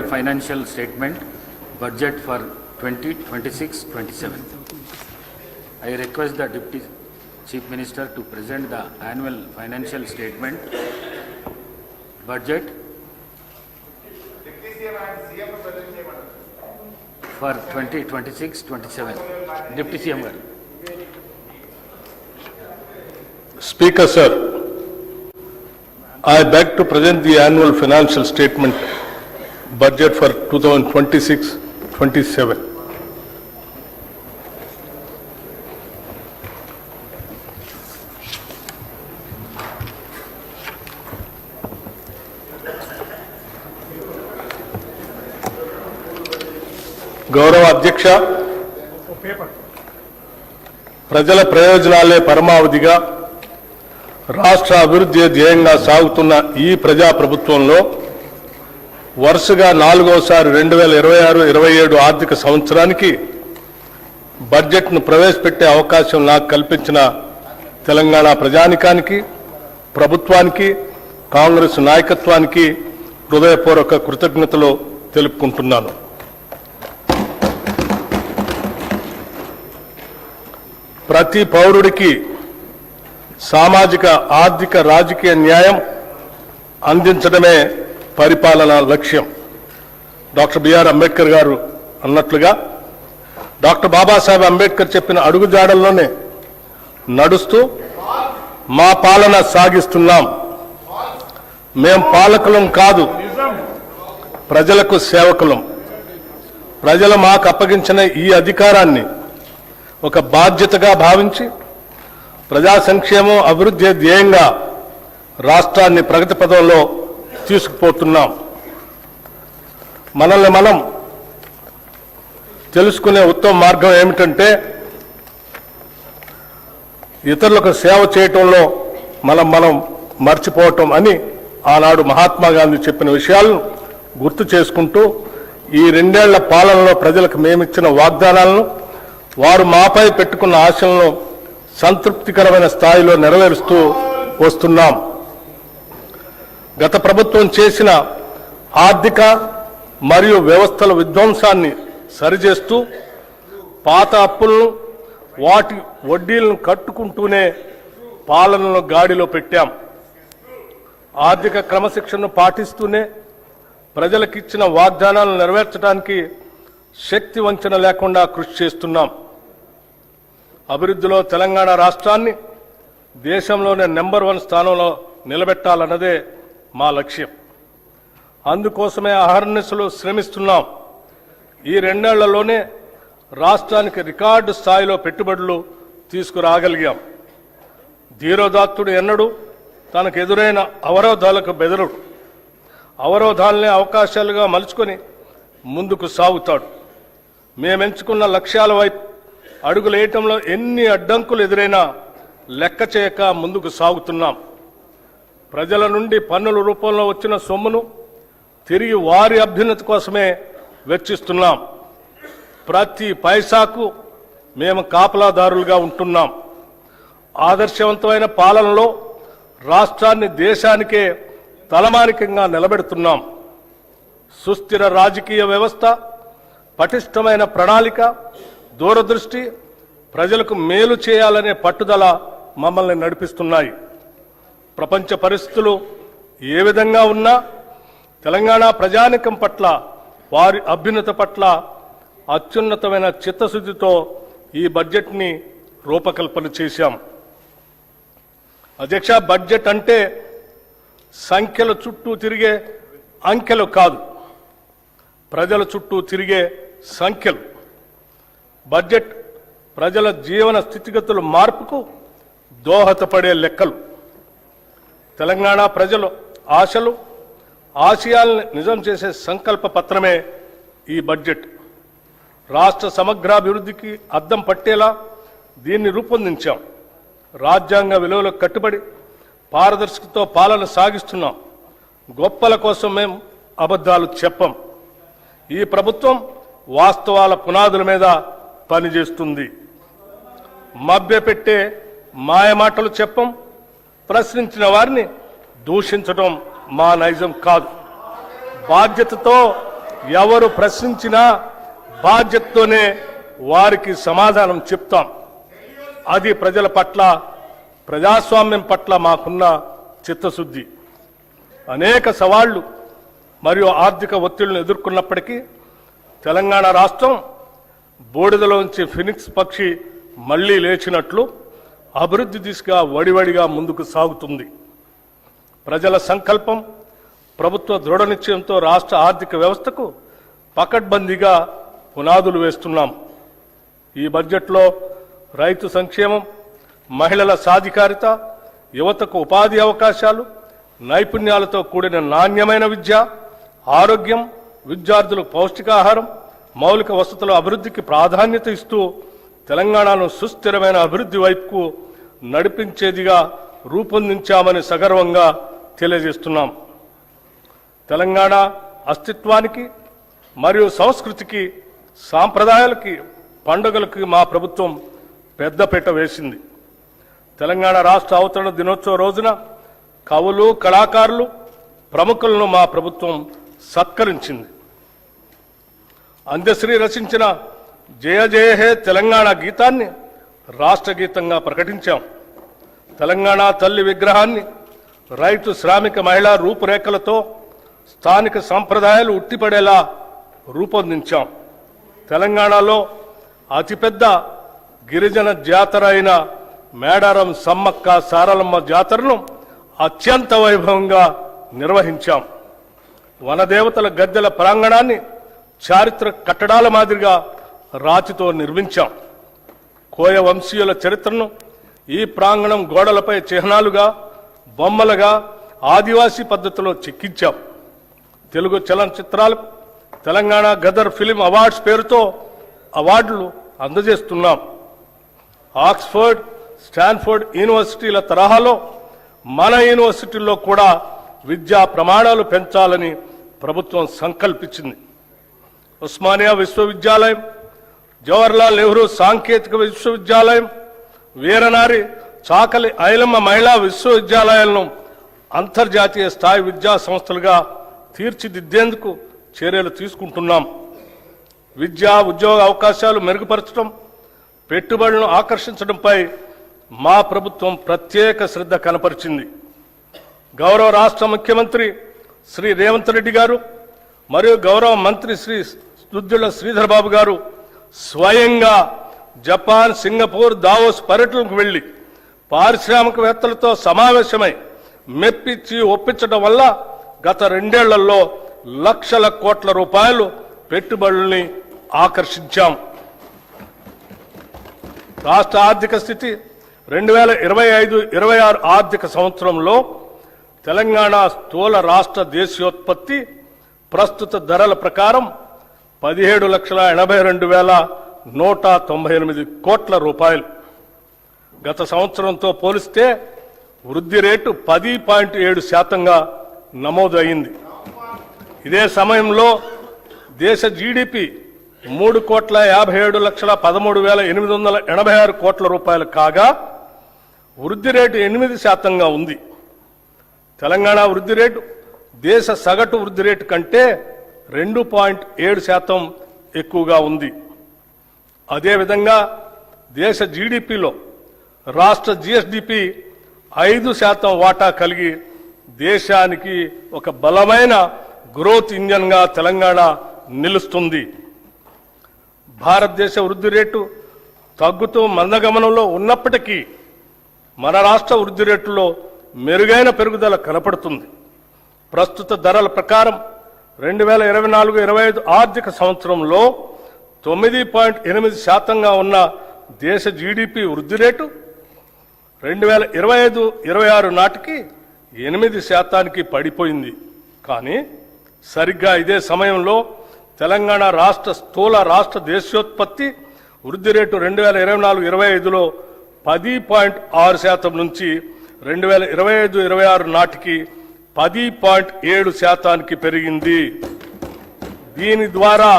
Financial statement, budget for 2026-27. I request the Deputy Chief Minister to present the annual financial statement, budget for 2026-27. Deputy CM garu. Speaker sir, I beg to present the annual financial statement budget for 2026-27. గౌరవ అధ్యక్ష, ప్రజల ప్రయోజనాలే పరమావధిగా రాష్ట్ర అభివృద్ధి ధ్యేయంగా సాగుతున్న ఈ ప్రజాప్రభుత్వంలో వరుసగా నాలుగోసారి 2026-27 ఆర్థిక సంవత్సరానికి బడ్జెట్ను ప్రవేశపెట్టే అవకాశం నాకు కల్పించిన తెలంగాణ ప్రజానికానికి, ప్రభుత్వానికి, కాంగ్రెస్ నాయకత్వానికి హృదయపూర్వక కృతజ్ఞతలు తెలుపుకుంటున్నాను. ప్రతి పౌరుడికి సామాజిక, ఆర్థిక, రాజకీయ న్యాయం అందించడమే పరిపాలన లక్ష్యం. డాక్టర్ బిఆర్ అంబేద్కర్ గారు అన్నట్లుగా డాక్టర్ బాబాసాహెబ్ అంబేద్కర్ చెప్పిన అడుగుజాడల్లోనే నడుస్తూ మా పాలన సాగిస్తున్నాం. మేం పాలకులం కాదు, ప్రజలకు సేవకులం. ప్రజలు మాకు అప్పగించిన ఈ అధికారాన్ని ఒక బాధ్యతగా భావించి ప్రజా సంక్షేమం, అభివృద్ధి ధ్యేయంగా రాష్ట్రాన్ని ప్రగతి పథంలో తీసుకుపోతున్నాం. మనల్ని మనం తెలుసుకునే ఉత్తమ మార్గం ఏమిటంటే ఇతరులకు సేవ చేయటంలో మనం మర్చిపోవటం అని ఆనాడు మహాత్మా గాంధీ చెప్పిన విషయాలను గుర్తు చేసుకుంటూ ఈ 2 ఏళ్ల పాలనలో ప్రజలకు మేమిచ్చిన వాగ్దానాలను, వారు మాపై పెట్టుకున్న ఆశలను సంతృప్తికరమైన స్థాయిలో నెరవేరుస్తూ వస్తున్నాం. గత ప్రభుత్వం చేసిన ఆర్థిక మరియు వ్యవస్థల విధ్వంసాన్ని సరిచేస్తూ పాత అప్పులను, వాటి వడ్డీలను కట్టుకుంటూనే పాలనను గాడిలో పెట్టాం. ఆర్థిక క్రమశిక్షణను పాటిస్తూనే ప్రజలకిచ్చిన వాగ్దానాలను నెరవేర్చడానికి శక్తి వంచన లేకుండా కృషి చేస్తున్నాం. అభివృద్ధిలో తెలంగాణ రాష్ట్రాన్ని దేశంలోనే నెంబర్ 1 స్థానంలో నిలబెట్టాలన్నదే మా లక్ష్యం. అందుకోసమే అహర్నిశలు శ్రమిస్తున్నాం. ఈ 2 ఏళ్లలోనే రాష్ట్రానికి రికార్డు స్థాయిలో పెట్టుబడులు తీసుకురాగలిగాం. ధీరోదాత్తుడు ఎన్నడూ తనకు ఎదురైన అవరోధాలకు బెదరుడు. అవరోధాలనే అవకాశాలుగా మలుచుకొని ముందుకు సాగుతాడు. మేమెంచుకున్న లక్ష్యాల వైపు అడుగులేయటంలో ఎన్ని అడ్డంకులు ఎదురైనా లెక్క చేయక ముందుకు సాగుతున్నాం. ప్రజల నుండి పన్నుల రూపంలో వచ్చిన సొమ్మును తిరిగి వారి అభ్యున్నతి కోసమే వెచ్చిస్తున్నాం. ప్రతి పైసాకు మేము కాపలాదారులుగా ఉంటున్నాం. ఆదర్శవంతమైన పాలనలో రాష్ట్రాన్ని దేశానికే తలమానికంగా నిలబెడుతున్నాం. సుస్థిర రాజకీయ వ్యవస్థ, పటిష్టమైన ప్రణాళిక, దూరదృష్టి, ప్రజలకు మేలు చేయాలనే పట్టుదల మమ్మల్ని నడిపిస్తున్నాయి. ప్రపంచ పరిస్థితులు ఏ విధంగా ఉన్నా తెలంగాణ ప్రజానికం పట్ల, వారి అభ్యున్నత పట్ల అత్యున్నతమైన చిత్తశుద్ధితో ఈ బడ్జెట్ని రూపకల్పన చేశాం. అధ్యక్ష, బడ్జెట్ అంటే సంఖ్యల చుట్టూ తిరిగే అంకెలు కాదు, ప్రజల చుట్టూ తిరిగే సంఖ్యలు. బడ్జెట్ ప్రజల జీవన స్థితిగతుల మార్పుకు దోహదపడే లెక్కలు. తెలంగాణ ప్రజల ఆశలు, ఆశయాలను నిజం చేసే సంకల్ప పత్రమే ఈ బడ్జెట్. రాష్ట్ర సమగ్రాభివృద్ధికి అద్దం పట్టేలా దీన్ని రూపొందించాం. రాజ్యాంగ విలువలకు కట్టుబడి పారదర్శకతో పాలన సాగిస్తున్నాం. గొప్పల కోసం మేము అబద్ధాలు చెప్పం. ఈ ప్రభుత్వం వాస్తవాల పునాదుల మీద పనిచేస్తుంది. మభ్యపెట్టే మాయమాటలు చెప్పం. ప్రశ్నించిన వారిని దూషించడం మా నైజం కాదు. బాధ్యతతో ఎవరు ప్రశ్నించినా బాధ్యతతోనే వారికి సమాధానం చెప్తాం. అది ప్రజల పట్ల, ప్రజాస్వామ్యం పట్ల మాకున్న చిత్తశుద్ధి. అనేక సవాళ్లు మరియు ఆర్థిక ఒత్తిళ్లను ఎదుర్కొన్నప్పటికీ తెలంగాణ రాష్ట్రం బూడిదలోంచి ఫినిక్స్ పక్షి మళ్లీ లేచినట్లు అభివృద్ధి దిశగా వడివడిగా ముందుకు సాగుతుంది. ప్రజల సంకల్పం, ప్రభుత్వ దృఢ నిశ్చయంతో రాష్ట్ర ఆర్థిక వ్యవస్థకు పకడ్బందీగా పునాదులు వేస్తున్నాం. ఈ బడ్జెట్లో రైతు సంక్షేమం, మహిళల సాధికారిత, యువతకు ఉపాధి అవకాశాలు, నైపుణ్యాలతో కూడిన నాణ్యమైన విద్య, ఆరోగ్యం, విద్యార్థులకు పౌష్టికాహారం, మౌలిక వసతుల అభివృద్ధికి ప్రాధాన్యత ఇస్తూ తెలంగాణను సుస్థిరమైన అభివృద్ధి వైపుకు నడిపించేదిగా రూపొందించామని సగర్వంగా తెలియజేస్తున్నాం. తెలంగాణ అస్తిత్వానికి మరియు సంస్కృతికి, సాంప్రదాయాలకి, పండుగలకి మా ప్రభుత్వం పెద్దపీట వేసింది. తెలంగాణ రాష్ట్ర అవతరణ దినోత్సవ రోజున కవులు, కళాకారులు, ప్రముఖులను మా ప్రభుత్వం సత్కరించింది. అందశ్రీ రచించిన జయ జయ హే తెలంగాణ గీతాన్ని రాష్ట్ర గీతంగా ప్రకటించాం. తెలంగాణ తల్లి విగ్రహాన్ని రైతు, శ్రామిక, మహిళా రూపురేఖలతో స్థానిక సంప్రదాయాలు ఉట్టిపడేలా రూపొందించాం. తెలంగాణలో అతిపెద్ద గిరిజన జాతర అయిన మేడారం సమ్మక్క సారలమ్మ జాతరను అత్యంత వైభవంగా నిర్వహించాం. వనదేవతల గద్దెల ప్రాంగణాన్ని చారిత్రక కట్టడాల మాదిరిగా రాతితో నిర్మించాం. కోయ వంశీయుల చరిత్రను ఈ ప్రాంగణం గోడలపై చిహ్నాలుగా, బొమ్మలుగా ఆదివాసీ పద్ధతిలో చెక్కించాం. తెలుగు చలనచిత్రాలకు తెలంగాణ గదర్ ఫిలిం అవార్డ్స్ పేరుతో అవార్డులు అందజేస్తున్నాం. ఆక్స్ఫర్డ్, స్టాన్ఫోర్డ్ యూనివర్సిటీల తరహాలో మన యూనివర్సిటీల్లో కూడా విద్యా ప్రమాణాలు పెంచాలని ప్రభుత్వం సంకల్పించింది. ఉస్మానియా విశ్వవిద్యాలయం, జవహర్లాల్ నెహ్రూ సాంకేతిక విశ్వవిద్యాలయం, వీరనారి చాకలి ఐలమ్మ మహిళా విశ్వవిద్యాలయాలను అంతర్జాతీయ స్థాయి విద్యా సంస్థలుగా తీర్చిదిద్దేందుకు చర్యలు తీసుకుంటున్నాం. విద్యా, ఉద్యోగ అవకాశాలు మెరుగుపరచడం, పెట్టుబడులను ఆకర్షించడంపై మా ప్రభుత్వం ప్రత్యేక శ్రద్ధ కనపరిచింది. గౌరవ రాష్ట్ర ముఖ్యమంత్రి శ్రీ రేవంత్ రెడ్డి గారు మరియు గౌరవ మంత్రి శ్రీ దుద్దిళ్ల శ్రీధర్ బాబు గారు స్వయంగా జపాన్, సింగపూర్, దావోస్ పర్యటనకు వెళ్లి పారిశ్రామికవేత్తలతో సమావేశమై మెప్పించి ఒప్పించడం వల్ల గత 2 ఏళ్లలో లక్షల కోట్ల రూపాయలు పెట్టుబడుల్ని ఆకర్షించాం. రాష్ట్ర ఆర్థిక స్థితి 2025-26 ఆర్థిక సంవత్సరంలో తెలంగాణ స్థూల రాష్ట్ర దేశీయోత్పత్తి ప్రస్తుత ధరల ప్రకారం 17,82,198 కోట్ల రూపాయలు. గత సంవత్సరంతో పోలిస్తే వృద్ధి రేటు 10.7% నమోదు అయింది. ఇదే సమయంలో దేశ జీడిపి 3,57,13,886 కోట్ల రూపాయలు కాగా వృద్ధి రేటు 8% ఉంది. తెలంగాణ వృద్ధి రేటు దేశ సగటు వృద్ధి రేటు కంటే 2.7% ఎక్కువగా ఉంది. అదేవిధంగా దేశ జీడిపిలో రాష్ట్ర జిఎస్డిపి 5% వాటా కలిగి దేశానికి ఒక బలమైన గ్రోత్ ఇంజన్గా తెలంగాణ నిలుస్తుంది. భారతదేశ వృద్ధి రేటు తగ్గుతూ మందగమనంలో ఉన్నప్పటికీ మన రాష్ట్ర వృద్ధి రేటులో మెరుగైన పెరుగుదల కనపడుతుంది. ప్రస్తుత ధరల ప్రకారం 2024-25 ఆర్థిక సంవత్సరంలో 9.8% ఉన్న దేశ జీడిపి వృద్ధి రేటు 2025-26 నాటికి 8% పడిపోయింది. కానీ సరిగ్గా ఇదే సమయంలో తెలంగాణ రాష్ట్ర స్థూల రాష్ట్ర దేశీయోత్పత్తి వృద్ధి రేటు 2024-25లో 10.6% నుంచి 2025-26 నాటికి 10.7% పెరిగింది. దీని ద్వారా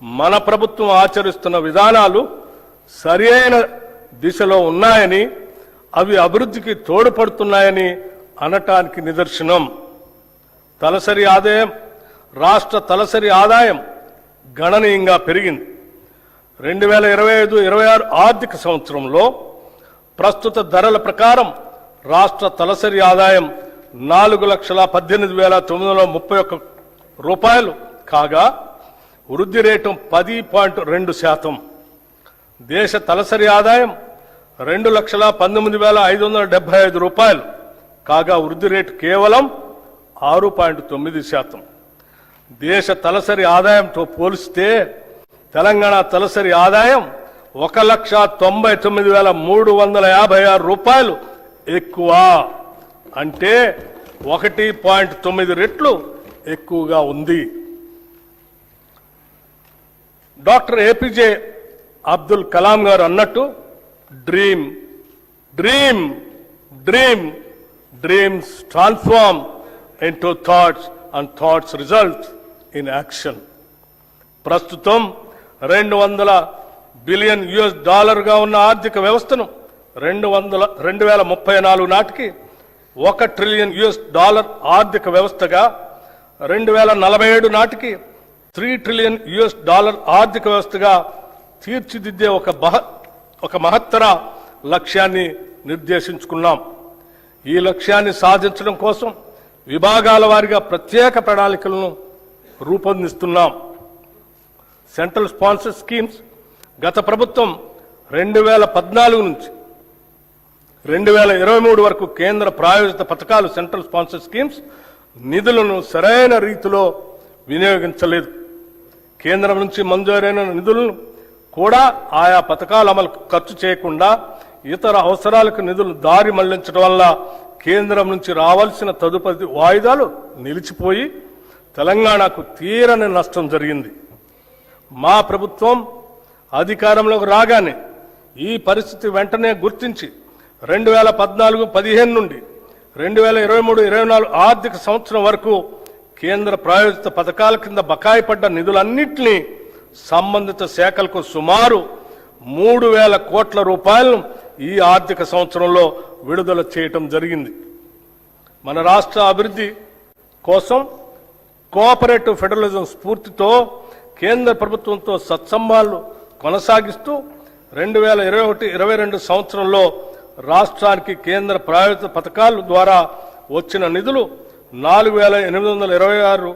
మన ప్రభుత్వం ఆచరిస్తున్న విధానాలు సరైన దిశలో ఉన్నాయని, అవి అభివృద్ధికి తోడ్పడుతున్నాయని అనటానికి నిదర్శనం. తలసరి ఆదాయం రాష్ట్ర తలసరి ఆదాయం గణనీయంగా పెరిగింది. 2025-26 ఆర్థిక సంవత్సరంలో ప్రస్తుత ధరల ప్రకారం రాష్ట్ర తలసరి ఆదాయం 4,18,931 రూపాయలు కాగా వృద్ధి రేటు 10.2%. దేశ తలసరి ఆదాయం 2,19,575 రూపాయలు కాగా వృద్ధి రేటు కేవలం 6.9%. దేశ తలసరి ఆదాయంతో పోలిస్తే తెలంగాణ తలసరి ఆదాయం 1,99,356 రూపాయలు ఎక్కువ, అంటే 1.9 రెట్లు ఎక్కువగా ఉంది. డాక్టర్ ఏపీజే అబ్దుల్ కలాం గారు అన్నట్టు dream dream dream dreams transform into thoughts and thoughts result in action. ప్రస్తుతం $200 బిలియన్ ఉన్న ఆర్థిక వ్యవస్థను 2034 నాటికి $1 ట్రిలియన్ ఆర్థిక వ్యవస్థగా, 2047 నాటికి $3 ట్రిలియన్ ఆర్థిక వ్యవస్థగా తీర్చిదిద్దే ఒక మహత్తర లక్ష్యాన్ని నిర్దేశించుకున్నాం. ఈ లక్ష్యాన్ని సాధించడం కోసం విభాగాల వారీగా ప్రత్యేక ప్రణాళికలను రూపొందిస్తున్నాం. సెంట్రల్ స్పాన్సర్ స్కీమ్స్ గత ప్రభుత్వం 2014 నుంచి 2023 వరకు కేంద్ర ప్రాయోజిత పథకాలు సెంట్రల్ స్పాన్సర్ స్కీమ్స్ నిధులను సరైన రీతిలో వినియోగించలేదు. కేంద్రం నుంచి మంజూరైన నిధులను కూడా ఆయా పథకాల అమలుకు ఖర్చు చేయకుండా ఇతర అవసరాలకు నిధులు దారి మళ్లించడం వల్ల కేంద్రం నుంచి రావాల్సిన తదుపరి వాయిదాలు నిలిచిపోయి తెలంగాణకు తీరని నష్టం జరిగింది. మా ప్రభుత్వం అధికారంలోకి రాగానే ఈ పరిస్థితి వెంటనే గుర్తించి 2014-15 నుండి 2023-24 ఆర్థిక సంవత్సరం వరకు కేంద్ర ప్రాయోజిత పథకాల కింద బకాయి పడ్డ నిధులన్నింటినీ సంబంధిత శాఖలకు సుమారు 3,000 కోట్ల రూపాయలను ఈ ఆర్థిక సంవత్సరంలో విడుదల చేయటం జరిగింది. మన రాష్ట్ర అభివృద్ధి కోసం కోఆపరేటివ్ ఫెడరలిజం స్ఫూర్తితో కేంద్ర ప్రభుత్వంతో సత్సంబంధాలు కొనసాగిస్తూ 2021-22 సంవత్సరంలో రాష్ట్రానికి కేంద్ర ప్రాయోజిత పథకాల ద్వారా వచ్చిన నిధులు 4,826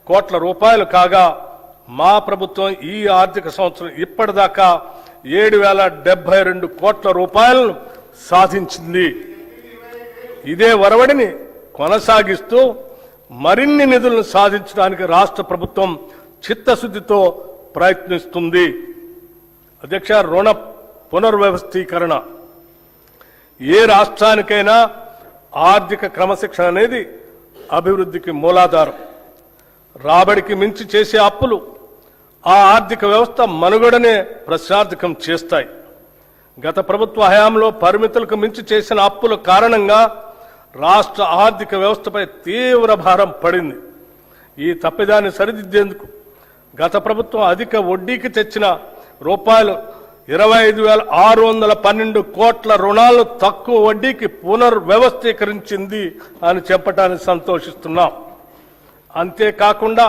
కోట్ల రూపాయలు కాగా మా ప్రభుత్వం ఈ ఆర్థిక సంవత్సరం ఇప్పటిదాకా 7,072 కోట్ల రూపాయలను సాధించింది. ఇదే వరవడిని కొనసాగిస్తూ మరిన్ని నిధులను సాధించడానికి రాష్ట్ర ప్రభుత్వం చిత్తశుద్ధితో ప్రయత్నిస్తుంది. అధ్యక్ష, రుణ పునర్వ్యవస్థీకరణ ఏ రాష్ట్రానికైనా ఆర్థిక క్రమశిక్షణ అనేది అభివృద్ధికి మూలాధారం. రాబడికి మించి చేసే అప్పులు ఆ ఆర్థిక వ్యవస్థ మనుగడనే ప్రశ్నార్థకం చేస్తాయి. గత ప్రభుత్వ హయాంలో పరిమితులకు మించి చేసిన అప్పుల కారణంగా రాష్ట్ర ఆర్థిక వ్యవస్థపై తీవ్ర భారం పడింది. ఈ తప్పిదాన్ని సరిదిద్దేందుకు గత ప్రభుత్వం అధిక వడ్డీకి తెచ్చిన ₹25,612 కోట్ల రుణాలను తక్కువ వడ్డీకి పునర్వ్యవస్థీకరించింది అని చెప్పడానికి సంతోషిస్తున్నాం. అంతేకాకుండా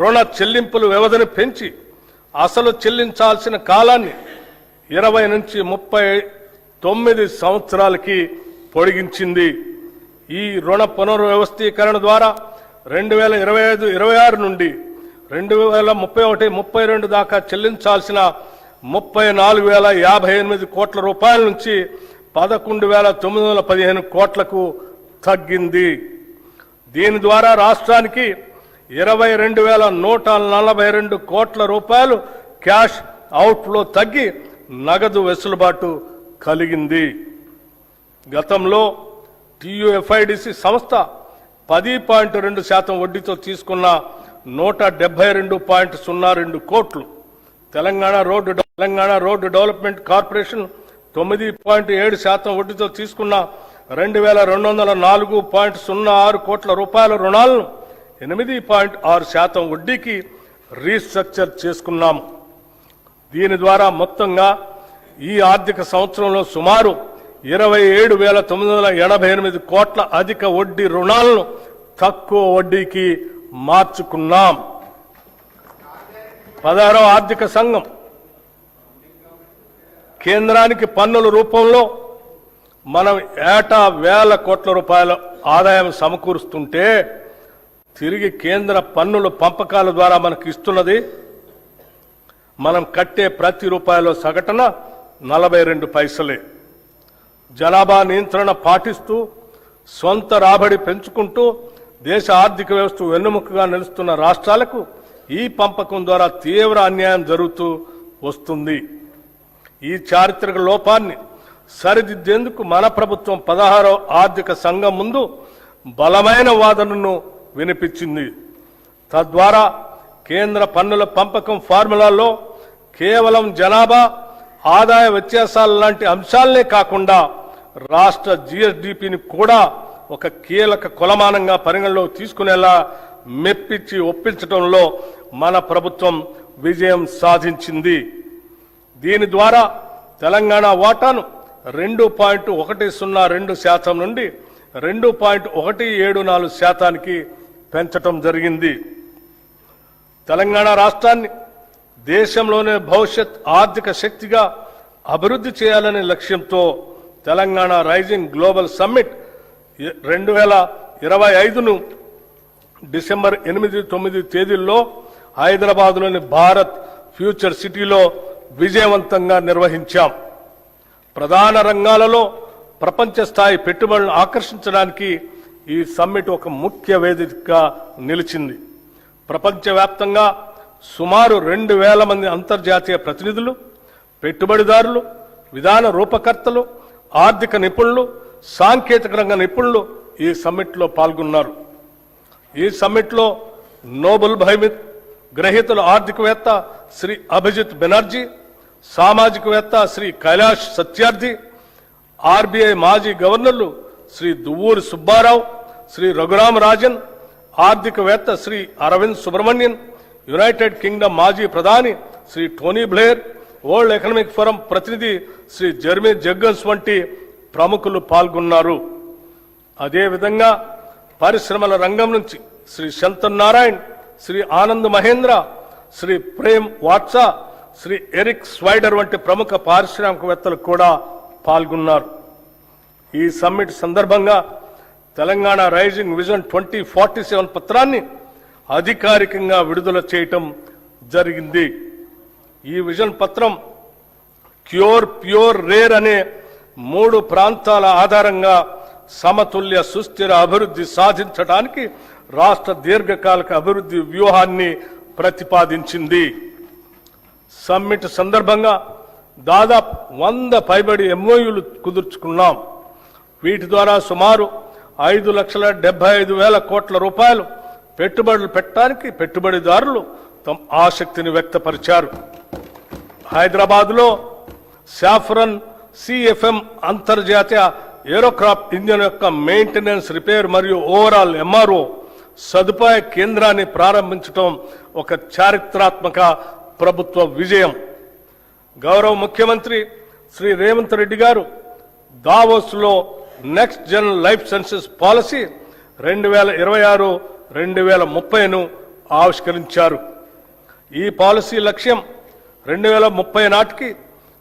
రుణ చెల్లింపుల వ్యవధిని పెంచి అసలు చెల్లించాల్సిన కాలాన్ని 20 నుంచి 39 సంవత్సరాలకి పొడిగించింది. ఈ రుణ పునర్వ్యవస్థీకరణ ద్వారా 2025-26 నుండి 2031-32 దాకా చెల్లించాల్సిన 34,058 కోట్ల రూపాయల నుంచి 11,915 కోట్లకు తగ్గింది. దీని ద్వారా రాష్ట్రానికి 22,142 కోట్ల రూపాయలు క్యాష్ అవుట్ఫ్లో తగ్గి నగదు వెసులుబాటు కలిగింది. గతంలో టీయూఎఫ్ఐడిసి సంస్థ 10.2% వడ్డీతో తీసుకున్న 172.02 కోట్లు, తెలంగాణ రోడ్డు డెవలప్మెంట్ కార్పొరేషన్ 9.7% వడ్డీతో తీసుకున్న 2,204.06 కోట్ల రూపాయల రుణాలను 8.6% వడ్డీకి రీస్ట్రక్చర్ చేసుకున్నాము. దీని ద్వారా మొత్తంగా ఈ ఆర్థిక సంవత్సరంలో సుమారు 27,988 కోట్ల అధిక వడ్డీ రుణాలను తక్కువ వడ్డీకి మార్చుకున్నాం. 16వ ఆర్థిక సంఘం కేంద్రానికి పన్నుల రూపంలో మనం ఏటా వేల కోట్ల రూపాయల ఆదాయం సమకూరుస్తుంటే తిరిగి కేంద్ర పన్నుల పంపకాల ద్వారా మనకు ఇస్తున్నది మనం కట్టే ప్రతి రూపాయలో సగటున 42 పైసలే. జనాభా నియంత్రణ పాటిస్తూ సొంత రాబడి పెంచుకుంటూ దేశ ఆర్థిక వ్యవస్థ వెన్నుముకగా నిలుస్తున్న రాష్ట్రాలకు ఈ పంపకం ద్వారా తీవ్ర అన్యాయం జరుగుతూ వస్తుంది. ఈ చారిత్రక లోపాన్ని సరిదిద్దేందుకు మన ప్రభుత్వం 16వ ఆర్థిక సంఘం ముందు బలమైన వాదనను వినిపించింది. తద్వారా కేంద్ర పన్నుల పంపకం ఫార్ములాలో కేవలం జనాభా ఆదాయ వ్యత్యాసాల లాంటి అంశాలనే కాకుండా రాష్ట్ర జీఎస్డీపీని కూడా ఒక కీలక కొలమానంగా పరిగణలోకి తీసుకునేలా మెప్పించి ఒప్పించడంలో మన ప్రభుత్వం విజయం సాధించింది. దీని ద్వారా తెలంగాణ వాటాను 2.102% నుండి 2.174% పెంచటం జరిగింది. తెలంగాణ రాష్ట్రాన్ని దేశంలోనే భవిష్యత్ ఆర్థిక శక్తిగా అభివృద్ధి చేయాలనే లక్ష్యంతో తెలంగాణ రైజింగ్ గ్లోబల్ సమ్మిట్ 2025ను డిసెంబర్ 8-9 తేదీల్లో హైదరాబాద్లోని భారత్ ఫ్యూచర్ సిటీలో విజయవంతంగా నిర్వహించాం. ప్రధాన రంగాలలో ప్రపంచ స్థాయి పెట్టుబడులను ఆకర్షించడానికి ఈ సమ్మిట్ ఒక ముఖ్య వేదికగా నిలిచింది. ప్రపంచవ్యాప్తంగా సుమారు 2000 మంది అంతర్జాతీయ ప్రతినిధులు, పెట్టుబడిదారులు, విధాన రూపకర్తలు, ఆర్థిక నిపుణులు, సాంకేతిక రంగ నిపుణులు ఈ సమ్మిట్లో పాల్గొన్నారు. ఈ సమ్మిట్లో నోబెల్ బహుమతి గ్రహీతలు ఆర్థికవేత్త శ్రీ అభిజిత్ బెనర్జీ, సామాజికవేత్త శ్రీ కైలాష్ సత్యార్థి, ఆర్బీఐ మాజీ గవర్నర్లు శ్రీ దువ్వూరి సుబ్బారావు, శ్రీ రఘురామ రాజన్, ఆర్థికవేత్త శ్రీ అరవింద్ సుబ్రహ్మణ్యన్, యునైటెడ్ కింగ్డమ్ మాజీ ప్రధాని Shri Tony Blair, World Economic Forum ప్రతినిధి శ్రీ జెర్మీ జగ్గన్స్ వంటి ప్రముఖులు పాల్గొన్నారు. అదేవిధంగా పరిశ్రమల రంగం నుంచి శ్రీ శంతన్ నారాయణ్, శ్రీ ఆనంద్ మహేంద్ర, శ్రీ ప్రేమ్ వాట్సా, శ్రీ ఎరిక్ స్వైడర్ వంటి ప్రముఖ పారిశ్రామికవేత్తలు కూడా పాల్గొన్నారు. ఈ సమ్మిట్ సందర్భంగా తెలంగాణ రైజింగ్ విజన్ 2047 పత్రాన్ని అధికారికంగా విడుదల చేయటం జరిగింది. ఈ విజన్ పత్రం క్యూర్, ప్యూర్, రేర్ అనే 3 ప్రాంతాల ఆధారంగా సమతుల్య సుస్థిర అభివృద్ధి సాధించడానికి రాష్ట్ర దీర్ఘకాలిక అభివృద్ధి వ్యూహాన్ని ప్రతిపాదించింది. సమ్మిట్ సందర్భంగా దాదాపు 100 పైబడి ఎంఓయూలు కుదుర్చుకున్నాం. వీటి ద్వారా సుమారు 5,75,000 కోట్ల రూపాయలు పెట్టుబడులు పెట్టడానికి పెట్టుబడిదారులు తమ ఆసక్తిని వ్యక్తపరిచారు. హైదరాబాద్లో సాఫ్రన్ సిఎఫ్ఎం అంతర్జాతీయ ఏరోక్రాఫ్ట్ ఇంజిన్ యొక్క మెయింటెనెన్స్, రిపేర్ మరియు ఓవరాల్ ఎంఆర్ఓ సదుపాయ కేంద్రాన్ని ప్రారంభించడం ఒక చారిత్రాత్మక ప్రభుత్వ విజయం. గౌరవ ముఖ్యమంత్రి శ్రీ రేవంత్ రెడ్డి గారు దావోస్లో next gen life sciences policy 2026-2030ను ఆవిష్కరించారు. ఈ పాలసీ లక్ష్యం 2030 నాటికి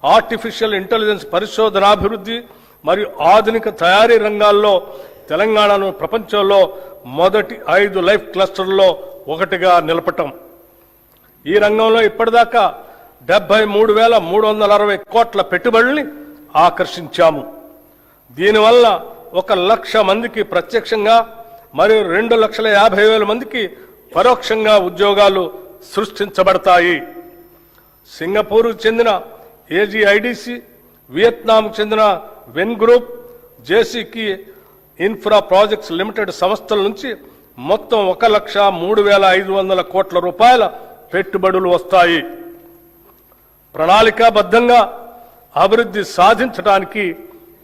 ఆర్టిఫిషియల్ ఇంటెలిజెన్స్ పరిశోధనాభివృద్ధి మరియు ఆధునిక తయారీ రంగాల్లో తెలంగాణను ప్రపంచంలో మొదటి 5 లైఫ్ క్లస్టర్లలో ఒకటిగా నిలపటం. ఈ రంగంలో ఇప్పటిదాకా 73,360 కోట్ల పెట్టుబడుల్ని ఆకర్షించాము. దీనివల్ల 1,00,000 మందికి ప్రత్యక్షంగా మరియు 2,50,000 మందికి పరోక్షంగా ఉద్యోగాలు సృష్టించబడతాయి. సింగపూర్కు చెందిన ఏజీఐడిసి, వియత్నాంకు చెందిన వెన్ గ్రూప్, జేసీకి ఇన్ఫ్రా ప్రాజెక్ట్స్ లిమిటెడ్ సంస్థల నుంచి మొత్తం 1,03,500 కోట్ల రూపాయల పెట్టుబడులు వస్తాయి. ప్రణాళికాబద్ధంగా అభివృద్ధి సాధించడానికి,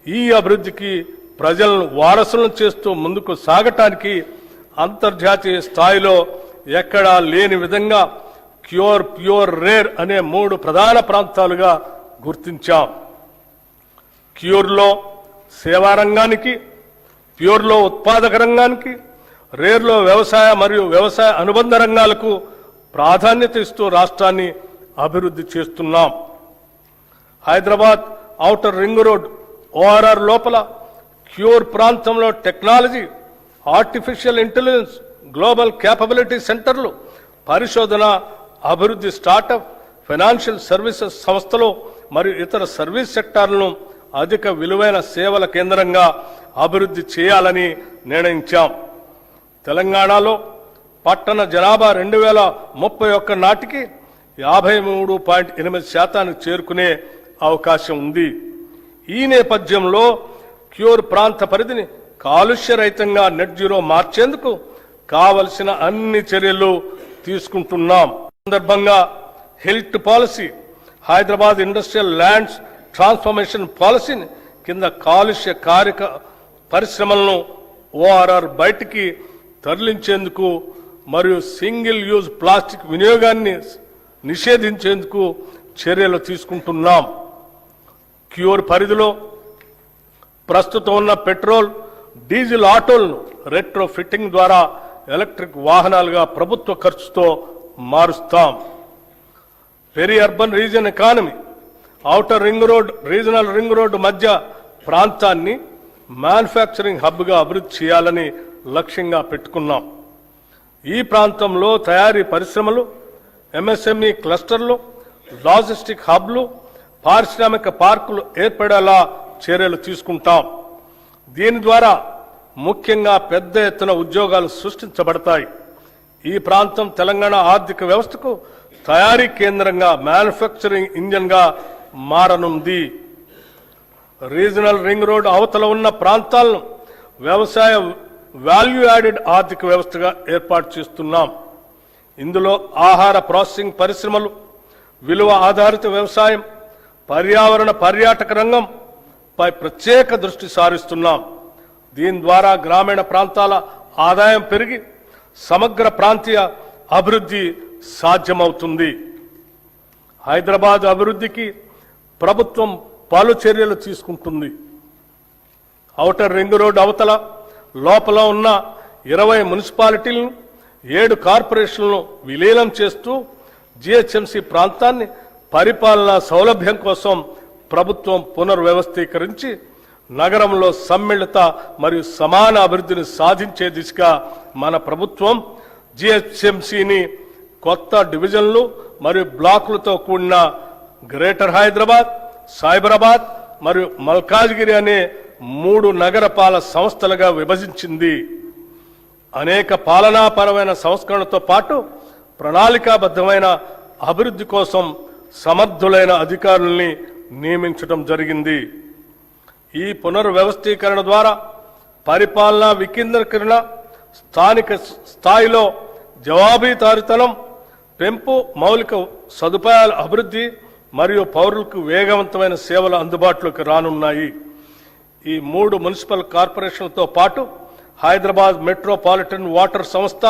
ఈ అభివృద్ధికి ప్రజలను వారసులను చేస్తూ ముందుకు సాగటానికి అంతర్జాతీయ స్థాయిలో ఎక్కడా లేని విధంగా క్యూర్, ప్యూర్, రేర్ అనే 3 ప్రధాన ప్రాంతాలుగా గుర్తించాం. క్యూర్లో సేవా రంగానికి, ప్యూర్లో ఉత్పాదక రంగానికి, రేర్లో వ్యవసాయ మరియు వ్యవసాయ అనుబంధ రంగాలకు ప్రాధాన్యత ఇస్తూ రాష్ట్రాన్ని అభివృద్ధి చేస్తున్నాం. Hyderabad outer ring road ORR లోపల క్యూర్ ప్రాంతంలో technology, artificial intelligence, global capability సెంటర్లు, పరిశోధన, అభివృద్ధి, స్టార్టప్, ఫైనాన్షియల్ సర్వీసెస్ సంస్థలు మరియు ఇతర సర్వీస్ సెక్టార్లను అధిక విలువైన సేవల కేంద్రంగా అభివృద్ధి చేయాలని నిర్ణయించాం. తెలంగాణలో పట్టణ జనాభా 2031 నాటికి 53.8% చేరుకునే అవకాశం ఉంది. ఈ నేపథ్యంలో క్యూర్ ప్రాంత పరిధిని కాలుష్య రహితంగా నెట్ జీరో మార్చేందుకు కావలసిన అన్ని చర్యలు తీసుకుంటున్నాం. సందర్భంగా health policy, Hyderabad industrial lands transformation పాలసీని కింద కాలుష్య కారక పరిశ్రమలను ఓఆర్ఆర్ బయటికి తరలించేందుకు మరియు సింగిల్ యూజ్ ప్లాస్టిక్ వినియోగాన్ని నిషేధించేందుకు చర్యలు తీసుకుంటున్నాం. క్యూర్ పరిధిలో ప్రస్తుతం ఉన్న పెట్రోల్, డీజిల్ ఆటోలను రెట్రో ఫిట్టింగ్ ద్వారా ఎలక్ట్రిక్ వాహనాలుగా ప్రభుత్వ ఖర్చుతో మారుస్తాం. Peri urban region economy, outer ring road, regional ring road మధ్య ప్రాంతాన్ని మ్యానుఫ్యాక్చరింగ్ హబ్గా అభివృద్ధి చేయాలని లక్ష్యంగా పెట్టుకున్నాం. ఈ ప్రాంతంలో తయారీ పరిశ్రమలు, ఎంఎస్ఎంఈ క్లస్టర్లు, లాజిస్టిక్ హబ్లు, పారిశ్రామిక పార్కులు ఏర్పడేలా చర్యలు తీసుకుంటాం. దీని ద్వారా ముఖ్యంగా పెద్ద ఎత్తున ఉద్యోగాలు సృష్టించబడతాయి. ఈ ప్రాంతం తెలంగాణ ఆర్థిక వ్యవస్థకు తయారీ కేంద్రంగా, మ్యానుఫ్యాక్చరింగ్ ఇంజన్గా మారనుంది. రీజనల్ రింగ్ రోడ్ అవతల ఉన్న ప్రాంతాలను వ్యవసాయ వాల్యూ యాడెడ్ ఆర్థిక వ్యవస్థగా ఏర్పాటు చేస్తున్నాం. ఇందులో ఆహార ప్రాసెసింగ్ పరిశ్రమలు, విలువ ఆధారిత వ్యవసాయం, పర్యావరణ పర్యాటక రంగం పై ప్రత్యేక దృష్టి సారిస్తున్నాం. దీని ద్వారా గ్రామీణ ప్రాంతాల ఆదాయం పెరిగి సమగ్ర ప్రాంతీయ అభివృద్ధి సాధ్యమవుతుంది. హైదరాబాద్ అభివృద్ధికి ప్రభుత్వం పలు చర్యలు తీసుకుంటుంది. ఔటర్ రింగ్ రోడ్ అవతల లోపల ఉన్న 20 మున్సిపాలిటీలను, 7 కార్పొరేషన్లను విలీనం చేస్తూ జిహెచ్ఎంసీ ప్రాంతాన్ని పరిపాలనా సౌలభ్యం కోసం ప్రభుత్వం పునర్వ్యవస్థీకరించి నగరంలో సమ్మిళిత మరియు సమాన అభివృద్ధిని సాధించే దిశగా మన ప్రభుత్వం జిహెచ్ఎంసీని కొత్త డివిజన్లు మరియు బ్లాకులతో కూడిన గ్రేటర్ హైదరాబాద్, సైబరాబాద్ మరియు మల్కాజ్గిరి అనే 3 నగరపాలక సంస్థలుగా విభజించింది. అనేక పాలనాపరమైన సంస్కరణలతో పాటు ప్రణాళికాబద్ధమైన అభివృద్ధి కోసం సమర్థులైన అధికారుల్ని నియమించడం జరిగింది. ఈ పునర్వ్యవస్థీకరణ ద్వారా పరిపాలనా వికేంద్రీకరణ, స్థానిక స్థాయిలో జవాబుదారీతనం పెంపు, మౌలిక సదుపాయాల అభివృద్ధి మరియు పౌరులకు వేగవంతమైన సేవలు అందుబాటులోకి రానున్నాయి. ఈ 3 మున్సిపల్ కార్పొరేషన్లతో పాటు హైదరాబాద్ మెట్రోపాలిటన్ వాటర్ సంస్థ,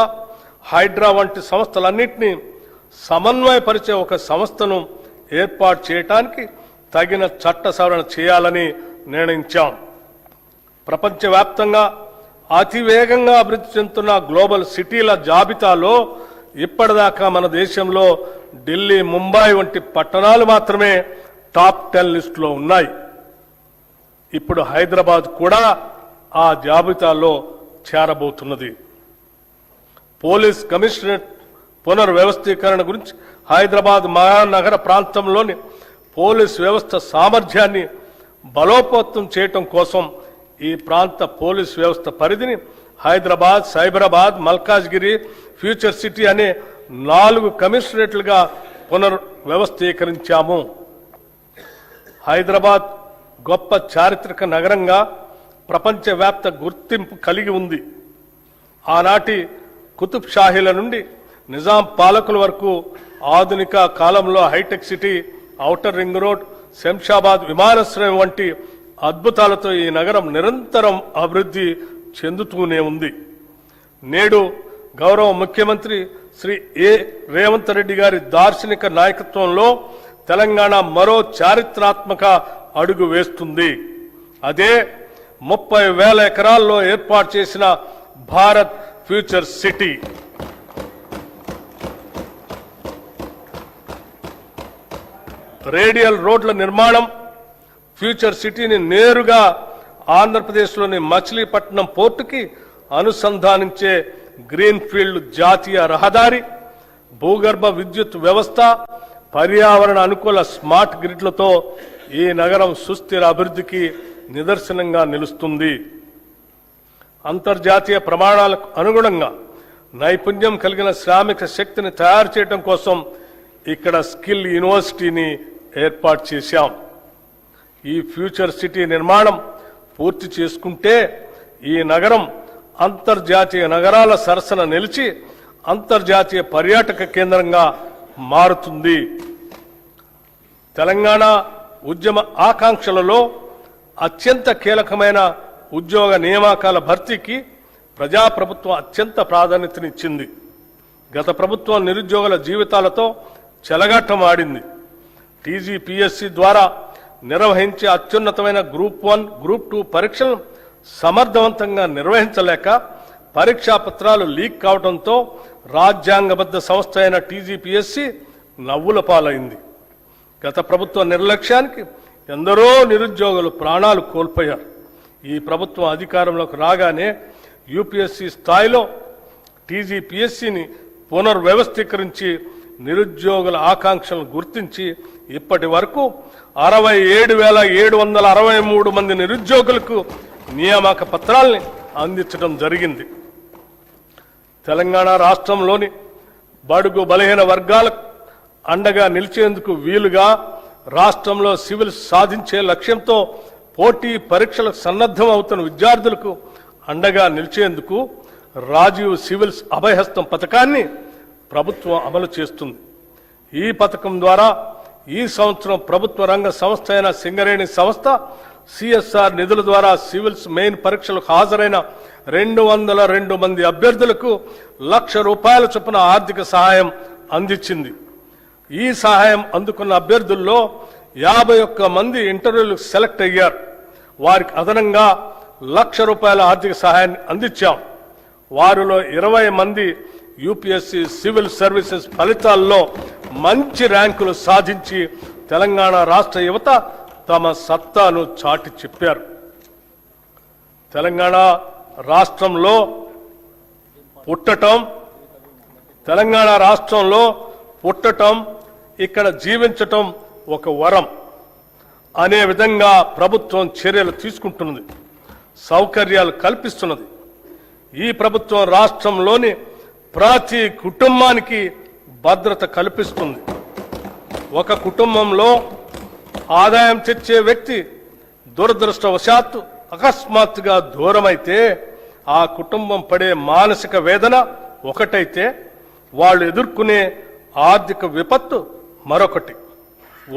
హైడ్రా వంటి సంస్థలన్నింటినీ సమన్వయపరిచే ఒక సంస్థను ఏర్పాటు చేయడానికి తగిన చట్ట సవరణ చేయాలని నిర్ణయించాం. ప్రపంచవ్యాప్తంగా అతివేగంగా అభివృద్ధి చెందుతున్న గ్లోబల్ సిటీల జాబితాలో ఇప్పటిదాకా మన దేశంలో ఢిల్లీ, ముంబై వంటి పట్టణాలు మాత్రమే టాప్ 10 లిస్టులో ఉన్నాయి. ఇప్పుడు హైదరాబాద్ కూడా ఆ జాబితాలో చేరబోతున్నది. పోలీస్ కమిషనరేట్ పునర్వ్యవస్థీకరణ గురించి హైదరాబాద్ మహానగర ప్రాంతంలోని పోలీస్ వ్యవస్థ సామర్థ్యాన్ని బలోపేతం చేయటం కోసం ఈ ప్రాంత పోలీస్ వ్యవస్థ పరిధిని హైదరాబాద్, సైబరాబాద్, మల్కాజ్గిరి, ఫ్యూచర్ సిటీ అనే 4 కమిషనరేట్లుగా పునర్వ్యవస్థీకరించాము. హైదరాబాద్ గొప్ప చారిత్రక నగరంగా ప్రపంచవ్యాప్త గుర్తింపు కలిగి ఉంది. ఆనాటి కుతుబ్ షాహీల నుండి నిజాం పాలకుల వరకు ఆధునిక కాలంలో hi-tech city, outer ring road, Shamshabad విమానాశ్రయం వంటి అద్భుతాలతో ఈ నగరం నిరంతరం అభివృద్ధి చెందుతూనే ఉంది. నేడు గౌరవ ముఖ్యమంత్రి శ్రీ రేవంత్ రెడ్డి గారి దార్శనిక నాయకత్వంలో తెలంగాణ మరో చారిత్రాత్మక అడుగు వేస్తుంది. అదే 30,000 ఎకరాల్లో ఏర్పాటు చేసిన భారత్ ఫ్యూచర్ సిటీ. రేడియల్ రోడ్ల నిర్మాణం, ఫ్యూచర్ సిటీని నేరుగా ఆంధ్రప్రదేశ్లోని మచిలీపట్నం పోర్టుకి అనుసంధానించే గ్రీన్ఫీల్డ్ జాతీయ రహదారి, భూగర్భ విద్యుత్ వ్యవస్థ, పర్యావరణ అనుకూల స్మార్ట్ గ్రిడ్లతో ఈ నగరం సుస్థిర అభివృద్ధికి నిదర్శనంగా నిలుస్తుంది. అంతర్జాతీయ ప్రమాణాలకు అనుగుణంగా నైపుణ్యం కలిగిన శ్రామిక శక్తిని తయారు చేయడం కోసం ఇక్కడ స్కిల్ యూనివర్సిటీని ఏర్పాటు చేశాం. ఈ ఫ్యూచర్ సిటీ నిర్మాణం పూర్తి చేసుకుంటే ఈ నగరం అంతర్జాతీయ నగరాల సరసన నిలిచి అంతర్జాతీయ పర్యాటక కేంద్రంగా మారుతుంది. తెలంగాణ ఉద్యమ ఆకాంక్షలలో అత్యంత కీలకమైన ఉద్యోగ నియామకాల భర్తీకి ప్రజాప్రభుత్వం అత్యంత ప్రాధాన్యతనిచ్చింది. గత ప్రభుత్వం నిరుద్యోగుల జీవితాలతో చెలగాటమాడింది. టీజీపీఎస్సీ ద్వారా నిర్వహించే అత్యున్నతమైన గ్రూప్ 1, గ్రూప్ 2 పరీక్షలను సమర్థవంతంగా నిర్వహించలేక పరీక్షా పత్రాలు లీక్ కావడంతో రాజ్యాంగబద్ధ సంస్థ అయిన టీజీపీఎస్సీ నవ్వుల పాలైంది. గత ప్రభుత్వ నిర్లక్ష్యానికి ఎందరో నిరుద్యోగులు ప్రాణాలు కోల్పోయారు. ఈ ప్రభుత్వం అధికారంలోకి రాగానే యూపీఎస్సీ స్థాయిలో టీజీపీఎస్సీని పునర్వ్యవస్థీకరించి నిరుద్యోగుల ఆకాంక్షలను గుర్తించి ఇప్పటి వరకు 67,763 మంది నిరుద్యోగులకు నియామక పత్రాల్ని అందించడం జరిగింది. తెలంగాణ రాష్ట్రంలోని బడుగు బలహీన వర్గాలకు అండగా నిలిచేందుకు వీలుగా రాష్ట్రంలో సివిల్ సాధించే లక్ష్యంతో పోటీ పరీక్షలకు సన్నద్ధం అవుతున్న విద్యార్థులకు అండగా నిలిచేందుకు రాజీవ్ సివిల్స్ అభయహస్తం పథకాన్ని ప్రభుత్వం అమలు చేస్తుంది. ఈ పథకం ద్వారా ఈ సంవత్సరం ప్రభుత్వ రంగ సంస్థ అయిన సింగరేణి సంస్థ సిఎస్ఆర్ నిధుల ద్వారా సివిల్స్ మెయిన్ పరీక్షలకు హాజరైన 202 మంది అభ్యర్థులకు ₹1,00,000 చొప్పున ఆర్థిక సహాయం అందించింది. ఈ సహాయం అందుకున్న అభ్యర్థుల్లో 51 మంది ఇంటర్వ్యూలకు సెలెక్ట్ అయ్యారు. వారికి అదనంగా ₹1,00,000 ఆర్థిక సహాయాన్ని అందించాం. వారిలో 20 మంది యూపీఎస్సీ సివిల్ సర్వీసెస్ ఫలితాల్లో మంచి ర్యాంకులు సాధించి తెలంగాణ రాష్ట్ర యువత తమ సత్తాను చాటి చెప్పారు. తెలంగాణ రాష్ట్రంలో పుట్టటం ఇక్కడ జీవించటం ఒక వరం అనే విధంగా ప్రభుత్వం చర్యలు తీసుకుంటున్నది, సౌకర్యాలు కల్పిస్తున్నది. ఈ ప్రభుత్వం రాష్ట్రంలోని ప్రతి కుటుంబానికి భద్రత కల్పిస్తుంది. ఒక కుటుంబంలో ఆదాయం తెచ్చే వ్యక్తి దురదృష్టవశాత్తు అకస్మాత్తుగా దూరమైతే ఆ కుటుంబం పడే మానసిక వేదన ఒకటైతే వాళ్ళు ఎదుర్కొనే ఆర్థిక విపత్తు మరొకటి.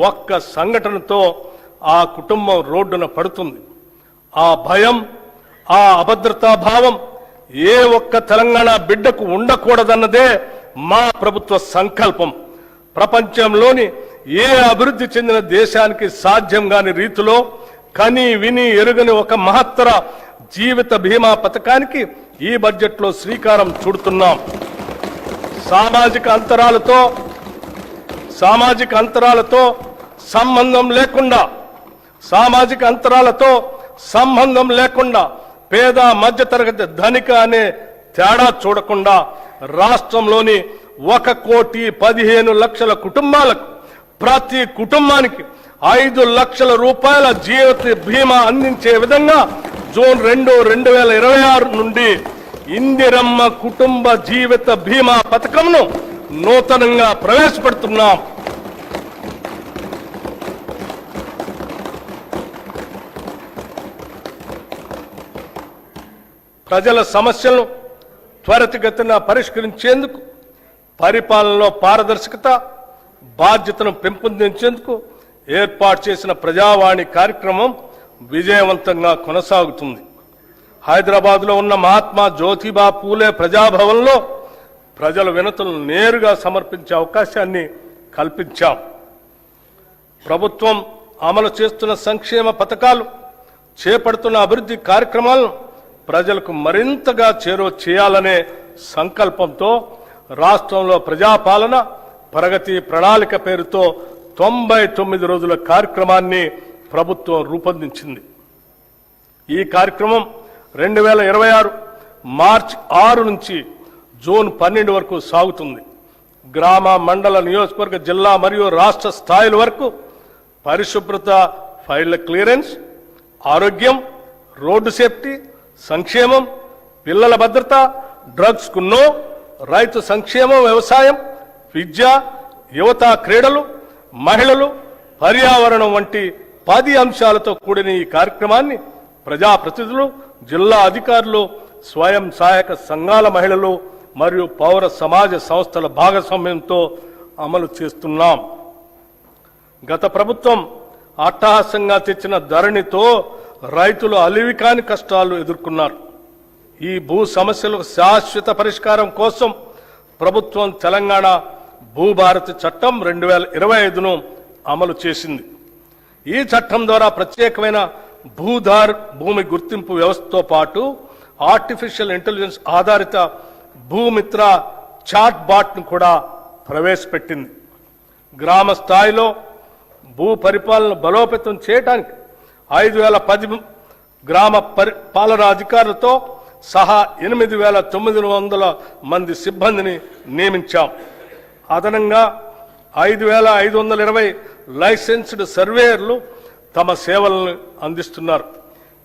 ఒక్క సంఘటనతో ఆ కుటుంబం రోడ్డున పడుతుంది. ఆ భయం, ఆ అభద్రతా భావం ఏ ఒక్క తెలంగాణ బిడ్డకు ఉండకూడదన్నదే మా ప్రభుత్వ సంకల్పం. ప్రపంచంలోని ఏ అభివృద్ధి చెందిన దేశానికి సాధ్యం కాని రీతిలో కని విని ఎరుగని ఒక మహత్తర జీవిత బీమా పథకానికి ఈ బడ్జెట్లో శ్రీకారం చుడుతున్నాం. సామాజిక అంతరాలతో సంబంధం లేకుండా పేద మధ్యతరగతి ధనిక అనే తేడా చూడకుండా రాష్ట్రంలోని 1,15,00,000 కుటుంబాలకు ప్రతి కుటుంబానికి ₹5,00,000 జీవిత బీమా అందించే విధంగా జూన్ 2, 2026 నుండి ఇందిరమ్మ కుటుంబ జీవిత బీమా పథకంను నూతనంగా ప్రవేశపెడుతున్నాం. ప్రజల సమస్యలను త్వరితగతిన పరిష్కరించేందుకు, పరిపాలనలో పారదర్శకత, బాధ్యతను పెంపొందించేందుకు ఏర్పాటు చేసిన ప్రజావాణి కార్యక్రమం విజయవంతంగా కొనసాగుతుంది. హైదరాబాద్లో ఉన్న మహాత్మా జ్యోతిబా పూలే ప్రజాభవన్లో ప్రజల వినతులను నేరుగా సమర్పించే అవకాశాన్ని కల్పించాం. ప్రభుత్వం అమలు చేస్తున్న సంక్షేమ పథకాలు, చేపడుతున్న అభివృద్ధి కార్యక్రమాలను ప్రజలకు మరింతగా చేరువ చేయాలనే సంకల్పంతో రాష్ట్రంలో ప్రజాపాలన ప్రగతి ప్రణాళిక పేరుతో 99 రోజుల కార్యక్రమాన్ని ప్రభుత్వం రూపొందించింది. ఈ కార్యక్రమం 2026 మార్చి 6 నుంచి జూన్ 12 వరకు సాగుతుంది. గ్రామ, మండల, నియోజకవర్గ, జిల్లా మరియు రాష్ట్ర స్థాయిల వరకు పరిశుభ్రత, ఫైళ్ల క్లియరెన్స్, ఆరోగ్యం, రోడ్డు సేఫ్టీ, సంక్షేమం, పిల్లల భద్రత, డ్రగ్స్ కు నో, రైతు సంక్షేమం, వ్యవసాయం, విద్య, యువత, క్రీడలు, మహిళలు, పర్యావరణం వంటి 10 అంశాలతో కూడిన ఈ కార్యక్రమాన్ని ప్రజాప్రతినిధులు, జిల్లా అధికారులు, స్వయం సహాయక సంఘాల మహిళలు మరియు పౌర సమాజ సంస్థల భాగస్వామ్యంతో అమలు చేస్తున్నాం. గత ప్రభుత్వం అట్టహాసంగా తెచ్చిన ధరణితో రైతులు అలివికాని కష్టాలు ఎదుర్కొన్నారు. ఈ భూ సమస్యలకు శాశ్వత పరిష్కారం కోసం ప్రభుత్వం తెలంగాణ భూభారతి చట్టం 2025ను అమలు చేసింది. ఈ చట్టం ద్వారా ప్రత్యేకమైన భూధార్ భూమి గుర్తింపు వ్యవస్థతో పాటు ఆర్టిఫిషియల్ ఇంటెలిజెన్స్ ఆధారిత భూమిత్ర చాట్ బాట్ ను కూడా ప్రవేశపెట్టింది. గ్రామ స్థాయిలో భూ పరిపాలన బలోపేతం చేయడానికి 5010 గ్రామ పాలనా అధికారులతో సహా 8900 మంది సిబ్బందిని నియమించాం. అదనంగా 5520 లైసెన్స్డ్ సర్వేయర్లు తమ సేవలను అందిస్తున్నారు.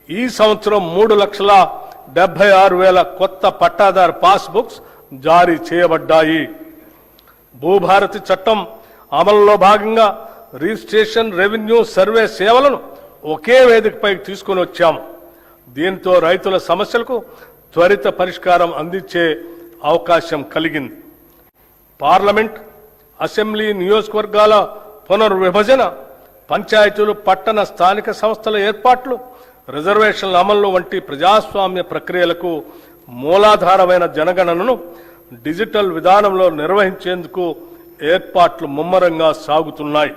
ఈ సంవత్సరం 3,76,000 కొత్త పట్టాదారు పాస్బుక్స్ జారీ చేయబడ్డాయి. భూభారతి చట్టం అమలులో భాగంగా రిజిస్ట్రేషన్, రెవెన్యూ, సర్వే సేవలను ఒకే వేదికపై తీసుకుని వచ్చాము. దీంతో రైతుల సమస్యలకు త్వరిత పరిష్కారం అందించే అవకాశం కలిగింది. పార్లమెంట్, అసెంబ్లీ, నియోజకవర్గాల పునర్విభజన, పంచాయతీలు, పట్టణ స్థానిక సంస్థల ఏర్పాట్లు, రిజర్వేషన్ల అమలు వంటి ప్రజాస్వామ్య ప్రక్రియలకు మూలాధారమైన జనగణనను డిజిటల్ విధానంలో నిర్వహించేందుకు ఏర్పాట్లు ముమ్మరంగా సాగుతున్నాయి.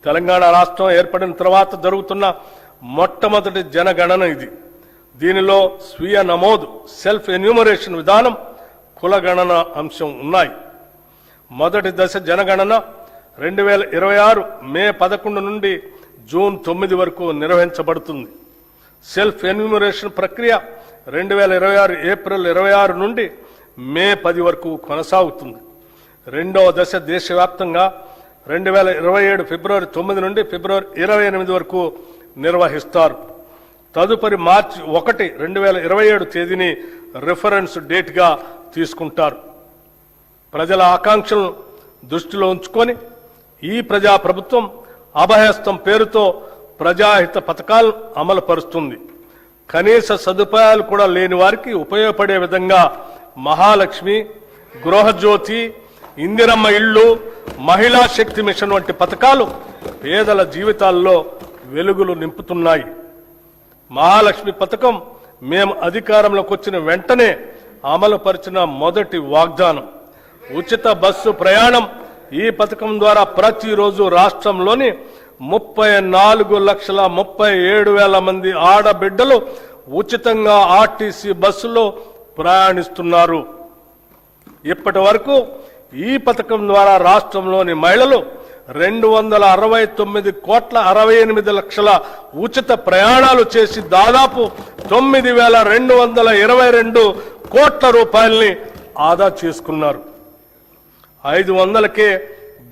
తెలంగాణ రాష్ట్రం ఏర్పడిన తర్వాత జరుగుతున్న మొట్టమొదటి జనగణన ఇది. దీనిలో స్వీయ నమోదు, సెల్ఫ్ ఎన్యూమరేషన్ విధానం, కులగణన అంశం ఉన్నాయి. మొదటి దశ జనగణన 2026 మే 11 నుండి జూన్ 9 వరకు నిర్వహించబడుతుంది. సెల్ఫ్ ఎన్యూమరేషన్ ప్రక్రియ 2026 ఏప్రిల్ 26 నుండి మే 10 వరకు కొనసాగుతుంది. రెండవ దశ దేశవ్యాప్తంగా 2027 ఫిబ్రవరి 9 నుండి ఫిబ్రవరి 28 వరకు నిర్వహిస్తారు. తదుపరి మార్చి 1, 2027 తేదీని రిఫరెన్స్ డేట్గా తీసుకుంటారు. ప్రజల ఆకాంక్షలను దృష్టిలో ఉంచుకొని ఈ ప్రజా ప్రభుత్వం అభయహస్తం పేరుతో ప్రజాహిత పథకాలను అమలు పరుస్తుంది. కనీస సదుపాయాలు కూడా లేని వారికి ఉపయోగపడే విధంగా మహాలక్ష్మి, గృహజ్యోతి, ఇందిరమ్మ ఇళ్లు, మహిళా శక్తి మిషన్ వంటి పథకాలు పేదల జీవితాల్లో వెలుగులు నింపుతున్నాయి. మహాలక్ష్మి పథకం మేము అధికారంలోకి వచ్చిన వెంటనే అమలు పరిచిన మొదటి వాగ్దానం. ఉచిత బస్సు ప్రయాణం. ఈ పథకం ద్వారా ప్రతిరోజు రాష్ట్రంలోని 34,37,000 మంది ఆడబిడ్డలు ఉచితంగా ఆర్టీసీ బస్సులో ప్రయాణిస్తున్నారు. ఇప్పటి వరకు ఈ పథకం ద్వారా రాష్ట్రంలోని మహిళలు 269,68,00,000 ఉచిత ప్రయాణాలు చేసి దాదాపు 9,222 కోట్ల రూపాయల్ని ఆదా చేసుకున్నారు. 500కే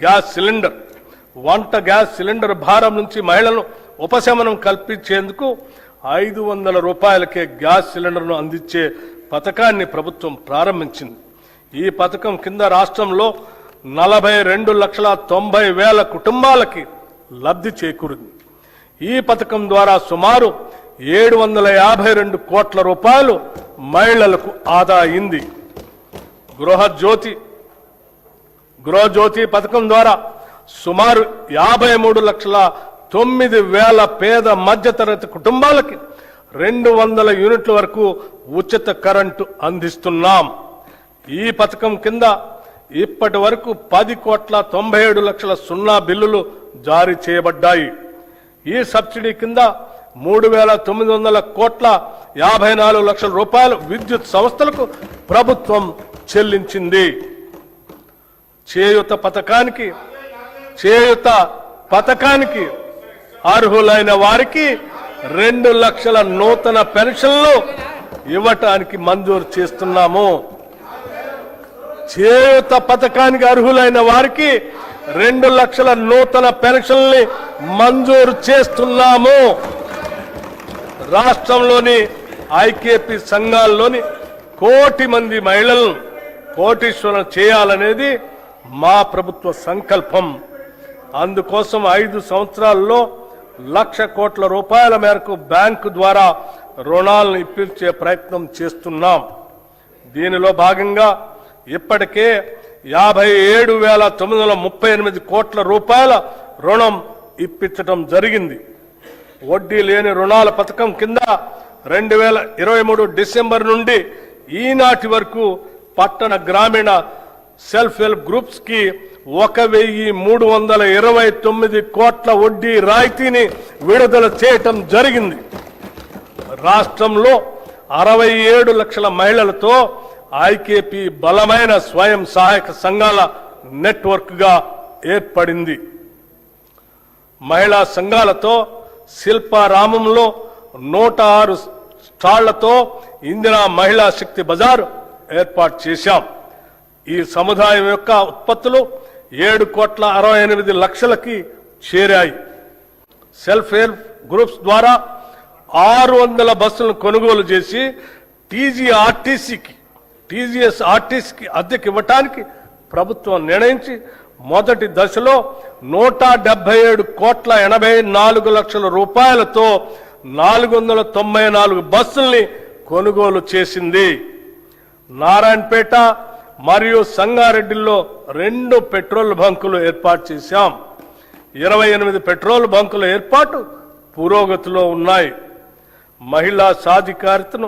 గ్యాస్ సిలిండర్. వంట గ్యాస్ సిలిండర్ భారం నుంచి మహిళలను ఉపశమనం కల్పించేందుకు 500 రూపాయలకే గ్యాస్ సిలిండర్ను అందించే పథకాన్ని ప్రభుత్వం ప్రారంభించింది. ఈ పథకం కింద రాష్ట్రంలో 42,90,000 కుటుంబాలకి లబ్ధి చేకూరింది. ఈ పథకం ద్వారా సుమారు 752 కోట్ల రూపాయలు మహిళలకు ఆదా అయింది. గృహజ్యోతి పథకం ద్వారా సుమారు 53,09,000 పేద మధ్యతరగతి కుటుంబాలకి 200 యూనిట్ల వరకు ఉచిత కరెంటు అందిస్తున్నాం. ఈ పథకం కింద ఇప్పటి వరకు 10,97,00,000 సున్నా బిల్లులు జారీ చేయబడ్డాయి. ఈ సబ్సిడీ కింద 3,954 లక్షల రూపాయలు విద్యుత్ సంస్థలకు ప్రభుత్వం చెల్లించింది. చేయూత పథకానికి అర్హులైన వారికి 2 లక్షల నూతన పెన్షన్లు ఇవ్వటానికి మంజూరు చేస్తున్నాము. చేయూత పథకానికి అర్హులైన వారికి 2 లక్షల నూతన పెన్షన్లు మంజూరు చేస్తున్నాము. రాష్ట్రంలోని ఐకేపీ సంఘాల్లోని 1 కోటి మంది మహిళలను కోటీశ్వరం చేయాలనేది మా ప్రభుత్వ సంకల్పం. అందుకోసం 5 సంవత్సరాల్లో 1,00,000 కోట్ల రూపాయల మేరకు బ్యాంకు ద్వారా రుణాలను ఇప్పించే ప్రయత్నం చేస్తున్నాం. దీనిలో భాగంగా ఇప్పటికే 57,938 కోట్ల రూపాయల రుణం ఇప్పించడం జరిగింది. వడ్డీ లేని రుణాల పథకం కింద 2023 డిసెంబర్ నుండి ఈనాటి వరకు పట్టణ గ్రామీణ సెల్ఫ్ హెల్ప్ గ్రూప్స్ కి 1,329 కోట్ల వడ్డీ రాయితీని విడుదల చేయటం జరిగింది. రాష్ట్రంలో 67 లక్షల మహిళలతో ఐకేపీ బలమైన స్వయం సహాయక సంఘాల నెట్వర్క్ గా ఏర్పడింది. మహిళా సంఘాలతో శిల్పారామంలో 106 స్టాళ్లతో ఇందిరా మహిళా శక్తి బజార్ ఏర్పాటు చేశాం. ఈ సముదాయం యొక్క ఉత్పత్తులు 7,68 లక్షలకి చేరాయి. సెల్ఫ్ హెల్ప్ గ్రూప్స్ ద్వారా 600 బస్సులను కొనుగోలు చేసి టీజీఎస్ఆర్టీసీకి అద్దెకి ఇవ్వటానికి ప్రభుత్వం నిర్ణయించి మొదటి దశలో 177,84 లక్షల రూపాయలతో 494 బస్సుల్ని కొనుగోలు చేసింది. నారాయణపేట మరియు సంగారెడ్డిలో 2 పెట్రోల్ బంకులు ఏర్పాటు చేశాం. 28 పెట్రోల్ బంకుల ఏర్పాటు పురోగతిలో ఉన్నాయి. మహిళా సాధికారతను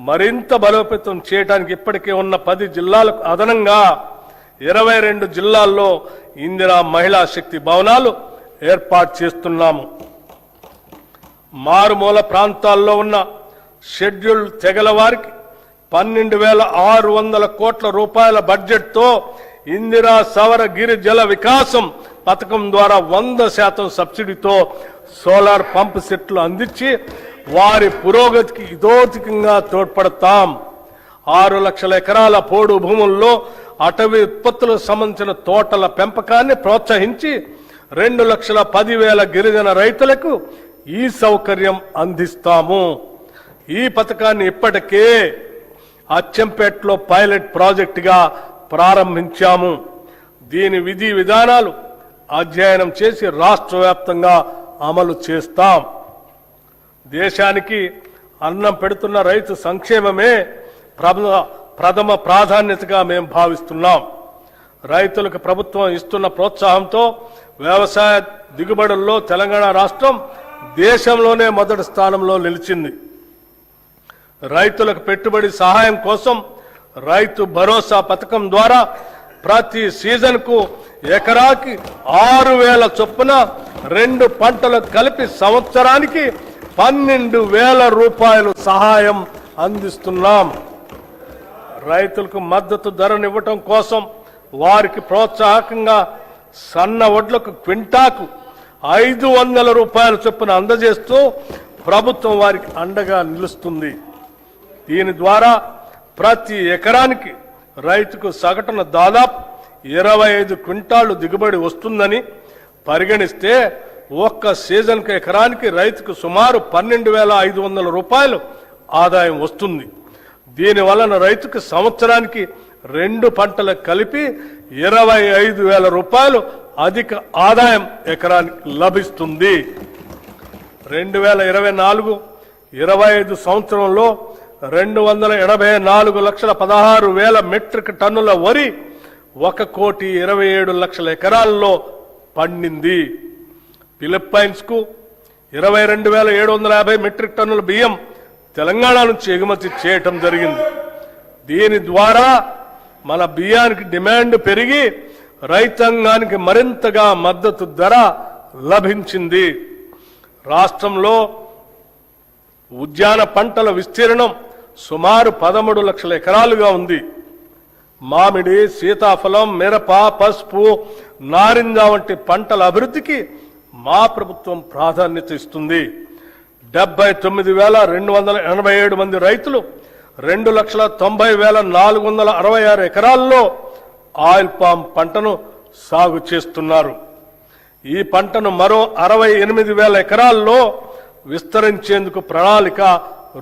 మరింత బలోపేతం చేయడానికి ఇప్పటికే ఉన్న 10 జిల్లాలకు అదనంగా 22 జిల్లాల్లో ఇందిరా మహిళా శక్తి భవనాలు ఏర్పాటు చేస్తున్నాము. మారుమూల ప్రాంతాల్లో ఉన్న షెడ్యూల్డ్ తెగల వారికి 12,600 కోట్ల రూపాయల బడ్జెట్తో ఇందిరా సవర గిరి జల వికాసం పథకం ద్వారా 100% సబ్సిడీతో సోలార్ పంప్ సెట్లు అందించి వారి పురోగతికి ఇదోతికంగా తోడ్పడతాం. 6 లక్షల ఎకరాల పోడు భూముల్లో అటవీ ఉత్పత్తులకు సంబంధించిన తోటల పెంపకాన్ని ప్రోత్సహించి 2,10,000 గిరిజన రైతులకు ఈ సౌకర్యం అందిస్తాము. ఈ పథకాన్ని ఇప్పటికే అచ్చంపేటలో పైలట్ ప్రాజెక్టుగా ప్రారంభించాము. దీని విధి విధానాలు అధ్యయనం చేసి రాష్ట్ర వ్యాప్తంగా అమలు చేస్తాం. దేశానికి అన్నం పెడుతున్న రైతు సంక్షేమమే ప్రథమ ప్రాధాన్యతగా మేము భావిస్తున్నాం. రైతులకు ప్రభుత్వం ఇస్తున్న ప్రోత్సాహంతో వ్యవసాయ దిగుబడుల్లో తెలంగాణ రాష్ట్రం దేశంలోనే మొదటి స్థానంలో నిలిచింది. రైతులకు పెట్టుబడి సహాయం కోసం రైతు భరోసా పథకం ద్వారా ప్రతి సీజన్ కు ఎకరాకి 6,000 చొప్పున 2 పంటలు కలిపి సంవత్సరానికి 12,000 రూపాయలు సహాయం అందిస్తున్నాం. రైతులకు మద్దతు ధరనివ్వటం కోసం వారికి ప్రోత్సాహకంగా సన్న వడ్లకు క్వింటాకు 500 రూపాయల చొప్పున అందజేస్తూ ప్రభుత్వం వారికి అండగా నిలుస్తుంది. దీని ద్వారా ప్రతి ఎకరానికి రైతుకు సగటున దాదాపు 25 క్వింటాళ్లు దిగుబడి వస్తుందని పరిగణిస్తే ఒక్క సీజన్కు ఎకరానికి రైతుకు సుమారు 12,500 రూపాయలు ఆదాయం వస్తుంది. దీని వలన రైతుకు సంవత్సరానికి 2 పంటలకు కలిపి 25,000 రూపాయలు అధిక ఆదాయం ఎకరానికి లభిస్తుంది. 2024-25 సంవత్సరంలో 284,16,000 మెట్రిక్ టన్నుల వరి 1,27,00,000 ఎకరాల్లో పండింది. ఫిలిప్పైన్స్ కు 22,750 మెట్రిక్ టన్నుల బియ్యం తెలంగాణ నుంచి ఎగుమతి చేయటం జరిగింది. దీని ద్వారా మన బియ్యానికి డిమాండ్ పెరిగి రైతాంగానికి మరింతగా మద్దతు ధర లభించింది. రాష్ట్రంలో ఉద్యాన పంటల విస్తీర్ణం సుమారు 13 లక్షల ఎకరాలుగా ఉంది. మామిడి, సీతాఫలం, మిరప, పసుపు, నారింజ వంటి పంటల అభివృద్ధికి మా ప్రభుత్వం ప్రాధాన్యత ఇస్తుంది. 79,287 మంది రైతులు 2,90,466 ఎకరాల్లో ఆయిల్ పామ్ పంటను సాగు చేస్తున్నారు. ఈ పంటను మరో 68,000 ఎకరాల్లో విస్తరించేందుకు ప్రణాళిక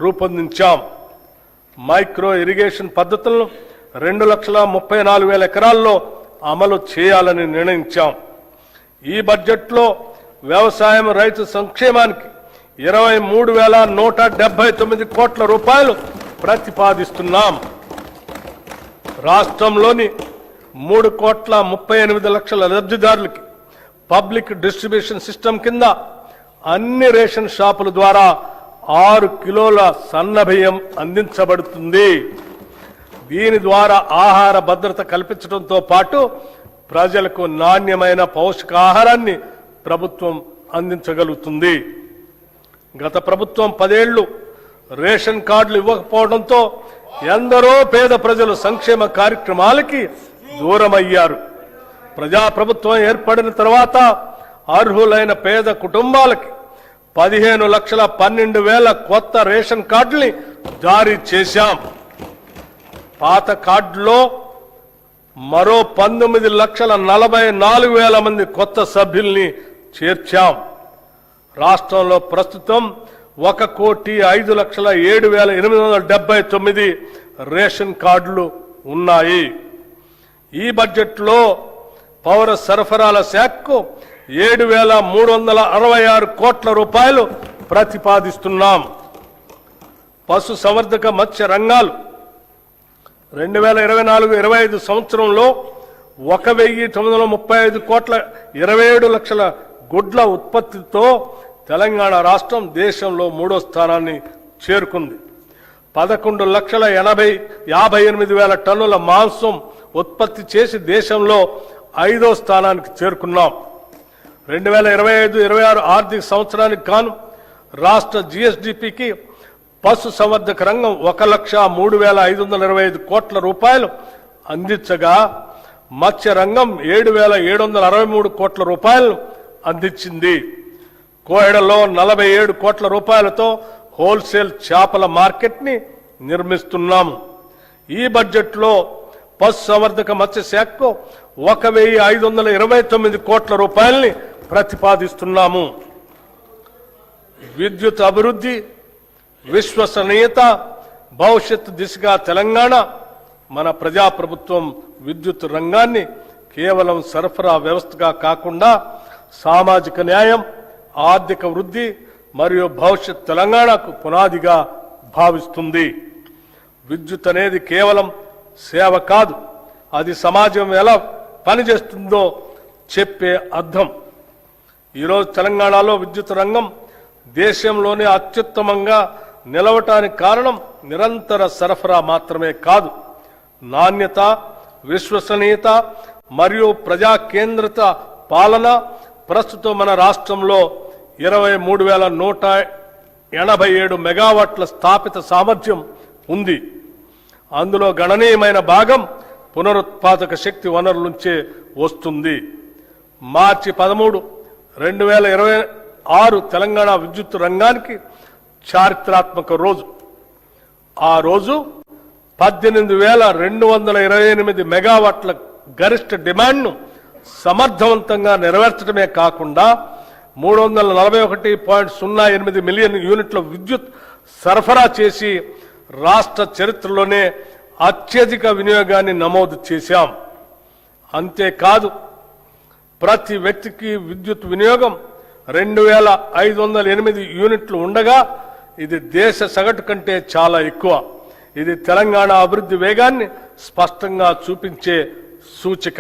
రూపొందించాం. మైక్రో ఇరిగేషన్ పద్ధతులను 2,34,000 ఎకరాల్లో అమలు చేయాలని నిర్ణయించాం. ఈ బడ్జెట్లో వ్యవసాయం, రైతు సంక్షేమానికి 23,179 కోట్ల రూపాయలు ప్రతిపాదిస్తున్నాం. రాష్ట్రంలోని 3,38,00,000 లబ్ధిదారులకి పబ్లిక్ డిస్ట్రిబ్యూషన్ సిస్టమ్ కింద అన్ని రేషన్ షాపుల ద్వారా 6 కిలోల సన్న బియ్యం అందించబడుతుంది. దీని ద్వారా ఆహార భద్రత కల్పించడంతో పాటు ప్రజలకు నాణ్యమైన పౌష్టికాహారాన్ని ప్రభుత్వం అందించగలుగుతుంది. గత ప్రభుత్వం 10 ఏళ్లు రేషన్ కార్డులు ఇవ్వకపోవడంతో ఎందరో పేద ప్రజలు సంక్షేమ కార్యక్రమాలకి దూరమయ్యారు. ప్రజాప్రభుత్వం ఏర్పడిన తర్వాత అర్హులైన పేద కుటుంబాలకి 15,12,000 కొత్త రేషన్ కార్డుల్ని జారీ చేశాం. పాత కార్డులో మరో 19,44,000 మంది కొత్త సభ్యుల్ని చేర్చాం. రాష్ట్రంలో ప్రస్తుతం 1,05,07,879 రేషన్ కార్డులు ఉన్నాయి. ఈ బడ్జెట్లో పౌర సరఫరాల శాఖకు 7,366 కోట్ల రూపాయలు ప్రతిపాదిస్తున్నాం. పశు సంవర్ధక మత్స్య రంగాలు 2024-25 సంవత్సరంలో 1,935 కోట్ల 27 లక్షల గుడ్ల ఉత్పత్తితో తెలంగాణ రాష్ట్రం దేశంలో 3వ స్థానాన్ని చేరుకుంది. 11,58,000 టన్నుల మాంసం ఉత్పత్తి చేసి దేశంలో 5వ స్థానానికి చేరుకున్నాం. 2025-26 ఆర్థిక సంవత్సరానికి గాను రాష్ట్ర జీఎస్డీపీకి పశు సంవర్ధక రంగం 1,03,525 కోట్ల రూపాయలు అందించగా మత్స్య రంగం 7,763 కోట్ల రూపాయలు అందించింది. కోహెడలో 47 కోట్ల రూపాయలతో హోల్సేల్ చేపల మార్కెట్ ని నిర్మిస్తున్నాము. ఈ బడ్జెట్లో పశు సంవర్ధక మత్స్య శాఖకు 1,529 కోట్ల రూపాయల్ని ప్రతిపాదిస్తున్నాము. విద్యుత్ అభివృద్ధి, విశ్వసనీయత, భవిష్యత్తు దిశగా తెలంగాణ మన ప్రజాప్రభుత్వం విద్యుత్ రంగాన్ని కేవలం సరఫరా వ్యవస్థగా కాకుండా సామాజిక న్యాయం, ఆర్థిక వృద్ధి మరియు భవిష్యత్ తెలంగాణకు పునాదిగా భావిస్తుంది. విద్యుత్ అనేది కేవలం సేవ కాదు, అది సమాజం ఎలా పనిచేస్తుందో చెప్పే అర్థం. ఈరోజు తెలంగాణలో విద్యుత్ రంగం దేశంలోనే అత్యుత్తమంగా నిలవటానికి కారణం నిరంతర సరఫరా మాత్రమే కాదు, నాణ్యత, విశ్వసనీయత మరియు ప్రజా కేంద్రిత పాలన. ప్రస్తుతం మన రాష్ట్రంలో 23,187 మెగావాట్ల స్థాపిత సామర్థ్యం ఉంది. అందులో గణనీయమైన భాగం పునరుత్పాదక శక్తి వనరుల నుంచే వస్తుంది. మార్చి 13, 2026 తెలంగాణ విద్యుత్ రంగానికి చారిత్రాత్మక రోజు. ఆ రోజు 18,228 మెగావాట్ల గరిష్ట డిమాండ్ను సమర్థవంతంగా నెరవేర్చడమే కాకుండా 341.08 మిలియన్ యూనిట్ల విద్యుత్ సరఫరా చేసి రాష్ట్ర చరిత్రలోనే అత్యధిక వినియోగాన్ని నమోదు చేశాం. అంతేకాదు, ప్రతి వ్యక్తికి విద్యుత్ వినియోగం 2,508 యూనిట్లు ఉండగా ఇది దేశ సగటు కంటే చాలా ఎక్కువ. ఇది తెలంగాణ అభివృద్ధి వేగాన్ని స్పష్టంగా చూపించే సూచిక.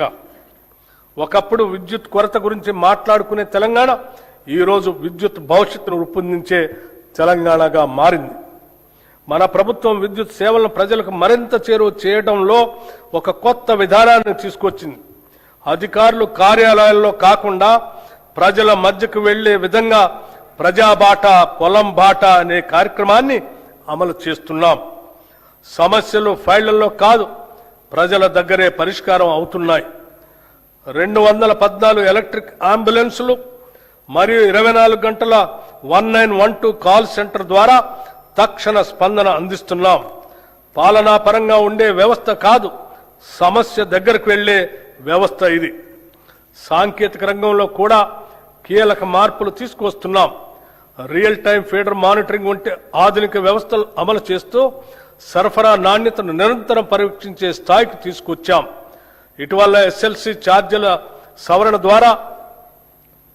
ఒకప్పుడు విద్యుత్ కొరత గురించి మాట్లాడుకునే తెలంగాణ ఈరోజు విద్యుత్ భవిష్యత్తును రూపొందించే తెలంగాణగా మారింది. మన ప్రభుత్వం విద్యుత్ సేవలను ప్రజలకు మరింత చేరువ చేయడంలో ఒక కొత్త విధానాన్ని తీసుకొచ్చింది. అధికారులు కార్యాలయాల్లో కాకుండా ప్రజల మధ్యకు వెళ్లే విధంగా ప్రజాబాట పొలం బాట అనే కార్యక్రమాన్ని అమలు చేస్తున్నాం. సమస్యలు ఫైళ్లలో కాదు, ప్రజల దగ్గరే పరిష్కారం అవుతున్నాయి. 214 ఎలక్ట్రిక్ అంబులెన్సులు మరియు 24 గంటల 1912 కాల్ సెంటర్ ద్వారా తక్షణ స్పందన అందిస్తున్నాం. పాలనాపరంగా ఉండే వ్యవస్థ కాదు, సమస్య దగ్గరకు వెళ్లే వ్యవస్థ ఇది. సాంకేతిక రంగంలో కూడా కీలక మార్పులు తీసుకువస్తున్నాం. రియల్ టైం ఫీడర్ మానిటరింగ్ వంటి ఆధునిక వ్యవస్థలు అమలు చేస్తూ సరఫరా నాణ్యతను నిరంతరం పరీక్షించే స్థాయికి తీసుకొచ్చాం. ఇటీవల ఎస్ఎల్సి ఛార్జీల సవరణ ద్వారా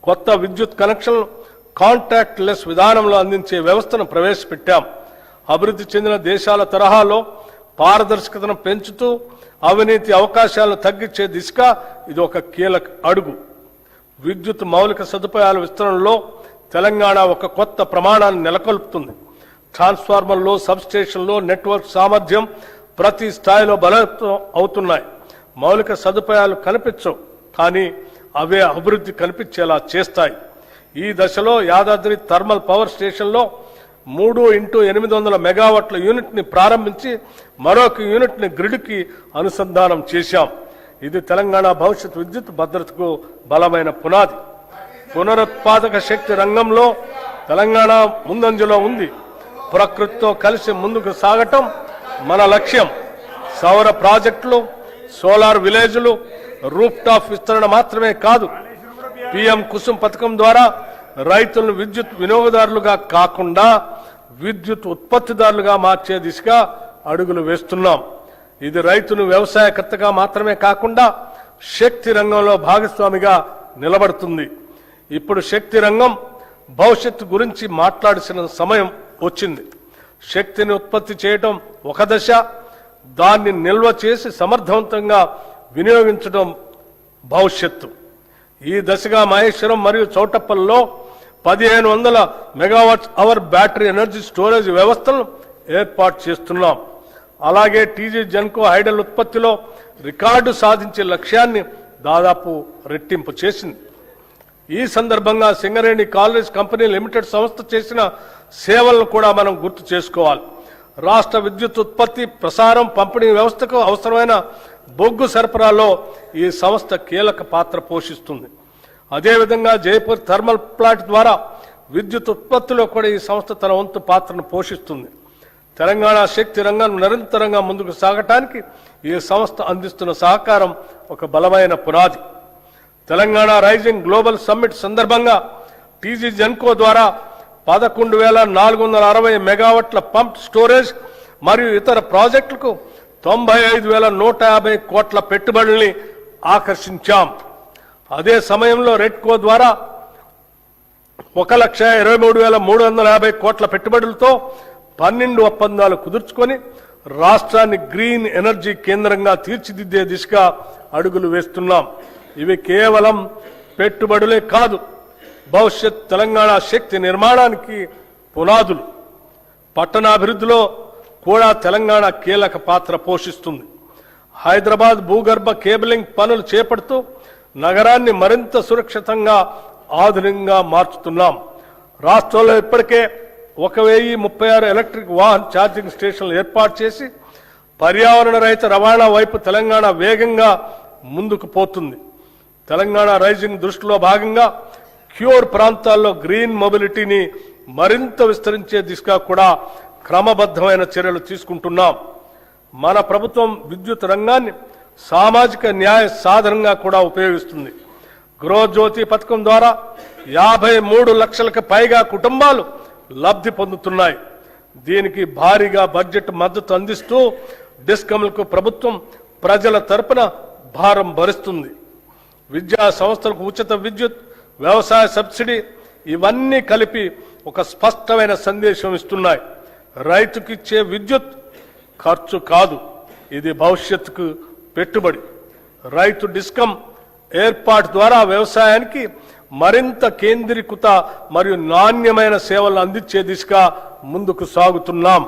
కొత్త విద్యుత్ కనెక్షన్లు కాంటాక్ట్ లెస్ విధానంలో అందించే వ్యవస్థను ప్రవేశపెట్టాం. అభివృద్ధి చెందిన దేశాల తరహాలో పారదర్శకతను పెంచుతూ అవినీతి అవకాశాలను తగ్గించే దిశగా ఇది ఒక కీలక అడుగు. విద్యుత్ మౌలిక సదుపాయాల విస్తరణలో తెలంగాణ ఒక కొత్త ప్రమాణాన్ని నెలకొల్పుతుంది. ట్రాన్స్ఫార్మర్లు, సబ్స్టేషన్లు, నెట్వర్క్ సామర్థ్యం ప్రతి స్థాయిలో బలోపేతం అవుతున్నాయి. మౌలిక సదుపాయాలు కనిపించవు, కానీ అవే అభివృద్ధి కనిపించేలా చేస్తాయి. ఈ దశలో యాదాద్రి థర్మల్ పవర్ స్టేషన్లో 3x800 మెగావాట్ల యూనిట్ ని ప్రారంభించి మరొక యూనిట్ ని గ్రిడ్ కి అనుసంధానం చేశాం. ఇది తెలంగాణ భవిష్యత్ విద్యుత్ భద్రతకు బలమైన పునాది. పునరుత్పాదక శక్తి రంగంలో తెలంగాణ ముందంజలో ఉంది. ప్రకృతితో కలిసి ముందుకు సాగటం మన లక్ష్యం. సౌర ప్రాజెక్టులు, సోలార్ విలేజ్లు, రూఫ్ టాప్ విస్తరణ మాత్రమే కాదు, పీఎం కుసుమ్ పథకం ద్వారా రైతులను విద్యుత్ వినియోగదారులుగా కాకుండా విద్యుత్ ఉత్పత్తిదారులుగా మార్చే దిశగా అడుగులు వేస్తున్నాం. ఇది రైతును వ్యవసాయకర్తగా మాత్రమే కాకుండా శక్తి రంగంలో భాగస్వామిగా నిలబడుతుంది. ఇప్పుడు శక్తి రంగం భవిష్యత్తు గురించి మాట్లాడాల్సిన సమయం వచ్చింది. శక్తిని ఉత్పత్తి చేయడం ఒక దశ, దాన్ని నిల్వ చేసి సమర్థవంతంగా వినియోగించడం భవిష్యత్తు. ఈ దశగా మహేశ్వరం మరియు చౌటప్పల్లో 1500 megawatts hour battery energy storage వ్యవస్థలను ఏర్పాటు చేస్తున్నాం. అలాగే టీజీ జెన్కో హైడల్ ఉత్పత్తిలో రికార్డు సాధించే లక్ష్యాన్ని దాదాపు రెట్టింపు చేసింది. ఈ సందర్భంగా సింగరేణి కాలేజ్ కంపెనీ లిమిటెడ్ సంస్థ చేసిన సేవలను కూడా మనం గుర్తు చేసుకోవాలి. రాష్ట్ర విద్యుత్ ఉత్పత్తి, ప్రసారం, పంపిణీ వ్యవస్థకు అవసరమైన బొగ్గు సరఫరాలో ఈ సంస్థ కీలక పాత్ర పోషిస్తుంది. అదేవిధంగా జైపూర్ థర్మల్ ప్లాంట్ ద్వారా విద్యుత్ ఉత్పత్తిలో కూడా ఈ సంస్థ తన వంతు పాత్రను పోషిస్తుంది. తెలంగాణ శక్తి రంగం నిరంతరంగా ముందుకు సాగటానికి ఈ సంస్థ అందిస్తున్న సహకారం ఒక బలమైన పునాది. తెలంగాణ రైజింగ్ గ్లోబల్ సమ్మిట్ సందర్భంగా టీజీ జెన్కో ద్వారా 11,460 మెగావాట్ల పంప్ స్టోరేజ్ మరియు ఇతర ప్రాజెక్టులకు 95,150 కోట్ల పెట్టుబడుల్ని ఆకర్షించాం. అదే సమయంలో రెడ్కో ద్వారా 1,23,350 కోట్ల పెట్టుబడులతో 12 ఒప్పందాలు కుదుర్చుకొని రాష్ట్రాన్ని గ్రీన్ ఎనర్జీ కేంద్రంగా తీర్చిదిద్దే దిశగా అడుగులు వేస్తున్నాం. ఇవి కేవలం పెట్టుబడులే కాదు, భవిష్యత్ తెలంగాణ శక్తి నిర్మాణానికి పునాదులు. పట్టణాభివృద్ధిలో కూడా తెలంగాణ కీలక పాత్ర పోషిస్తుంది. హైదరాబాద్ భూగర్భ కేబులింగ్ పనులు చేపడుతూ నగరాన్ని మరింత సురక్షితంగా, ఆధునికంగా మార్చుతున్నాం. రాష్ట్రంలో ఇప్పటికే 1036 ఎలక్ట్రిక్ వాహన్ ఛార్జింగ్ స్టేషన్లు ఏర్పాటు చేసి పర్యావరణ రహిత రవాణా వైపు తెలంగాణ వేగంగా ముందుకు పోతుంది. తెలంగాణ రైజింగ్ దృష్టిలో భాగంగా క్యూర్ ప్రాంతాల్లో గ్రీన్ మొబిలిటీని మరింత విస్తరించే దిశగా కూడా క్రమబద్ధమైన చర్యలు తీసుకుంటున్నాం. మన ప్రభుత్వం విద్యుత్ రంగాన్ని సామాజిక న్యాయ సాధనంగా కూడా ఉపయోగిస్తుంది. గృహజ్యోతి పథకం ద్వారా 53 లక్షలకు పైగా కుటుంబాలు లబ్ధి పొందుతున్నాయి. దీనికి భారీగా బడ్జెట్ మద్దతు అందిస్తూ డిస్కమ్లకు ప్రభుత్వం ప్రజల తరపున భారం భరిస్తుంది. విద్యా సంస్థలకు ఉచిత విద్యుత్, వ్యవసాయ సబ్సిడీ ఇవన్నీ కలిపి ఒక స్పష్టమైన సందేశం ఇస్తున్నాయి. రైతుకిచ్చే విద్యుత్ ఖర్చు కాదు, ఇది భవిష్యత్తుకు పెట్టుబడి. రైతు డిస్కమ్ ఏర్పాటు ద్వారా వ్యవసాయానికి మరింత కేంద్రీకృత మరియు నాణ్యమైన సేవలు అందించే దిశగా ముందుకు సాగుతున్నాం.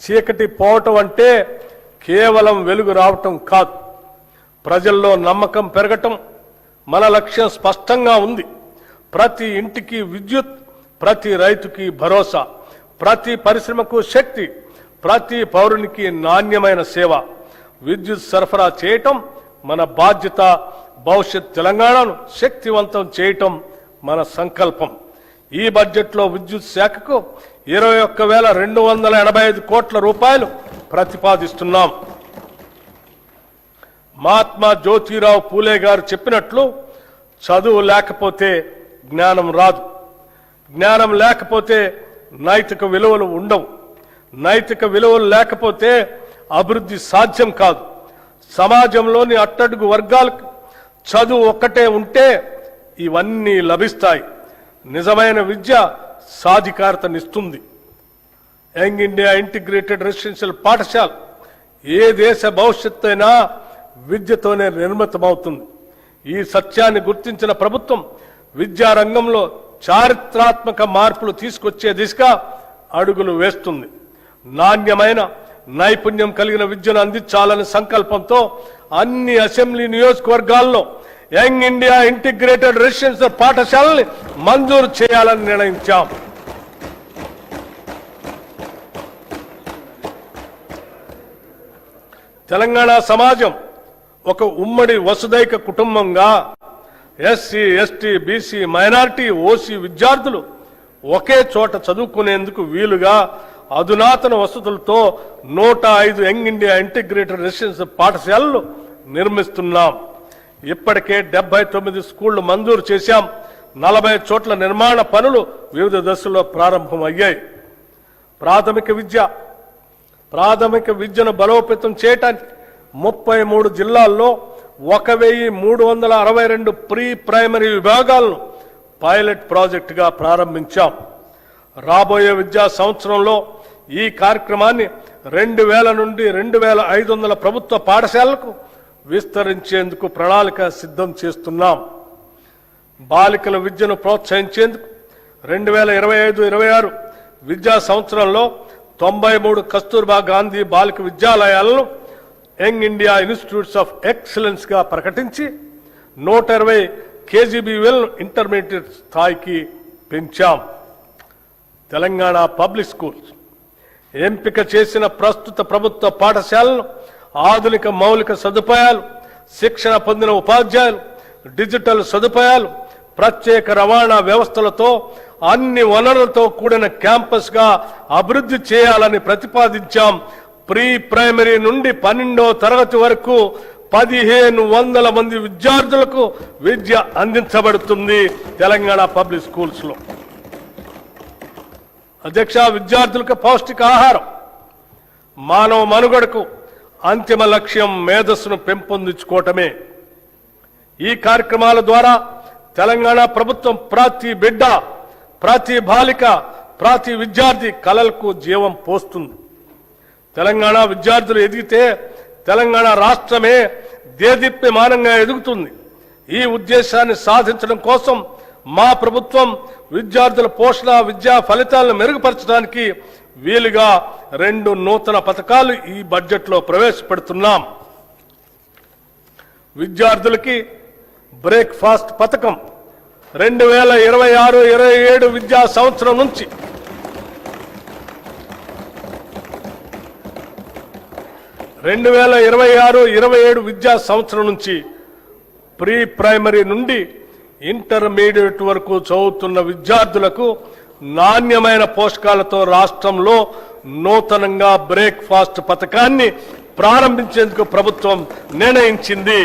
చీకటి పోవటం అంటే కేవలం వెలుగు రావటం కాదు, ప్రజల్లో నమ్మకం పెరగటం. మన లక్ష్యం స్పష్టంగా ఉంది. ప్రతి ఇంటికి విద్యుత్, ప్రతి రైతుకి భరోసా, ప్రతి పరిశ్రమకు శక్తి, ప్రతి పౌరునికి నాణ్యమైన సేవ. విద్యుత్ సరఫరా చేయటం మన బాధ్యత. భవిష్యత్ తెలంగాణను శక్తివంతం చేయటం మన సంకల్పం. ఈ బడ్జెట్లో విద్యుత్ శాఖకు 21,285 కోట్ల రూపాయలు ప్రతిపాదిస్తున్నాం. మహాత్మా జ్యోతిరావు పూలే గారు చెప్పినట్లు చదువు లేకపోతే జ్ఞానం రాదు, జ్ఞానం లేకపోతే నైతిక విలువలు ఉండవు, నైతిక విలువలు లేకపోతే అభివృద్ధి సాధ్యం కాదు. సమాజంలోని అట్టడుగు వర్గాలకు చదువు ఒక్కటే ఉంటే ఇవన్నీ లభిస్తాయి. నిజమైన విద్య సాధికారతనిస్తుంది. యంగ్ ఇండియా ఇంటిగ్రేటెడ్ రెసిడెన్షియల్ పాఠశాల ఏ దేశ భవిష్యత్తు అయినా విద్యతోనే నిర్మితమవుతుంది. ఈ సత్యాన్ని గుర్తించిన ప్రభుత్వం విద్యారంగంలో చారిత్రాత్మక మార్పులు తీసుకొచ్చే దిశగా అడుగులు వేస్తుంది. నాణ్యమైన నైపుణ్యం కలిగిన విద్యను అందించాలనే సంకల్పంతో అన్ని అసెంబ్లీ నియోజకవర్గాల్లో యంగ్ ఇండియా ఇంటిగ్రేటెడ్ రెసిడెన్షియల్ పాఠశాలని మంజూరు చేయాలని నిర్ణయించాం. తెలంగాణ సమాజం ఒక ఉమ్మడి వసుదైక కుటుంబంగా SC, ST, BC, minority, OC విద్యార్థులు ఒకే చోట చదువుకునేందుకు వీలుగా అధునాతన వసతులతో 105 యంగ్ ఇండియా ఇంటిగ్రేటెడ్ రెసిడెన్షియల్ పాఠశాలలు నిర్మిస్తున్నాం. ఇప్పటికే 79 స్కూళ్లు మంజూరు చేశాం. 40 చోట్ల నిర్మాణ పనులు వివిధ దశల్లో ప్రారంభమయ్యాయి. ప్రాథమిక విద్యను బలోపేతం చేయడానికి 33 జిల్లాల్లో 1,362 ప్రీ ప్రైమరీ విభాగాలను పైలట్ ప్రాజెక్టుగా ప్రారంభించాం. రాబోయే విద్యా సంవత్సరంలో ఈ కార్యక్రమాన్ని 2,000 నుండి 2,500 ప్రభుత్వ పాఠశాలలకు విస్తరించేందుకు ప్రణాళిక సిద్ధం చేస్తున్నాం. బాలికల విద్యను ప్రోత్సహించేందుకు 2025-26 విద్యా సంవత్సరంలో 93 కస్తూర్బా గాంధీ బాలిక విద్యాలయాలను young India institutes of excellence గా ప్రకటించి 120 KGBL ఇంటర్మీడియట్ స్థాయికి పెంచాం. తెలంగాణ పబ్లిక్ స్కూల్స్ ఎంపిక చేసిన ప్రస్తుత ప్రభుత్వ పాఠశాలను ఆధునిక మౌలిక సదుపాయాలు, శిక్షణ పొందిన ఉపాధ్యాయులు, డిజిటల్ సదుపాయాలు, ప్రత్యేక రవాణా వ్యవస్థలతో అన్ని వనరులతో కూడిన క్యాంపస్ గా అభివృద్ధి చేయాలని ప్రతిపాదించాం. ప్రీ ప్రైమరీ నుండి 12వ తరగతి వరకు 1,500 మంది విద్యార్థులకు విద్య అందించబడుతుంది తెలంగాణ పబ్లిక్ స్కూల్స్ లో. అధ్యక్ష, విద్యార్థులకు పౌష్టికాహారం మానవ మనుగడకు అంతిమ లక్ష్యం మేధస్సును పెంపొందించుకోవటమే. ఈ కార్యక్రమాల ద్వారా తెలంగాణ ప్రభుత్వం ప్రతి బిడ్డ, ప్రతి బాలిక, ప్రతి విద్యార్థి కలలకు జీవం పోస్తుంది. తెలంగాణ విద్యార్థులు ఎదిగితే తెలంగాణ రాష్ట్రమే దేదీప్యమానంగా ఎదుగుతుంది. ఈ ఉద్దేశాన్ని సాధించడం కోసం మా ప్రభుత్వం విద్యార్థుల పోషణ, విద్యా ఫలితాలను మెరుగుపరచడానికి వీలుగా 2 నూతన పథకాలు ఈ బడ్జెట్లో ప్రవేశపెడుతున్నాం. విద్యార్థులకి బ్రేక్ఫాస్ట్ పథకం 2026-27 విద్యా సంవత్సరం నుంచి 2026-27 విద్యా సంవత్సరం నుంచి ప్రీ ప్రైమరీ నుండి ఇంటర్మీడియట్ వరకు చదువుతున్న విద్యార్థులకు నాణ్యమైన పోషకాలతో రాష్ట్రంలో నూతనంగా బ్రేక్ఫాస్ట్ పథకాన్ని ప్రారంభించేందుకు ప్రభుత్వం నిర్ణయించింది.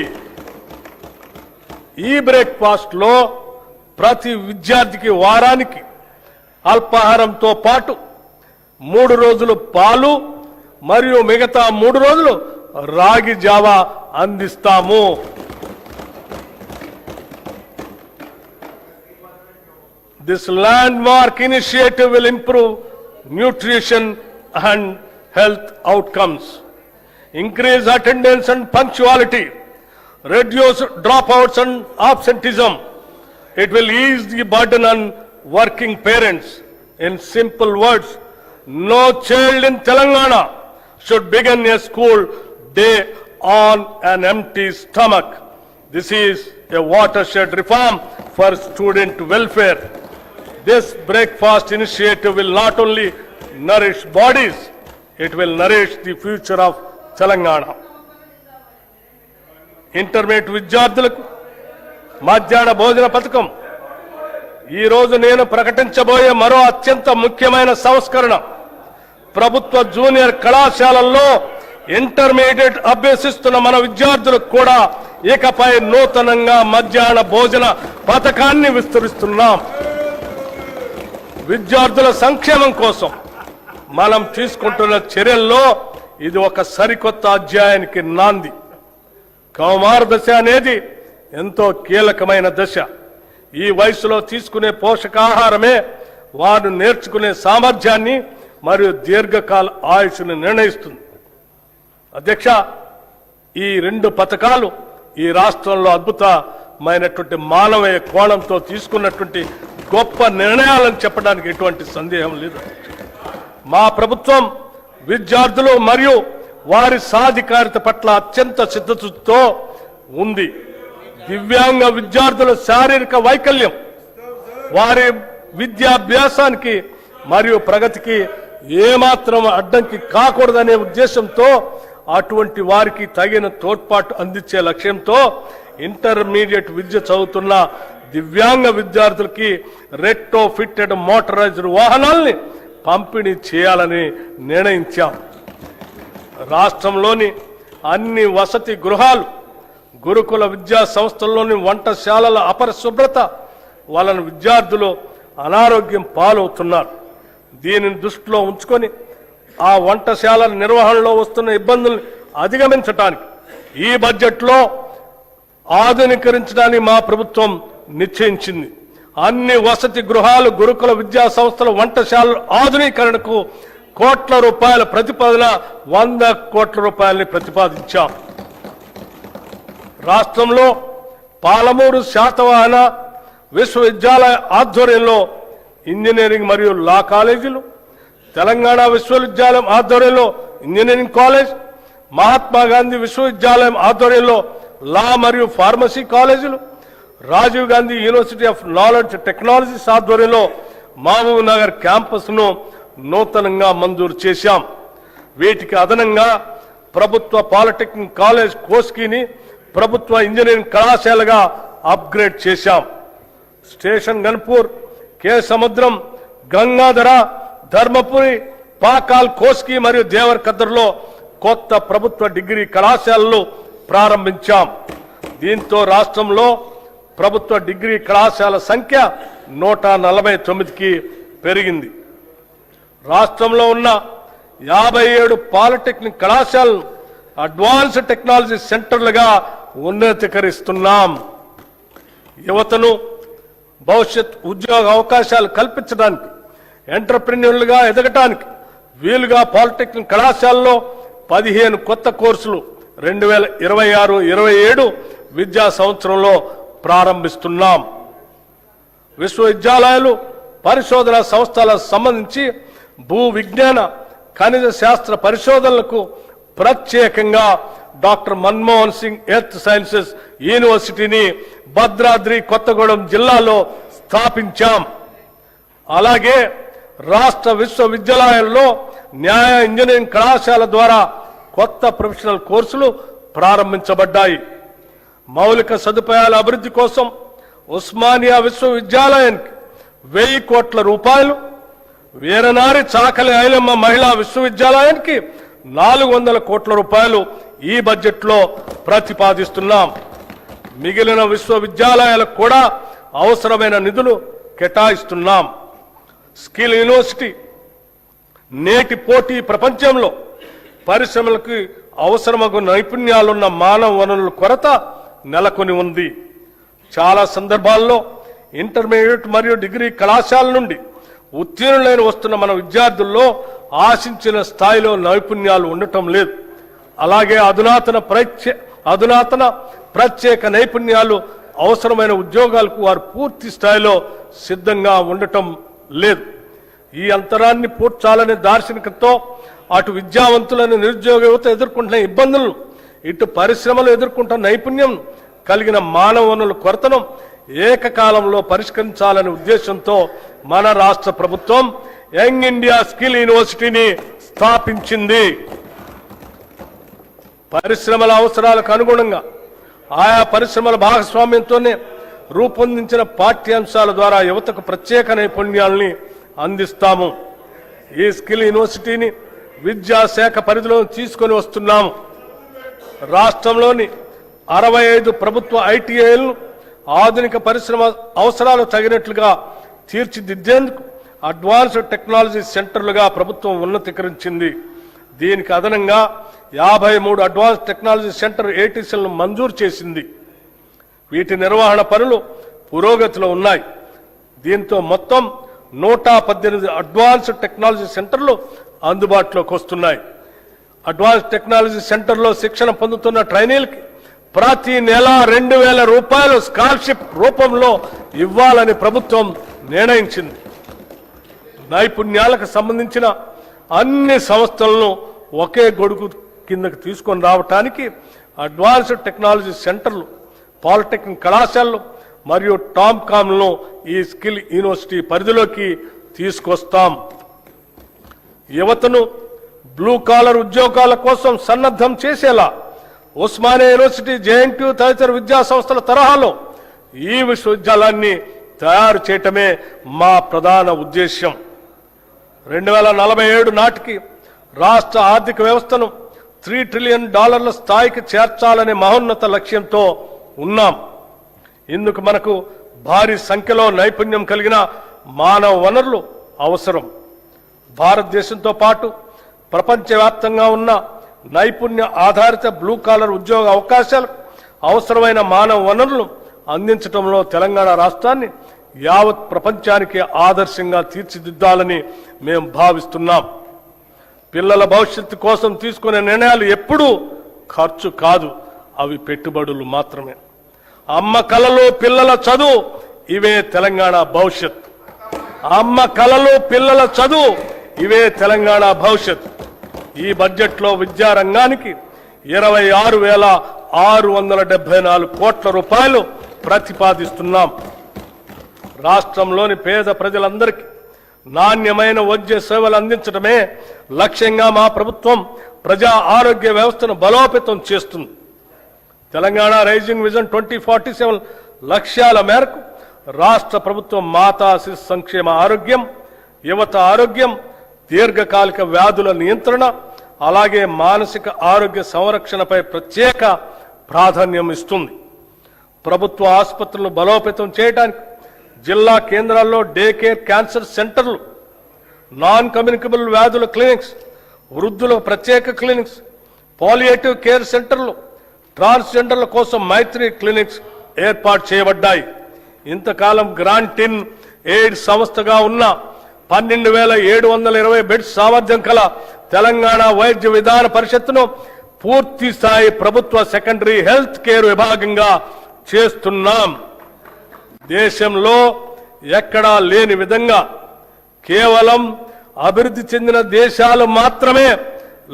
ఈ బ్రేక్ఫాస్ట్ లో ప్రతి విద్యార్థికి వారానికి అల్పాహారంతో పాటు 3 రోజులు పాలు మరియు మిగతా 3 రోజులు రాగి జావా అందిస్తాము. This landmark initiative will improve nutrition and health outcomes, increase attendance and punctuality, reduce dropouts and absenteeism. It will ease the burden on working parents. In simple words, no child in Telangana should begin a school day on an empty stomach. This is a watershed reform for student welfare. This breakfast initiative will not only nourish bodies, it will nourish the future of Telangana. Intermediate విద్యార్థులకు మధ్యాహ్న భోజన పథకం ఈ రోజు నేను ప్రకటించబోయే మరో అత్యంత ముఖ్యమైన సంస్కరణ. ప్రభుత్వ జూనియర్ కళాశాలల్లో ఇంటర్మీడియట్ అభ్యసిస్తున్న మన విద్యార్థులకు కూడా ఇకపై నూతనంగా మధ్యాహ్న భోజన పథకాన్ని విస్తరిస్తున్నాం. విద్యార్థుల సంక్షేమం కోసం మనం తీసుకుంటున్న చర్యల్లో ఇది ఒక సరికొత్త అధ్యాయానికి నాంది. కౌమార దశ అనేది ఎంతో కీలకమైన దశ. ఈ వయసులో తీసుకునే పోషకాహారమే వారు నేర్చుకునే సామర్థ్యాన్ని మరియు దీర్ఘకాల ఆయుష్ను నిర్ణయిస్తుంది. అధ్యక్ష, ఈ రెండు పథకాలు ఈ రాష్ట్రంలో అద్భుతమైనటువంటి మానవీయ కోణంతో తీసుకున్నటువంటి గొప్ప నిర్ణయాలను చెప్పడానికి ఎటువంటి సందేహం లేదు. మా ప్రభుత్వం విద్యార్థులు మరియు వారి సాధికారిత పట్ల అత్యంత సిద్ధతతో ఉంది. దివ్యాంగ విద్యార్థుల శారీరక వైకల్యం వారి విద్యాభ్యాసానికి మరియు ప్రగతికి ఏమాత్రం అడ్డంకి కాకూడదనే ఉద్దేశంతో అటువంటి వారికి తగిన తోడ్పాటు అందించే లక్ష్యంతో ఇంటర్మీడియట్ విద్య చదువుతున్న దివ్యాంగ విద్యార్థులకి రెట్రో ఫిట్టెడ్ మోటరైజ్డ్ వాహనాల్ని పంపిణీ చేయాలని నిర్ణయించాం. రాష్ట్రంలోని అన్ని వసతి గృహాలు, గురుకుల విద్యా సంస్థల్లోని వంటశాలల అపరిశుభ్రత వలన విద్యార్థులు అనారోగ్యం పాలవుతున్నారు. దీనిని దృష్టిలో ఉంచుకొని ఆ వంటశాలల నిర్వహణలో వస్తున్న ఇబ్బందులను అధిగమించడానికి ఈ బడ్జెట్లో ఆధునీకరించడానికి మా ప్రభుత్వం నిశ్చయించింది. అన్ని వసతి గృహాలు, గురుకుల విద్యా సంస్థల వంటశాలల ఆధునీకరణకు కోట్ల రూపాయల ప్రతిపాదన 100 కోట్ల రూపాయలని ప్రతిపాదించాం. రాష్ట్రంలో పాలమూరు శాతవాహన విశ్వవిద్యాలయ ఆధ్వర్యంలో ఇంజనీరింగ్ మరియు లా కాలేజీలు, తెలంగాణ విశ్వవిద్యాలయం ఆధ్వర్యంలో ఇంజనీరింగ్ కాలేజ్, మహాత్మా గాంధీ విశ్వవిద్యాలయం ఆధ్వర్యంలో లా మరియు ఫార్మసీ కాలేజీలు, Rajiv Gandhi university of knowledge technologies ఆధ్వర్యంలో మహబూబ్ నగర్ క్యాంపస్ ను నూతనంగా మంజూరు చేశాం. వీటికి అదనంగా ప్రభుత్వ పాలిటెక్నిక్ కాలేజ్ కోస్కీని ప్రభుత్వ ఇంజనీరింగ్ కళాశాలగా అప్గ్రేడ్ చేశాం. స్టేషన్ గన్పూర్, కె సముద్రం, గంగాధర, ధర్మపురి, పాకాల్, కోస్కి మరియు దేవరకద్రలో కొత్త ప్రభుత్వ డిగ్రీ కళాశాలలు ప్రారంభించాం. దీంతో రాష్ట్రంలో ప్రభుత్వ డిగ్రీ కళాశాల సంఖ్య 149కి పెరిగింది. రాష్ట్రంలో ఉన్న 57 పాలిటెక్నిక్ కళాశాలను అడ్వాన్స్డ్ టెక్నాలజీ సెంటర్లుగా ఉన్నతీకరిస్తున్నాం. యువతను భవిష్యత్ ఉద్యోగ అవకాశాలు కల్పించడానికి, ఎంటర్ప్రెన్యూర్లుగా ఎదగటానికి వీలుగా పాలిటెక్నిక్ కళాశాలలో 15 కొత్త కోర్సులు 2026-27 విద్యా సంవత్సరంలో ప్రారంభిస్తున్నాం. విశ్వవిద్యాలయాలు, పరిశోధన సంస్థలకు సంబంధించి భూ విజ్ఞాన, ఖనిజ శాస్త్ర పరిశోధనలకు ప్రత్యేకంగా doctor Manmohan Singh earth sciences యూనివర్సిటీని భద్రాద్రి కొత్తగూడెం జిల్లాలో స్థాపించాం. అలాగే రాష్ట్ర విశ్వవిద్యాలయాల్లో న్యాయ ఇంజనీరింగ్ కళాశాల ద్వారా కొత్త ప్రొఫెషనల్ కోర్సులు ప్రారంభించబడ్డాయి. మౌలిక సదుపాయాల అభివృద్ధి కోసం ఉస్మానియా విశ్వవిద్యాలయానికి 1000 కోట్ల రూపాయలు, వీరనారి చాకలి ఐలమ్మ మహిళా విశ్వవిద్యాలయానికి 400 కోట్ల రూపాయలు ఈ బడ్జెట్లో ప్రతిపాదిస్తున్నాం. మిగిలిన విశ్వవిద్యాలయాలకు కూడా అవసరమైన నిధులు కేటాయిస్తున్నాం. స్కిల్ యూనివర్సిటీ నేటి పోటీ ప్రపంచంలో పరిశ్రమలకు అవసరమగు నైపుణ్యాలున్న మానవ వనరుల కొరత నెలకొని ఉంది. చాలా సందర్భాల్లో ఇంటర్మీడియట్ మరియు డిగ్రీ కళాశాల నుండి ఉత్తీర్ణులైన వస్తున్న మన విద్యార్థుల్లో ఆశించిన స్థాయిలో నైపుణ్యాలు ఉండటం లేదు. అలాగే అధునాతన ప్రత్యేక నైపుణ్యాలు అవసరమైన ఉద్యోగాలకు వారు పూర్తి స్థాయిలో సిద్ధంగా ఉండటం లేదు. ఈ అంతరాన్ని పూడ్చాలనే దార్శనికతతో అటు విద్యావంతులను, నిరుద్యోగ యువత ఎదుర్కొంటున్న ఇబ్బందులను, ఇటు పరిశ్రమలు ఎదుర్కొంటున్న నైపుణ్యం కలిగిన మానవ వనరుల కొరతను ఏకకాలంలో పరిష్కరించాలనే ఉద్దేశంతో మన రాష్ట్ర ప్రభుత్వం యంగ్ ఇండియా స్కిల్ యూనివర్సిటీని స్థాపించింది. పరిశ్రమల అవసరాలకు అనుగుణంగా ఆయా పరిశ్రమల భాగస్వామ్యంతోనే రూపొందించిన పాఠ్యాంశాల ద్వారా యువతకు ప్రత్యేక నైపుణ్యాలని అందిస్తాము. ఈ స్కిల్ యూనివర్సిటీని విద్యాశాఖ పరిధిలో తీసుకొని వస్తున్నాము. రాష్ట్రంలోని 65 ప్రభుత్వ ఐటీఐలను ఆధునిక పరిశ్రమ అవసరాలు తగినట్లుగా తీర్చిదిద్దేందుకు అడ్వాన్స్డ్ టెక్నాలజీ సెంటర్లుగా ప్రభుత్వం ఉన్నతీకరించింది. దీనికి అదనంగా 53 అడ్వాన్స్ టెక్నాలజీ సెంటర్ ఏటీసీలను మంజూరు చేసింది. వీటి నిర్వహణ పనులు పురోగతిలో ఉన్నాయి. దీంతో మొత్తం 118 అడ్వాన్స్డ్ టెక్నాలజీ సెంటర్లు అందుబాటులోకి వస్తున్నాయి. అడ్వాన్స్ టెక్నాలజీ సెంటర్లో శిక్షణ పొందుతున్న ట్రైనీలకి ప్రతి నెల 2,000 రూపాయలు స్కాలర్షిప్ రూపంలో ఇవ్వాలని ప్రభుత్వం నిర్ణయించింది. నైపుణ్యాలకు సంబంధించిన అన్ని సంస్థలను ఒకే గొడుగు కిందకు తీసుకొని రావడానికి అడ్వాన్స్డ్ టెక్నాలజీ సెంటర్లు, పాలిటెక్నిక్ కళాశాలలు మరియు టామ్కామ్లను ఈ స్కిల్ యూనివర్సిటీ పరిధిలోకి తీసుకొస్తాం. యువతను బ్లూ కాలర్ ఉద్యోగాల కోసం సన్నద్ధం చేసేలా ఉస్మానియా యూనివర్సిటీ, జేఎన్టీయూ తదితర విద్యా సంస్థల తరహాలో ఈ విశ్వవిద్యాలయాన్ని తయారు చేయటమే మా ప్రధాన ఉద్దేశ్యం. 2047 నాటికి రాష్ట్ర ఆర్థిక వ్యవస్థను $3 ట్రిలియన్ స్థాయికి చేర్చాలనే మహోన్నత లక్ష్యంతో ఉన్నాం. ఇందుకు మనకు భారీ సంఖ్యలో నైపుణ్యం కలిగిన మానవ వనరులు అవసరం. భారతదేశంతో పాటు ప్రపంచవ్యాప్తంగా ఉన్న నైపుణ్య ఆధారిత బ్లూ కాలర్ ఉద్యోగ అవకాశాలకు అవసరమైన మానవ వనరులను అందించడంలో తెలంగాణ రాష్ట్రాన్ని యావత్ ప్రపంచానికి ఆదర్శంగా తీర్చిదిద్దాలని మేము భావిస్తున్నాం. పిల్లల భవిష్యత్తు కోసం తీసుకునే నిర్ణయాలు ఎప్పుడూ ఖర్చు కాదు, అవి పెట్టుబడులు మాత్రమే. అమ్మ కలలో పిల్లల చదువు, ఇవే తెలంగాణ భవిష్యత్. అమ్మ కలలో పిల్లల చదువు, ఇవే తెలంగాణ భవిష్యత్. ఈ బడ్జెట్లో విద్యారంగానికి 26,674 కోట్ల రూపాయలు ప్రతిపాదిస్తున్నాం. రాష్ట్రంలోని పేద ప్రజలందరికీ నాణ్యమైన వైద్య సేవలు అందించడమే లక్ష్యంగా మా ప్రభుత్వం ప్రజా ఆరోగ్య వ్యవస్థను బలోపేతం చేస్తుంది. తెలంగాణ రైజింగ్ విజన్ 2047 లక్ష్యాల మేరకు రాష్ట్ర ప్రభుత్వం మాతా శిశు సంక్షేమ ఆరోగ్యం, యువత ఆరోగ్యం, దీర్ఘకాలిక వ్యాధుల నియంత్రణ, అలాగే మానసిక ఆరోగ్య సంరక్షణపై ప్రత్యేక ప్రాధాన్యం ఇస్తుంది. ప్రభుత్వ ఆసుపత్రులను బలోపేతం చేయడానికి జిల్లా కేంద్రాల్లో డే కేర్ క్యాన్సర్ సెంటర్లు, నాన్ కమ్యూనికబుల్ వ్యాధుల క్లినిక్స్, వృద్ధుల ప్రత్యేక క్లినిక్స్, పాలియేటివ్ కేర్ సెంటర్లు, ట్రాన్స్జెండర్ల కోసం మైత్రి క్లినిక్స్ ఏర్పాటు చేయబడ్డాయి. ఇంతకాలం గ్రాంటిన్ ఎయిడ్ సంస్థగా ఉన్న 12,720 బెడ్స్ సామర్థ్యం కల తెలంగాణ వైద్య విధాన పరిషత్తును పూర్తి స్థాయి ప్రభుత్వ సెకండరీ హెల్త్ కేర్ విభాగంగా చేస్తున్నాం. దేశంలో ఎక్కడా లేని విధంగా కేవలం అభివృద్ధి చెందిన దేశాలు మాత్రమే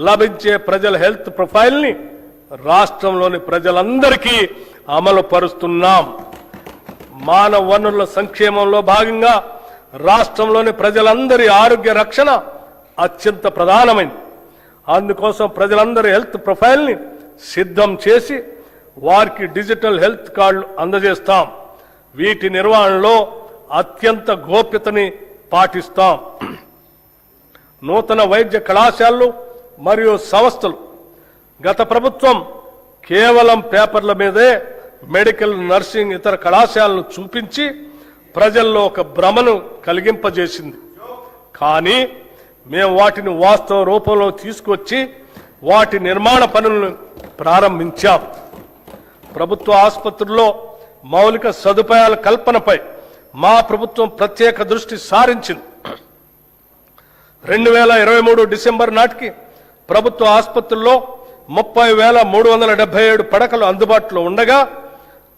లభించే ప్రజల హెల్త్ ప్రొఫైల్ని రాష్ట్రంలోని ప్రజలందరికీ అమలు పరుస్తున్నాం. మానవ వనరుల సంక్షేమంలో భాగంగా రాష్ట్రంలోని ప్రజలందరి ఆరోగ్య రక్షణ అత్యంత ప్రధానమైంది. అందుకోసం ప్రజలందరి హెల్త్ ప్రొఫైల్ని సిద్ధం చేసి వారికి డిజిటల్ హెల్త్ కార్డులు అందజేస్తాం. వీటి నిర్వహణలో అత్యంత గోప్యతని పాటిస్తాం. నూతన వైద్య కళాశాలలు మరియు సంస్థలు గత ప్రభుత్వం కేవలం పేపర్ల మీదే మెడికల్, నర్సింగ్, ఇతర కళాశాలను చూపించి ప్రజల్లో ఒక భ్రమను కలిగింపజేసింది. కానీ మేము వాటిని వాస్తవ రూపంలో తీసుకొచ్చి వాటి నిర్మాణ పనులను ప్రారంభించాం. ప్రభుత్వ ఆసుపత్రుల్లో మౌలిక సదుపాయాల కల్పనపై మా ప్రభుత్వం ప్రత్యేక దృష్టి సారించింది. 2023 డిసెంబర్ నాటికి ప్రభుత్వ ఆసుపత్రుల్లో 30,377 పడకలు అందుబాటులో ఉండగా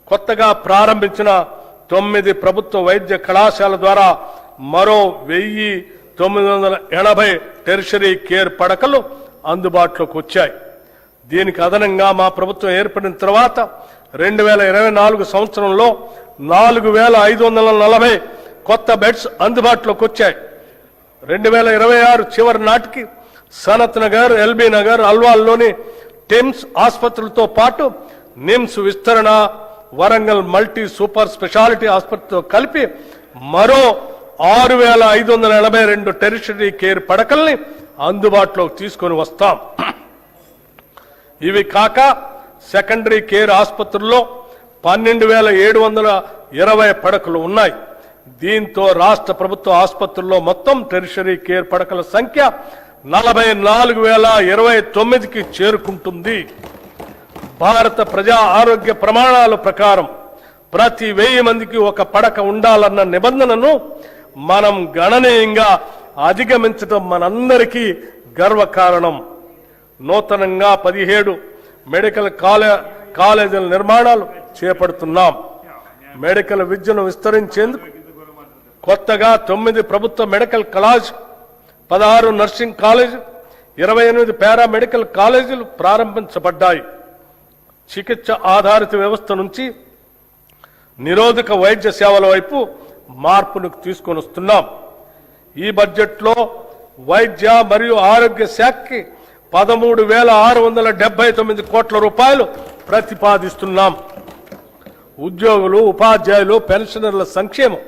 కొత్తగా ప్రారంభించిన 9 ప్రభుత్వ వైద్య కళాశాల ద్వారా మరో 1,980 టెరిషరీ కేర్ పడకలు అందుబాటులోకి వచ్చాయి. దీనికి అదనంగా మా ప్రభుత్వం ఏర్పడిన తర్వాత 2024 సంవత్సరంలో 4,540 కొత్త బెడ్స్ అందుబాటులోకి వచ్చాయి. 2026 చివరి నాటికి సనత్ నగర్, ఎల్బీ నగర్, అల్వాల్లోని టిమ్స్ ఆసుపత్రులతో పాటు నిమ్స్ విస్తరణ, వరంగల్ మల్టీ సూపర్ స్పెషాలిటీ ఆసుపత్రితో కలిపి మరో 6,582 టెరిటరీ కేర్ పడకల్ని అందుబాటులోకి తీసుకొని వస్తాం. ఇవి కాక సెకండరీ కేర్ ఆసుపత్రుల్లో 12,720 పడకలు ఉన్నాయి. దీంతో రాష్ట్ర ప్రభుత్వ ఆసుపత్రుల్లో మొత్తం టెరిటరీ కేర్ పడకల సంఖ్య 44,029కి చేరుకుంటుంది. భారత ప్రజా ఆరోగ్య ప్రమాణాల ప్రకారం ప్రతి 1000 మందికి ఒక పడక ఉండాలన్న నిబంధనను మనం గణనీయంగా అధిగమించడం మనందరికీ గర్వకారణం. నూతనంగా 17 మెడికల్ కాలేజీల నిర్మాణాలు చేపడుతున్నాం. మెడికల్ విద్యను విస్తరించేందుకు కొత్తగా 9 ప్రభుత్వ medical college, 16 nursing college, 28 paramedical కాలేజీలు ప్రారంభించబడ్డాయి. చికిత్స ఆధారిత వ్యవస్థ నుంచి నిరోధక వైద్య సేవల వైపు మార్పును తీసుకొని వస్తున్నాం. ఈ బడ్జెట్లో వైద్య మరియు ఆరోగ్య శాఖకి 13,679 కోట్ల రూపాయలు ప్రతిపాదిస్తున్నాం. ఉద్యోగులు, ఉపాధ్యాయులు, పెన్షనర్ల సంక్షేమం.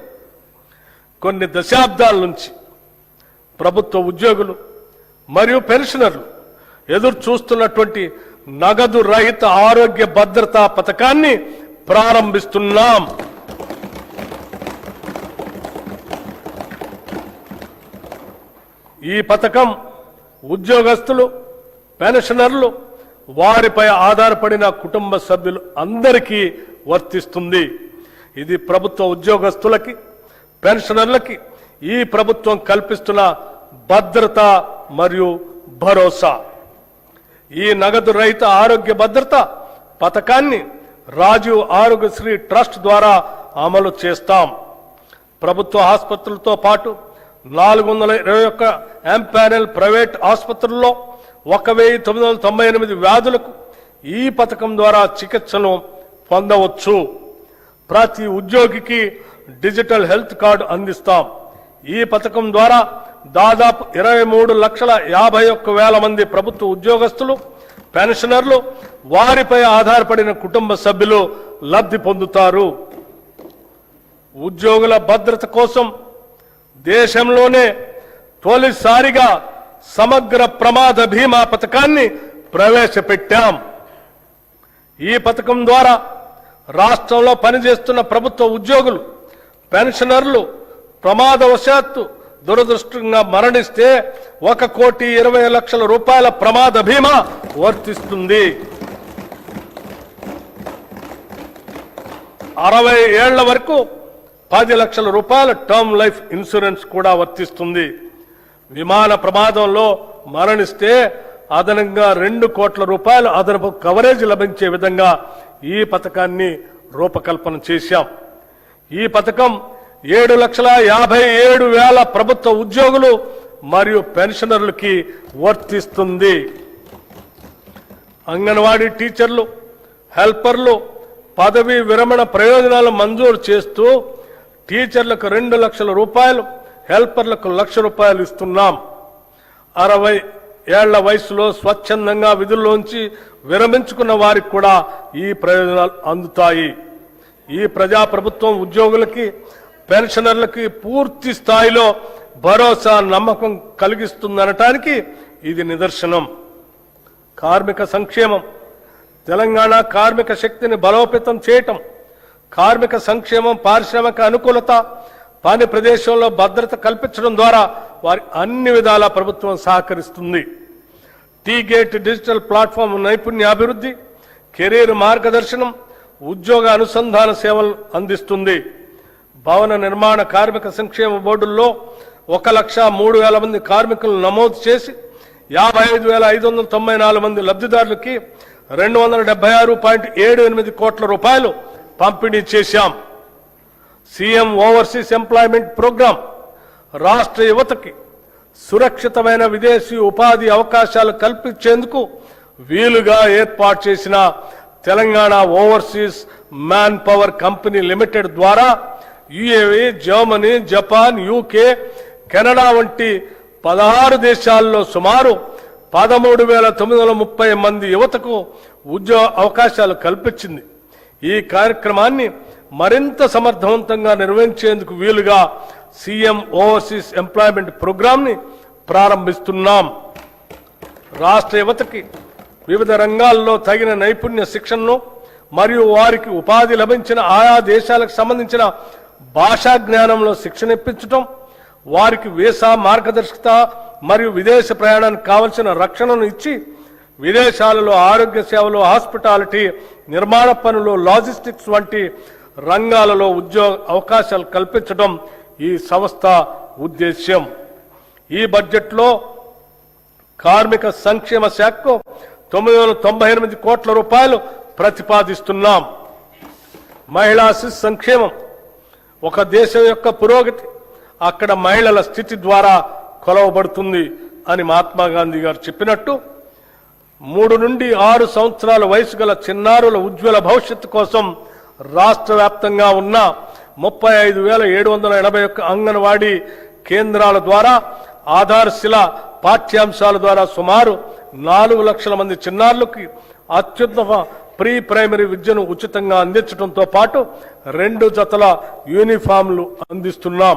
కొన్ని దశాబ్దాల నుంచి ప్రభుత్వ ఉద్యోగులు మరియు పెన్షనర్లు ఎదురు చూస్తున్నటువంటి నగదు రహిత ఆరోగ్య భద్రతా పథకాన్ని ప్రారంభిస్తున్నాం. ఈ పథకం ఉద్యోగస్తులు, పెన్షనర్లు, వారిపై ఆధారపడిన కుటుంబ సభ్యులు అందరికీ వర్తిస్తుంది. ఇది ప్రభుత్వ ఉద్యోగస్తులకి, పెన్షనర్లకి ఈ ప్రభుత్వం కల్పిస్తున్న భద్రత మరియు భరోసా. ఈ నగదు రహిత ఆరోగ్య భద్రత పథకాన్ని రాజీవ్ ఆరోగ్యశ్రీ ట్రస్ట్ ద్వారా అమలు చేస్తాం. ప్రభుత్వ ఆసుపత్రులతో పాటు 421 ఎంపానెల్ ప్రైవేట్ ఆసుపత్రుల్లో 1,998 వ్యాధులకు ఈ పథకం ద్వారా చికిత్సను పొందవచ్చు. ప్రతి ఉద్యోగికి డిజిటల్ హెల్త్ కార్డు అందిస్తాం. ఈ పథకం ద్వారా దాదాపు 23,51,000 మంది ప్రభుత్వ ఉద్యోగస్తులు, పెన్షనర్లు, వారిపై ఆధారపడిన కుటుంబ సభ్యులు లబ్ధి పొందుతారు. ఉద్యోగుల భద్రత కోసం దేశంలోనే తొలిసారిగా సమగ్ర ప్రమాద బీమా పథకాన్ని ప్రవేశపెట్టాం. ఈ పథకం ద్వారా రాష్ట్రంలో పనిచేస్తున్న ప్రభుత్వ ఉద్యోగులు, పెన్షనర్లు ప్రమాదవశాత్తు దురదృష్టంగా మరణిస్తే 1,20,00,000 రూపాయల ప్రమాద బీమా వర్తిస్తుంది. 60 ఏళ్ల వరకు 10 లక్షల రూపాయల టర్మ్ లైఫ్ ఇన్సూరెన్స్ కూడా వర్తిస్తుంది. విమాన ప్రమాదంలో మరణిస్తే అదనంగా 2 కోట్ల రూపాయలు అదనపు కవరేజ్ లభించే విధంగా ఈ పథకాన్ని రూపకల్పన చేశాం. ఈ పథకం 7,57,000 ప్రభుత్వ ఉద్యోగులు మరియు పెన్షనర్లకి వర్తిస్తుంది. అంగన్వాడీ టీచర్లు, హెల్పర్లు పదవీ విరమణ ప్రయోజనాలు మంజూరు చేస్తూ టీచర్లకు 2 లక్షల రూపాయలు, హెల్పర్లకు 1,00,000 రూపాయలు ఇస్తున్నాం. 60 ఏళ్ల వయసులో స్వచ్ఛందంగా విధుల్లోంచి విరమించుకున్న వారికి కూడా ఈ ప్రయోజనాలు అందుతాయి. ఈ ప్రజాప్రభుత్వం ఉద్యోగులకి, పెన్షనర్లకి పూర్తి స్థాయిలో భరోసా, నమ్మకం కలిగిస్తుందనటానికి ఇది నిదర్శనం. కార్మిక సంక్షేమం. తెలంగాణ కార్మిక శక్తిని బలోపేతం చేయటం, కార్మిక సంక్షేమం, పారిశ్రామిక అనుకూలత, పని ప్రదేశంలో భద్రత కల్పించడం ద్వారా వారి అన్ని విధాల ప్రభుత్వం సహకరిస్తుంది. టీ-గేట్ డిజిటల్ ప్లాట్ఫామ్ నైపుణ్యాభివృద్ధి, కెరీర్ మార్గదర్శనం, ఉద్యోగ అనుసంధాన సేవలు అందిస్తుంది. భవన నిర్మాణ కార్మిక సంక్షేమ బోర్డుల్లో 1,03,000 మంది కార్మికులను నమోదు చేసి 55,594 మంది లబ్ధిదారులకి 276.78 కోట్ల రూపాయలు పంపిణీ చేశాం. సీఎం ఓవర్సీస్ ఎంప్లాయ్మెంట్ ప్రోగ్రాం రాష్ట్ర యువతకి సురక్షితమైన విదేశీ ఉపాధి అవకాశాలు కల్పించేందుకు వీలుగా ఏర్పాటు చేసిన Telangana overseas manpower company limited ద్వారా UAE, Germany, Japan, UK, Canada వంటి 16 దేశాల్లో సుమారు 13,930 మంది యువతకు ఉద్యోగ అవకాశాలు కల్పించింది. ఈ కార్యక్రమాన్ని మరింత సమర్థవంతంగా నిర్వహించేందుకు వీలుగా సీఎం ఓవర్సీస్ ఎంప్లాయ్మెంట్ ప్రోగ్రామ్ ని ప్రారంభిస్తున్నాం. రాష్ట్ర యువతకి వివిధ రంగాల్లో తగిన నైపుణ్య శిక్షణను మరియు వారికి ఉపాధి లభించిన ఆయా దేశాలకు సంబంధించిన భాషా జ్ఞానంలో శిక్షణ ఇప్పించడం, వారికి వీసా మార్గదర్శకత మరియు విదేశ ప్రయాణానికి కావలసిన రక్షణను ఇచ్చి విదేశాలలో ఆరోగ్య సేవలు, హాస్పిటాలిటీ, నిర్మాణ పనులు, లాజిస్టిక్స్ వంటి రంగాలలో ఉద్యోగ అవకాశాలు కల్పించడం ఈ సంస్థ ఉద్దేశ్యం. ఈ బడ్జెట్లో కార్మిక సంక్షేమ శాఖకు 998 కోట్ల రూపాయలు ప్రతిపాదిస్తున్నాం. మహిళా శిశు సంక్షేమం ఒక దేశం యొక్క పురోగతి అక్కడ మహిళల స్థితి ద్వారా కొలవబడుతుంది అని మహాత్మా గాంధీ గారు చెప్పినట్టు 3 నుండి 6 సంవత్సరాల వయసు గల చిన్నారుల ఉజ్వల భవిష్యత్తు కోసం రాష్ట్ర వ్యాప్తంగా ఉన్న 35,781 అంగన్వాడీ కేంద్రాల ద్వారా ఆధారశిల పాఠ్యాంశాల ద్వారా సుమారు 4 లక్షల మంది చిన్నారులకి అత్యుత్తమ ప్రీ ప్రైమరీ విద్యను ఉచితంగా అందించడంతో పాటు 2 జతల యూనిఫామ్లు అందిస్తున్నాం.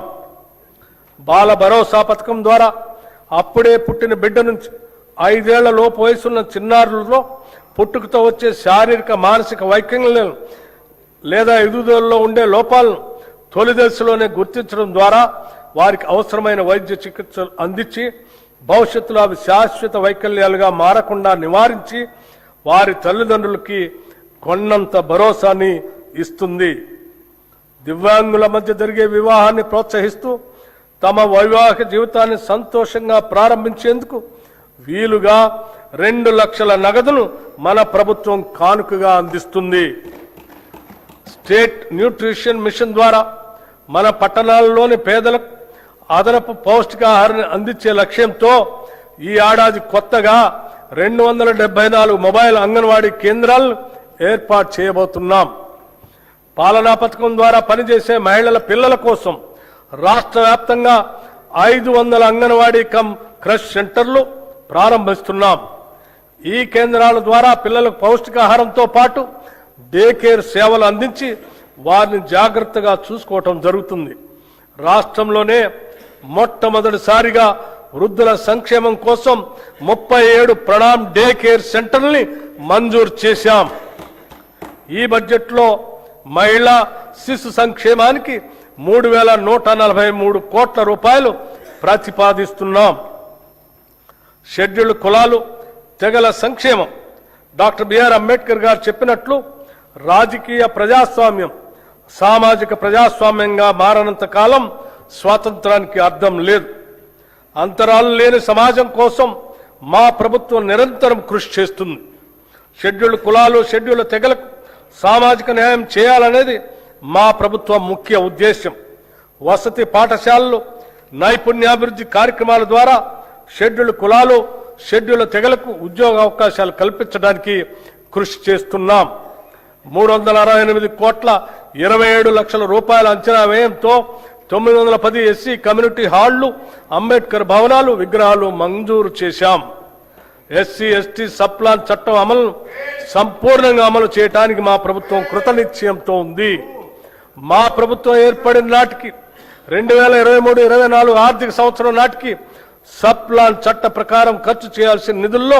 బాల భరోసా పథకం ద్వారా అప్పుడే పుట్టిన బిడ్డ నుంచి 5 ఏళ్ల లోపు వయసున్న చిన్నారులలో పుట్టుకతో వచ్చే శారీరక, మానసిక వైకల్యాలను లేదా ఎదుగుదలలో ఉండే లోపాలను తొలి దశలోనే గుర్తించడం ద్వారా వారికి అవసరమైన వైద్య చికిత్సలు అందించి భవిష్యత్తులో అవి శాశ్వత వైకల్యాలుగా మారకుండా నివారించి వారి తల్లిదండ్రులకి కొన్నంత భరోసాని ఇస్తుంది. దివ్యాంగుల మధ్య జరిగే వివాహాన్ని ప్రోత్సహిస్తూ తమ వైవాహిక జీవితాన్ని సంతోషంగా ప్రారంభించేందుకు వీలుగా 2 లక్షల నగదును మన ప్రభుత్వం కానుకగా అందిస్తుంది. స్టేట్ న్యూట్రిషన్ మిషన్ ద్వారా మన పట్టణాల్లోని పేదలకు అదనపు పౌష్టికాహారాన్ని అందించే లక్ష్యంతో ఈ ఏడాది కొత్తగా 274 మొబైల్ అంగన్వాడీ కేంద్రాలను ఏర్పాటు చేయబోతున్నాం. పాలనా పథకం ద్వారా పనిచేసే మహిళల పిల్లల కోసం రాష్ట్ర వ్యాప్తంగా 500 అంగన్వాడీ కమ్ క్రష్ సెంటర్లు ప్రారంభిస్తున్నాం. ఈ కేంద్రాల ద్వారా పిల్లలకు పౌష్టికాహారంతో పాటు డే కేర్ సేవలు అందించి వారిని జాగ్రత్తగా చూసుకోవటం జరుగుతుంది. రాష్ట్రంలోనే మొట్టమొదటిసారిగా వృద్ధుల సంక్షేమం కోసం 37 ప్రణామ్ డే కేర్ సెంటర్ని మంజూరు చేశాం. ఈ బడ్జెట్లో మహిళా శిశు సంక్షేమానికి 3,143 కోట్ల రూపాయలు ప్రతిపాదిస్తున్నాం. షెడ్యూల్డ్ కులాలు, తెగల సంక్షేమం డాక్టర్ బిఆర్ అంబేద్కర్ గారు చెప్పినట్లు రాజకీయ ప్రజాస్వామ్యం సామాజిక ప్రజాస్వామ్యంగా మారనంత కాలం స్వాతంత్రానికి అర్థం లేదు. అంతరాలు లేని సమాజం కోసం మా ప్రభుత్వం నిరంతరం కృషి చేస్తుంది. షెడ్యూల్డ్ కులాలు, షెడ్యూల్డ్ తెగలకు సామాజిక న్యాయం చేయాలనేది మా ప్రభుత్వం ముఖ్య ఉద్దేశం. వసతి పాఠశాలలు, నైపుణ్యాభివృద్ధి కార్యక్రమాల ద్వారా షెడ్యూల్డ్ కులాలు, షెడ్యూల్డ్ తెగలకు ఉద్యోగ అవకాశాలు కల్పించడానికి కృషి చేస్తున్నాం. 368 కోట్ల 27 లక్షల రూపాయల అంచనా వ్యయంతో 910 ఎస్సీ కమ్యూనిటీ హాళ్లు, అంబేద్కర్ భవనాలు, విగ్రహాలు మంజూరు చేశాం. ఎస్సీ ఎస్టీ సప్లాన్ చట్టం అమలును సంపూర్ణంగా అమలు చేయడానికి మా ప్రభుత్వం కృతనిశ్చయంతో ఉంది. మా ప్రభుత్వం ఏర్పడిన నాటికి 2023-24 ఆర్థిక సంవత్సరం నాటికి సప్లాన్ చట్ట ప్రకారం ఖర్చు చేయాల్సిన నిధుల్లో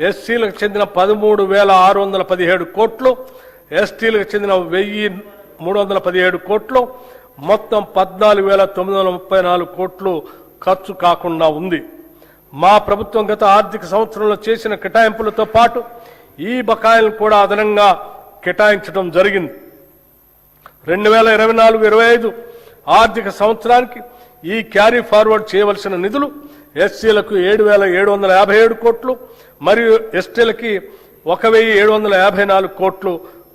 ఎస్సీలకు చెందిన 13,617 కోట్లు, ఎస్టీలకు చెందిన 1,317 కోట్లు, మొత్తం 14,934 కోట్లు ఖర్చు కాకుండా ఉంది. మా ప్రభుత్వం గత ఆర్థిక సంవత్సరంలో చేసిన కేటాయింపులతో పాటు ఈ బకాయిలను కూడా అదనంగా కేటాయించడం జరిగింది. 2024-25 ఆర్థిక సంవత్సరానికి ఈ క్యారీ ఫార్వర్డ్ చేయవలసిన నిధులు ఎస్సీలకు 7,757 కోట్లు మరియు ఎస్టీలకి 1,754 కోట్లు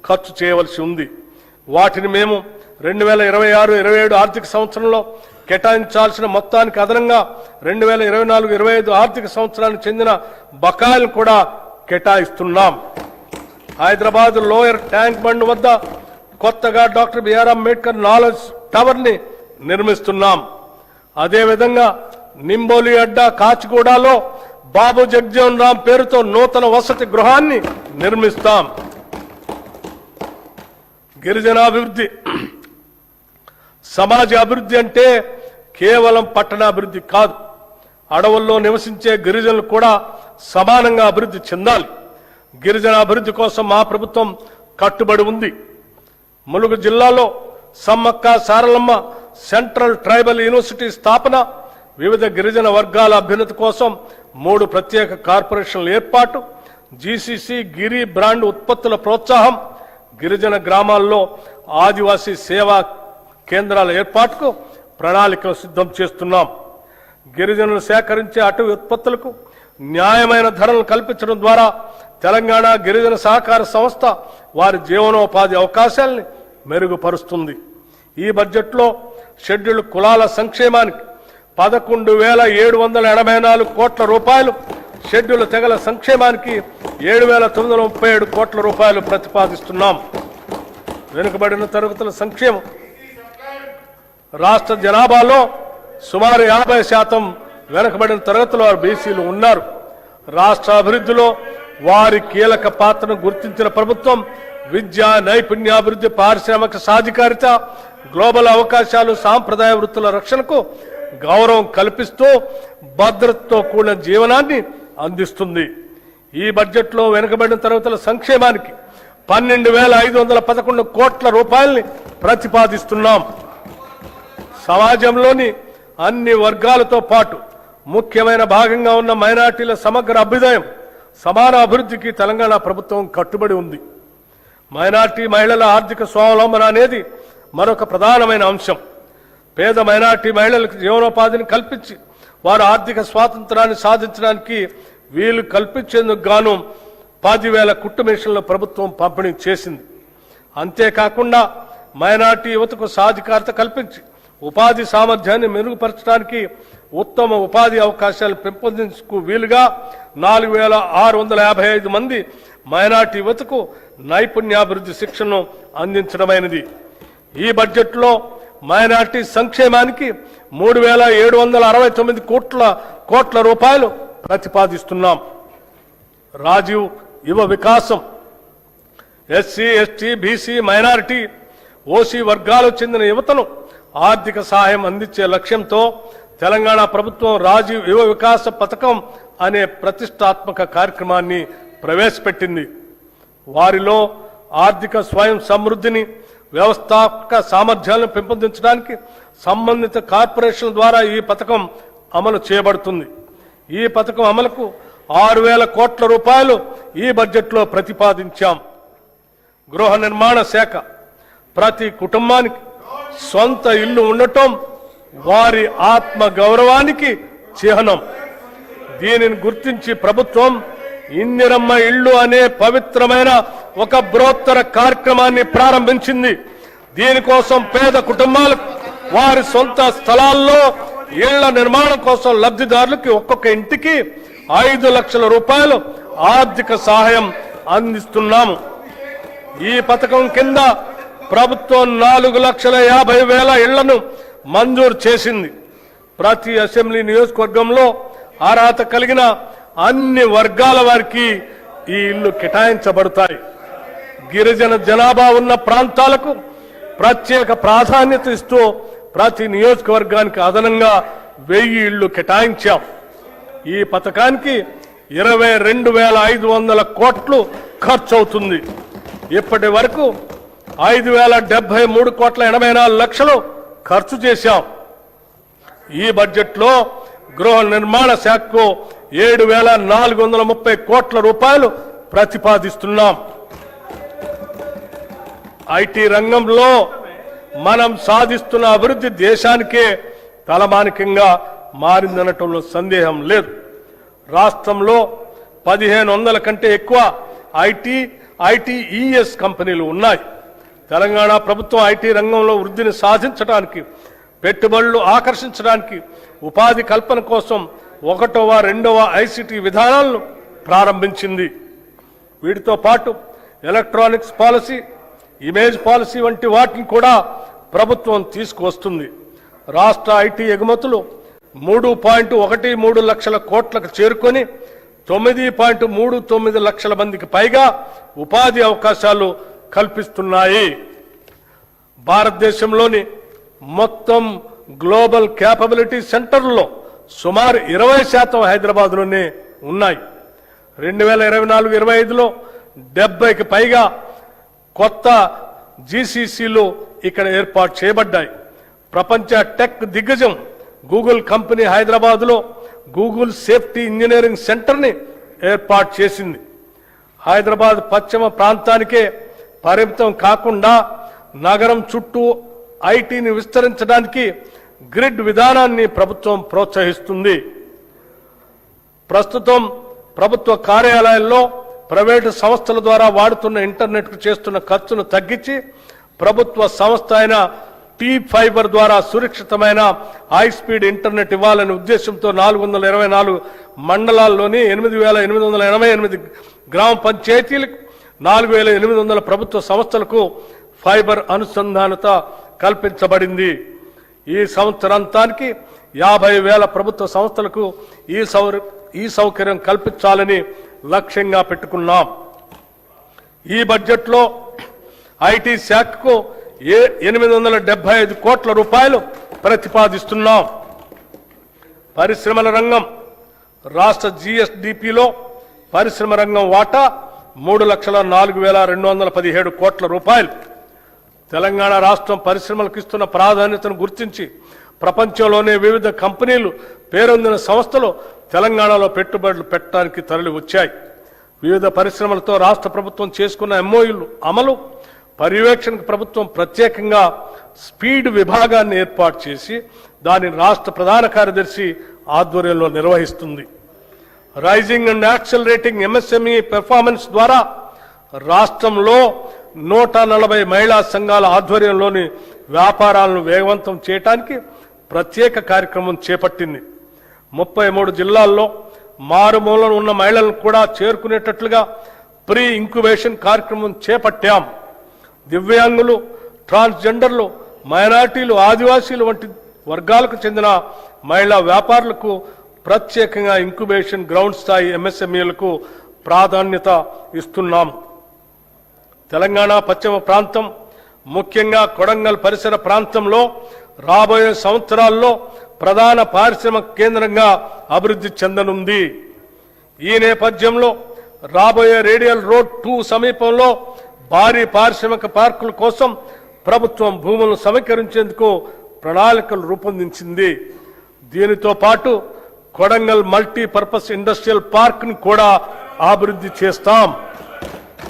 ఖర్చు చేయవలసి ఉంది. వాటిని మేము 2026-27 ఆర్థిక సంవత్సరంలో కేటాయించాల్సిన మొత్తానికి అదనంగా 2024-25 ఆర్థిక సంవత్సరానికి చెందిన బకాయిలను కూడా కేటాయిస్తున్నాం. హైదరాబాద్ లోయర్ ట్యాంక్ బండ్ వద్ద కొత్తగా డాక్టర్ బిఆర్ అంబేద్కర్ నాలెడ్జ్ టవర్ని నిర్మిస్తున్నాం. అదేవిధంగా నింబోలి అడ్డా కాచిగూడలో బాబు జగజీవన్ రామ్ పేరుతో నూతన వసతి గృహాన్ని నిర్మిస్తాం. గిరిజనాభివృద్ధి, సమాజ అభివృద్ధి అంటే కేవలం పట్టణాభివృద్ధి కాదు. అడవుల్లో నివసించే గిరిజనులు కూడా సమానంగా అభివృద్ధి చెందాలి. గిరిజన అభివృద్ధి కోసం మా ప్రభుత్వం కట్టుబడి ఉంది. ములుగు జిల్లాలో Sammakka Saralamma central tribal university స్థాపన, వివిధ గిరిజన వర్గాల అభ్యున్నతి కోసం 3 ప్రత్యేక కార్పొరేషన్ల ఏర్పాటు, జీసీసీ గిరి బ్రాండ్ ఉత్పత్తుల ప్రోత్సాహం, గిరిజన గ్రామాల్లో ఆదివాసీ సేవా కేంద్రాల ఏర్పాటుకు ప్రణాళికలు సిద్ధం చేస్తున్నాం. గిరిజనులు సేకరించే అటవీ ఉత్పత్తులకు న్యాయమైన ధరలు కల్పించడం ద్వారా తెలంగాణ గిరిజన సహకార సంస్థ వారి జీవనోపాధి అవకాశాలని మెరుగుపరుస్తుంది. ఈ బడ్జెట్లో షెడ్యూల్డ్ కులాల సంక్షేమానికి 11,784 కోట్ల రూపాయలు, షెడ్యూల్ తెగల సంక్షేమానికి 7,937 కోట్ల రూపాయలు ప్రతిపాదిస్తున్నాం. వెనుకబడిన తరగతుల సంక్షేమం, రాష్ట్ర జనాభాలో సుమారు 50% వెనుకబడిన తరగతుల వారు బీసీలు ఉన్నారు. రాష్ట్ర అభివృద్ధిలో వారి కీలక పాత్రను గుర్తించిన ప్రభుత్వం విద్య, నైపుణ్యాభివృద్ధి, పారిశ్రామిక సాధికారిత, గ్లోబల్ అవకాశాలు, సాంప్రదాయ వృత్తుల రక్షణకు గౌరవం కల్పిస్తూ భద్రతతో కూడిన జీవనాన్ని అందిస్తుంది. ఈ బడ్జెట్లో వెనుకబడిన తరగతుల సంక్షేమానికి 12,511 కోట్ల రూపాయల్ని ప్రతిపాదిస్తున్నాం. సమాజంలోని అన్ని వర్గాలతో పాటు ముఖ్యమైన భాగంగా ఉన్న మైనార్టీల సమగ్ర అభ్యుదయం, సమాన అభివృద్ధికి తెలంగాణ ప్రభుత్వం కట్టుబడి ఉంది. మైనార్టీ మహిళల ఆర్థిక స్వావలంబన అనేది మరొక ప్రధానమైన అంశం. పేద మైనార్టీ మహిళలకు జీవనోపాధిని కల్పించి వారు ఆర్థిక స్వాతంత్రాన్ని సాధించడానికి వీలు కల్పించేందుకు గాను 10,000 కుట్టు మిషన్ల ప్రభుత్వం పంపిణీ చేసింది. అంతేకాకుండా మైనార్టీ యువతకు సాధికారత కల్పించి ఉపాధి సామర్థ్యాన్ని మెరుగుపరచడానికి ఉత్తమ ఉపాధి అవకాశాలు పెంపొందించుకు వీలుగా 4,655 మంది మైనార్టీ యువతకు నైపుణ్యాభివృద్ధి శిక్షణను అందించడమైనది. ఈ బడ్జెట్లో మైనార్టీ సంక్షేమానికి 3,769 కోట్ల రూపాయలు ప్రతిపాదిస్తున్నాం. రాజీవ్ యువ వికాసం, SC, ST, BC, minority, OC వర్గాలకు చెందిన యువతను ఆర్థిక సహాయం అందించే లక్ష్యంతో తెలంగాణ ప్రభుత్వం రాజీవ్ యువ వికాస పథకం అనే ప్రతిష్టాత్మక కార్యక్రమాన్ని ప్రవేశపెట్టింది. వారిలో ఆర్థిక స్వయం సమృద్ధిని, వ్యవస్థాపక సామర్థ్యాలను పెంపొందించడానికి సంబంధిత కార్పొరేషన్ల ద్వారా ఈ పథకం అమలు చేయబడుతుంది. ఈ పథకం అమలుకు 6,000 కోట్ల రూపాయలు ఈ బడ్జెట్లో ప్రతిపాదించాం. గృహ నిర్మాణ శాఖ, ప్రతి కుటుంబానికి సొంత ఇల్లు ఉండటం వారి ఆత్మ గౌరవానికి చిహ్నం. దీనిని గుర్తించి ప్రభుత్వం ఇందిరమ్మ ఇళ్లు అనే పవిత్రమైన ఒక బృహత్తర కార్యక్రమాన్ని ప్రారంభించింది. దీనికోసం పేద కుటుంబాలకు వారి సొంత స్థలాల్లో ఇళ్ల నిర్మాణం కోసం లబ్ధిదారులకి ఒక్కొక్క ఇంటికి 5 లక్షల రూపాయలు ఆర్థిక సహాయం అందిస్తున్నాము. ఈ పథకం కింద ప్రభుత్వం 4,50,000 ఇళ్లను మంజూరు చేసింది. ప్రతి అసెంబ్లీ నియోజకవర్గంలో అర్హత కలిగిన అన్ని వర్గాల వారికి ఈ ఇళ్లు కేటాయించబడతాయి. గిరిజన జనాభా ఉన్న ప్రాంతాలకు ప్రత్యేక ప్రాధాన్యత ఇస్తూ ప్రతి నియోజకవర్గానికి అదనంగా 1000 ఇళ్లు కేటాయించాం. ఈ పథకానికి 22,500 కోట్లు ఖర్చు అవుతుంది. ఇప్పటి వరకు 5,073 కోట్ల 84 లక్షలు ఖర్చు చేశాం. ఈ బడ్జెట్లో గృహ నిర్మాణ శాఖకు 7,430 కోట్ల రూపాయలు ప్రతిపాదిస్తున్నాం. ఐటీ రంగంలో మనం సాధిస్తున్న అభివృద్ధి దేశానికే తలమానికంగా మారిందనటంలో సందేహం లేదు. రాష్ట్రంలో 1,500 కంటే ఎక్కువ ఐటీఈఎస్ కంపెనీలు ఉన్నాయి. తెలంగాణ ప్రభుత్వం ఐటీ రంగంలో వృద్ధిని సాధించడానికి, పెట్టుబడులు ఆకర్షించడానికి, ఉపాధి కల్పన కోసం 1వ, 2వ ఐసిటి విధానాలను ప్రారంభించింది. వీటితో పాటు ఎలక్ట్రానిక్స్ పాలసీ, ఇమేజ్ పాలసీ వంటి వాటిని కూడా ప్రభుత్వం తీసుకువస్తుంది. రాష్ట్ర ఐటీ ఎగుమతులు 3.13 లక్షల కోట్లకు చేరుకొని 9.39 లక్షల మందికి పైగా ఉపాధి అవకాశాలు కల్పిస్తున్నాయి. భారతదేశంలోని మొత్తం గ్లోబల్ క్యాపబిలిటీ సెంటర్లలో సుమారు 20% హైదరాబాద్లోనే ఉన్నాయి. 2024-25లో 70కి పైగా కొత్త జీసీసీలు ఇక్కడ ఏర్పాటు చేయబడ్డాయి. ప్రపంచ టెక్ దిగ్గజం గూగుల్ కంపెనీ హైదరాబాద్లో గూగుల్ సేఫ్టీ ఇంజనీరింగ్ సెంటర్ని ఏర్పాటు చేసింది. హైదరాబాద్ పశ్చిమ ప్రాంతానికే పరిమితం కాకుండా నగరం చుట్టూ ఐటీని విస్తరించడానికి గ్రిడ్ విధానాన్ని ప్రభుత్వం ప్రోత్సహిస్తుంది. ప్రస్తుతం ప్రభుత్వ కార్యాలయాల్లో ప్రైవేటు సంస్థల ద్వారా వాడుతున్న ఇంటర్నెట్కు చేస్తున్న ఖర్చును తగ్గించి ప్రభుత్వ సంస్థ అయిన T-Fiber ద్వారా సురక్షితమైన హై స్పీడ్ ఇంటర్నెట్ ఇవ్వాలనే ఉద్దేశంతో 424 మండలాల్లోని 8,888 గ్రామ పంచాయతీలకు 4,800 ప్రభుత్వ సంస్థలకు ఫైబర్ అనుసంధానత కల్పించబడింది. ఈ సంవత్సరాంతానికి 50,000 ప్రభుత్వ సంస్థలకు ఈ సౌకర్యం కల్పించాలని లక్ష్యంగా పెట్టుకున్నాం. ఈ బడ్జెట్లో ఐటీ శాఖకు 875 కోట్ల రూపాయలు ప్రతిపాదిస్తున్నాం. పరిశ్రమల రంగం రాష్ట్ర జీఎస్డిపిలో పరిశ్రమ రంగం వాటా 3,04,217 కోట్ల రూపాయలు. తెలంగాణ రాష్ట్రం పరిశ్రమలకు ఇస్తున్న ప్రాధాన్యతను గుర్తించి ప్రపంచంలోనే వివిధ కంపెనీలు పేరొందిన సంస్థలు తెలంగాణలో పెట్టుబడులు పెట్టడానికి తరలి వచ్చాయి. వివిధ పరిశ్రమలతో రాష్ట్ర ప్రభుత్వం చేసుకున్న ఎంఓయూలు అమలు పర్యవేక్షణకు ప్రభుత్వం ప్రత్యేకంగా స్పీడ్ విభాగాన్ని ఏర్పాటు చేసి దానిని రాష్ట్ర ప్రధాన కార్యదర్శి ఆధ్వర్యంలో నిర్వహిస్తుంది. Rising and accelerating MSME performance ద్వారా రాష్ట్రంలో 140 మహిళా సంఘాల ఆధ్వర్యంలోని వ్యాపారాలను వేగవంతం చేయడానికి ప్రత్యేక కార్యక్రమం చేపట్టింది. 33 జిల్లాల్లో మారుమూలన ఉన్న మహిళలను కూడా చేరుకునేటట్లుగా ప్రీ ఇంక్యుబేషన్ కార్యక్రమం చేపట్టాం. దివ్యాంగులు, ట్రాన్స్జెండర్లు, మైనార్టీలు, ఆదివాసీలు వంటి వర్గాలకు చెందిన మహిళా వ్యాపారులకు ప్రత్యేకంగా ఇంక్యుబేషన్ గ్రౌండ్ స్థాయి ఎంఎస్ఎంఈలకు ప్రాధాన్యత ఇస్తున్నాం. తెలంగాణ పశ్చిమ ప్రాంతం ముఖ్యంగా కొడంగల్ పరిసర ప్రాంతంలో రాబోయే సంవత్సరాల్లో ప్రధాన పారిశ్రామిక కేంద్రంగా అభివృద్ధి చెందనుంది. ఈ నేపథ్యంలో రాబోయే రేడియల్ రోడ్ 2 సమీపంలో భారీ పారిశ్రామిక పార్కుల కోసం ప్రభుత్వం భూములను సమీకరించేందుకు ప్రణాళికలు రూపొందించింది. దీనితో పాటు కొడంగల్ మల్టీపర్పస్ ఇండస్ట్రియల్ పార్క్ ను కూడా అభివృద్ధి చేస్తాం.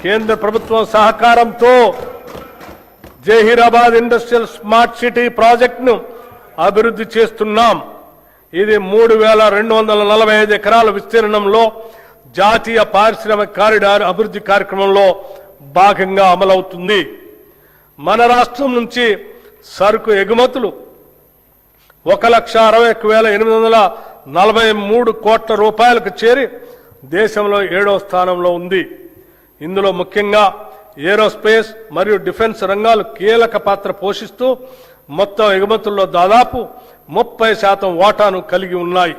కేంద్ర ప్రభుత్వం సహకారంతో జహీరాబాద్ ఇండస్ట్రియల్ స్మార్ట్ సిటీ ప్రాజెక్టును అభివృద్ధి చేస్తున్నాం. ఇది 3,245 ఎకరాల విస్తీర్ణంలో జాతీయ పారిశ్రామిక కారిడార్ అభివృద్ధి కార్యక్రమంలో భాగంగా అమలవుతుంది. మన రాష్ట్రం నుంచి సరుకు ఎగుమతులు 1,61,843 కోట్ల రూపాయలకు చేరి దేశంలో 7వ స్థానంలో ఉంది. ఇందులో ముఖ్యంగా ఏరోస్పేస్ మరియు డిఫెన్స్ రంగాలు కీలక పాత్ర పోషిస్తూ మొత్తం ఎగుమతుల్లో దాదాపు 30% వాటాను కలిగి ఉన్నాయి.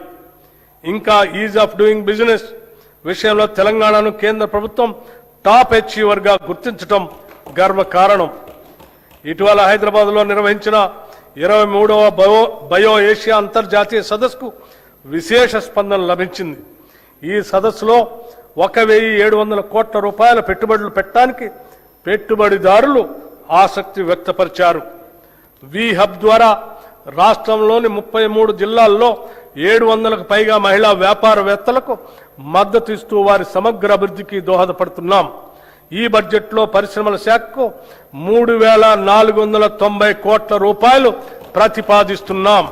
ఇంకా ఈజ్ ఆఫ్ డూయింగ్ బిజినెస్ విషయంలో తెలంగాణను కేంద్ర ప్రభుత్వం టాప్ అచీవర్ గా గుర్తించడం గర్వకారణం. ఇటీవల హైదరాబాద్లో నిర్వహించిన 23వ బయో ఏషియా అంతర్జాతీయ సదస్సుకు విశేష స్పందన లభించింది. ఈ సదస్సులో 1,700 కోట్ల రూపాయల పెట్టుబడులు పెట్టడానికి పెట్టుబడిదారులు ఆసక్తి వ్యక్తపరిచారు. వి హబ్ ద్వారా రాష్ట్రంలోని 33 జిల్లాల్లో 700కు పైగా మహిళా వ్యాపారవేత్తలకు మద్దతు ఇస్తూ వారి సమగ్ర అభివృద్ధికి దోహదపడుతున్నాం. ఈ బడ్జెట్లో పరిశ్రమల శాఖకు 3,490 కోట్ల రూపాయలు ప్రతిపాదిస్తున్నాం.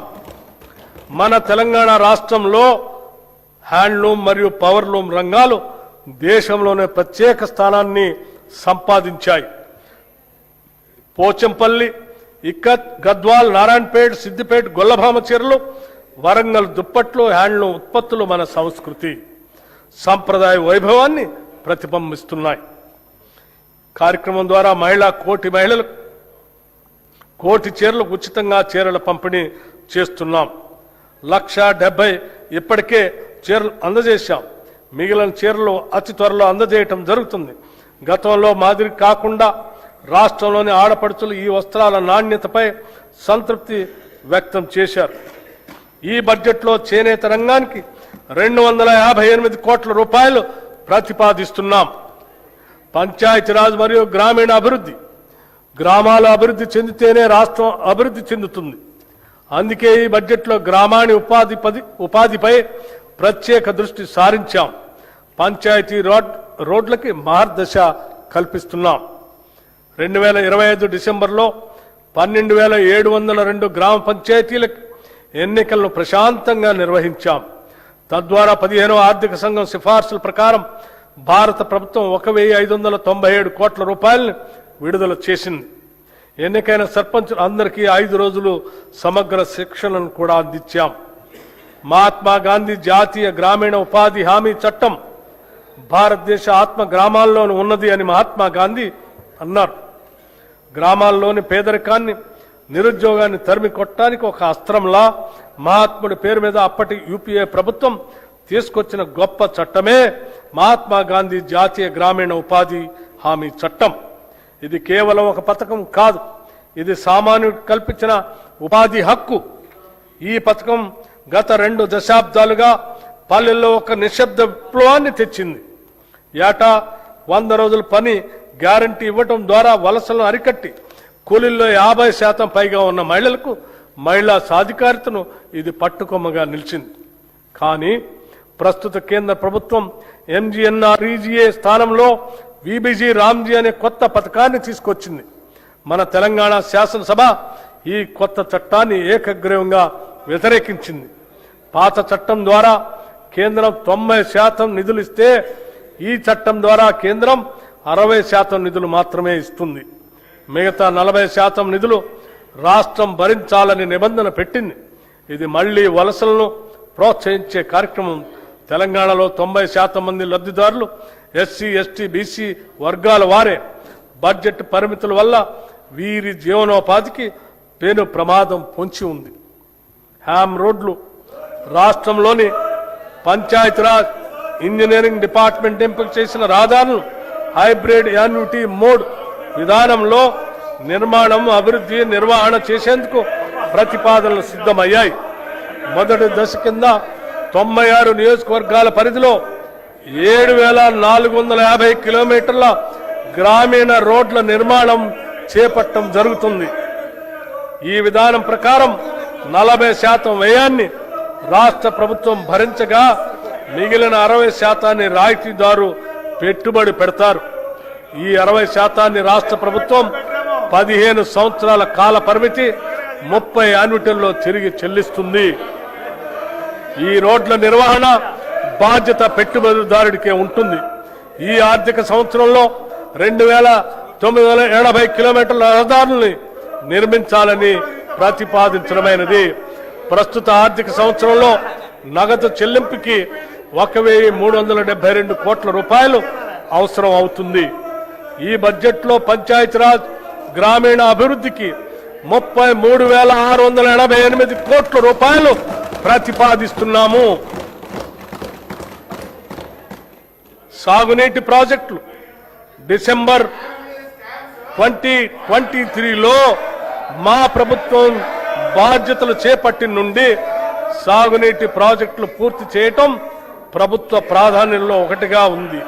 మన తెలంగాణ రాష్ట్రంలో హ్యాండ్లూమ్ మరియు పవర్లూమ్ రంగాలు దేశంలోనే ప్రత్యేక స్థానాన్ని సంపాదించాయి. పోచంపల్లి, ఇక్కత్, గద్వాల్, నారాయణపేట్, సిద్దిపేట గొల్లభామ చీరలు, వరంగల్ దుప్పట్లు, హ్యాండ్లూమ్ ఉత్పత్తులు మన సంస్కృతి సంప్రదాయ వైభవాన్ని ప్రతిబింబిస్తున్నాయి. కార్యక్రమం ద్వారా కోటి మహిళలకు కోటి చీరలకు ఉచితంగా చీరల పంపిణీ చేస్తున్నాం. 1,70,000 ఇప్పటికే చీరలు అందజేశాం. మిగిలిన చీరలు అతి త్వరలో అందజేయటం జరుగుతుంది. గతంలో మాదిరి కాకుండా రాష్ట్రంలోని ఆడపడుచులు ఈ వస్త్రాల నాణ్యతపై సంతృప్తి వ్యక్తం చేశారు. ఈ బడ్జెట్లో చేనేత రంగానికి 258 కోట్ల రూపాయలు ప్రతిపాదిస్తున్నాం. పంచాయతీరాజ్ మరియు గ్రామీణ అభివృద్ధి, గ్రామాల అభివృద్ధి చెందితేనే రాష్ట్రం అభివృద్ధి చెందుతుంది. అందుకే ఈ బడ్జెట్లో గ్రామాణి ఉపాధిపై ప్రత్యేక దృష్టి సారించాం. పంచాయతీ రోడ్లకి మార్గదర్శ కల్పిస్తున్నాం. 2025 డిసెంబర్లో 12,702 గ్రామ పంచాయతీలకు ఎన్నికలను ప్రశాంతంగా నిర్వహించాం. తద్వారా 15వ ఆర్థిక సంఘం సిఫార్సుల ప్రకారం భారత ప్రభుత్వం 1,597 కోట్ల రూపాయలను విడుదల చేసింది. ఎన్నికైన సర్పంచులు అందరికీ 5 రోజులు సమగ్ర శిక్షణను కూడా అందించాం. మహాత్మా గాంధీ జాతీయ గ్రామీణ ఉపాధి హామీ చట్టం భారతదేశ ఆత్మ గ్రామాల్లోనూ ఉన్నది అని మహాత్మా గాంధీ అన్నారు. గ్రామాల్లోని పేదరికాన్ని, నిరుద్యోగాన్ని తరిమి కొట్టడానికి ఒక అస్త్రంలా మహాత్ముడి పేరు మీద అప్పటి యూపీఏ ప్రభుత్వం తీసుకొచ్చిన గొప్ప చట్టమే మహాత్మా గాంధీ జాతీయ గ్రామీణ ఉపాధి హామీ చట్టం. ఇది కేవలం ఒక పథకం కాదు, ఇది సామాన్యుడికి కల్పించిన ఉపాధి హక్కు. ఈ పథకం గత 2 దశాబ్దాలుగా పల్లెల్లో ఒక నిశ్శబ్ద విప్లవాన్ని తెచ్చింది. ఏటా 100 రోజుల పని గ్యారంటీ ఇవ్వటం ద్వారా వలసలను అరికట్టి కూలీల్లో 50% పైగా ఉన్న మహిళలకు మహిళా సాధికారితను ఇది పట్టుకొమ్మగా నిలిచింది. కానీ ప్రస్తుత కేంద్ర ప్రభుత్వం ఎంజీఎన్ఆర్ఈజీఏ స్థానంలో వీబీజీ రామ్జీ అనే కొత్త పథకాన్ని తీసుకొచ్చింది. మన తెలంగాణ శాసనసభ ఈ కొత్త చట్టాన్ని ఏకగ్రీవంగా వ్యతిరేకించింది. పాత చట్టం ద్వారా కేంద్రం 90% నిధులు ఇస్తే ఈ చట్టం ద్వారా కేంద్రం 60% నిధులు మాత్రమే ఇస్తుంది. మిగతా 40% నిధులు రాష్ట్రం భరించాలని నిబంధన పెట్టింది. ఇది మళ్లీ వలసలను ప్రోత్సహించే కార్యక్రమం. తెలంగాణలో 90% మంది లబ్ధిదారులు ఎస్సీ, ఎస్టీ, బీసీ వర్గాల వారే. బడ్జెట్ పరిమితుల వల్ల వీరి జీవనోపాధికి పెను ప్రమాదం పొంచి ఉంది. హ్యామ్ రోడ్లు రాష్ట్రంలోని పంచాయతీరాజ్ ఇంజనీరింగ్ డిపార్ట్మెంట్ ఎంపిక చేసిన రహదారులను హైబ్రిడ్ యాన్యుటీ మోడ్ విధానంలో నిర్మాణం, అభివృద్ధి, నిర్వహణ చేసేందుకు ప్రతిపాదనలు సిద్ధమయ్యాయి. మొదటి దశ కింద 96 నియోజకవర్గాల పరిధిలో 7,450 కిలోమీటర్ల గ్రామీణ రోడ్ల నిర్మాణం చేపట్టడం జరుగుతుంది. ఈ విధానం ప్రకారం 40% వ్యయాన్ని రాష్ట్ర ప్రభుత్వం భరించగా మిగిలిన 60% రాయితీదారు పెట్టుబడి పెడతారు. ఈ 60% రాష్ట్ర ప్రభుత్వం 15 సంవత్సరాల కాల పరిమితి 30 యాన్యుటీల్లో తిరిగి చెల్లిస్తుంది. ఈ రోడ్ల నిర్వహణ బాధ్యత పెట్టుబడిదారుడికే ఉంటుంది. ఈ ఆర్థిక సంవత్సరంలో 2,980 కిలోమీటర్ల రహదారుల్ని నిర్మించాలని ప్రతిపాదించడమైనది. ప్రస్తుత ఆర్థిక సంవత్సరంలో నగదు చెల్లింపుకి 1,372 కోట్ల రూపాయలు అవసరం అవుతుంది. ఈ బడ్జెట్లో పంచాయతీరాజ్ గ్రామీణ అభివృద్ధికి 33,688 కోట్ల రూపాయలు ప్రతిపాదిస్తున్నాము. సాగునీటి ప్రాజెక్టులు డిసెంబర్ 2023లో మా ప్రభుత్వం బాధ్యతలు చేపట్టి నుండి సాగునీటి ప్రాజెక్టులు పూర్తి చేయటం ప్రభుత్వ ప్రాధాన్యంలో ఒకటిగా ఉంది.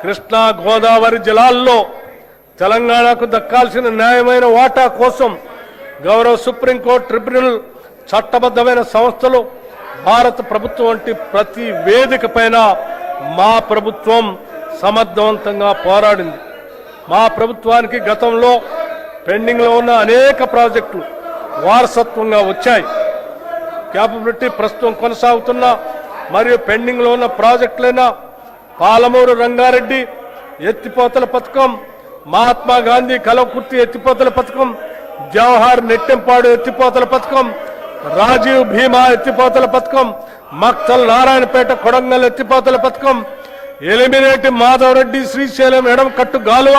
కృష్ణా, గోదావరి జలాల్లో తెలంగాణకు దక్కాల్సిన న్యాయమైన వాటా కోసం గౌరవ సుప్రీంకోర్టు ట్రిబ్యునల్, చట్టబద్ధమైన సంస్థలు, భారత ప్రభుత్వం వంటి ప్రతి వేదిక పైన మా ప్రభుత్వం సమర్థవంతంగా పోరాడింది. మా ప్రభుత్వానికి గతంలో పెండింగ్ లో ఉన్న అనేక ప్రాజెక్టులు వారసత్వంగా వచ్చాయి. క్యాపబిలిటీ ప్రస్తుతం కొనసాగుతున్న మరియు పెండింగ్ లో ఉన్న ప్రాజెక్టులైన పాలమూరు రంగారెడ్డి ఎత్తిపోతల పథకం, మహాత్మా గాంధీ కలవకుర్తి ఎత్తిపోతల పథకం, జవహర్ నెట్టెంపాడు ఎత్తిపోతల పథకం, రాజీవ్ భీమా ఎత్తిపోతల పథకం, మక్తల్ నారాయణపేట కొడంగల్ ఎత్తిపోతల పథకం, ఎలిమినేటి మాధవరెడ్డి శ్రీశైలం ఎడమకట్టు గాలువ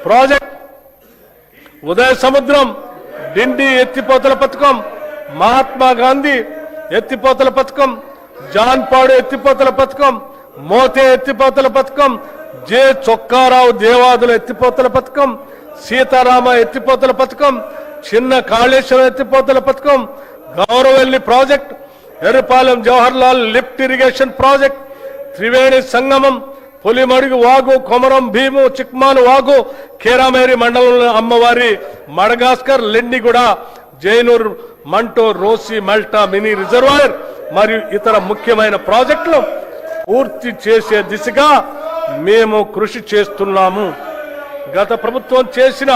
ప్రాజెక్ట్, ఉదయ సముద్రం, డిండి ఎత్తిపోతల పథకం, మహాత్మా గాంధీ ఎత్తిపోతల పథకం, జాన్పాడు ఎత్తిపోతల పథకం, మోతే ఎత్తిపోతల పథకం, జె చొక్కారావు దేవాదుల ఎత్తిపోతల పథకం, సీతారామ ఎత్తిపోతల పథకం, చిన్న కాళేశ్వరం ఎత్తిపోతల పథకం, Gouravelli project, Errapalem Jawaharlal lift irrigation project, Triveni Sangamam, Pulimadugu వాగు, కొమరం భీము, చిక్మాను వాగు, కేరామేరి మండలంలో అమ్మవారి, మడగాస్కర్, లెండిగూడ, జైనూర్, మంటో, రోసి, మల్టా మినీ రిజర్వాయర్ మరియు ఇతర ముఖ్యమైన ప్రాజెక్టులు పూర్తి చేసే దిశగా మేము కృషి చేస్తున్నాము. గత ప్రభుత్వం చేసిన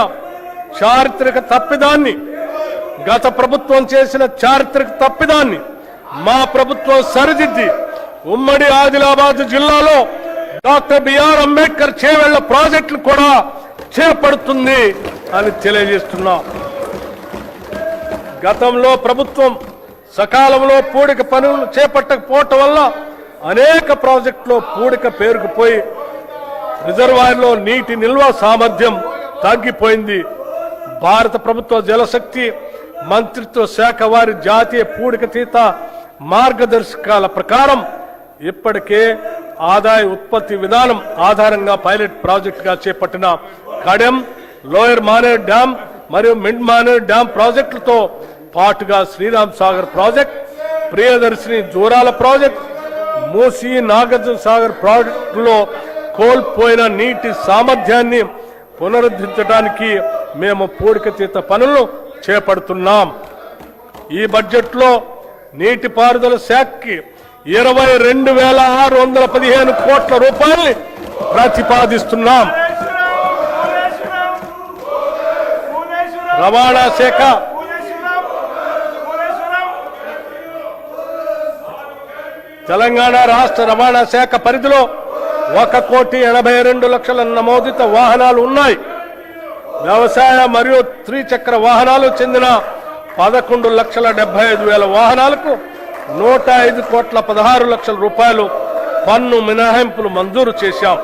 చారిత్రక తప్పిదాన్ని మా ప్రభుత్వం సరిదిద్ది ఉమ్మడి ఆదిలాబాద్ జిల్లాలో డాక్టర్ బిఆర్ అంబేద్కర్ చేవెళ్ల ప్రాజెక్టులు కూడా చేపడుతుంది అని తెలియజేస్తున్నాం. గతంలో ప్రభుత్వం సకాలంలో పూడిక పనులు చేపట్టకపోవటం వల్ల అనేక ప్రాజెక్టులో పూడిక పేరుకుపోయి రిజర్వాయర్లో నీటి నిల్వ సామర్థ్యం తగ్గిపోయింది. భారత ప్రభుత్వ జలశక్తి మంత్రిత్వ శాఖ వారి జాతీయ పూడికతీత మార్గదర్శకాల ప్రకారం ఇప్పటికే ఆదాయ ఉత్పత్తి విధానం ఆధారంగా పైలట్ ప్రాజెక్టుగా చేపట్టిన కడెం, లోయర్ మానేర్ డ్యాం మరియు మిడ్ మానేర్ డ్యాం ప్రాజెక్టులతో పాటుగా శ్రీరామ్ సాగర్ ప్రాజెక్ట్, ప్రియదర్శిని జూరాల ప్రాజెక్ట్, మూసీ నాగార్జున సాగర్ ప్రాజెక్టులో కోల్పోయిన నీటి సామర్థ్యాన్ని పునరుద్ధరించడానికి మేము పూడికతీత పనులను చేపడుతున్నాం. ఈ బడ్జెట్లో నీటిపారుదల శాఖకి 22,615 కోట్ల రూపాయల్ని ప్రతిపాదిస్తున్నాం. రవాణా శాఖ తెలంగాణ రాష్ట్ర రవాణా శాఖ పరిధిలో 1,82,00,000 నమోదిత వాహనాలు ఉన్నాయి. వ్యవసాయ మరియు త్రిచక్ర వాహనాలు చెందిన 11,75,000 వాహనాలకు 105,16,00,000 రూపాయలు పన్ను మినహాయింపులు మంజూరు చేశాం.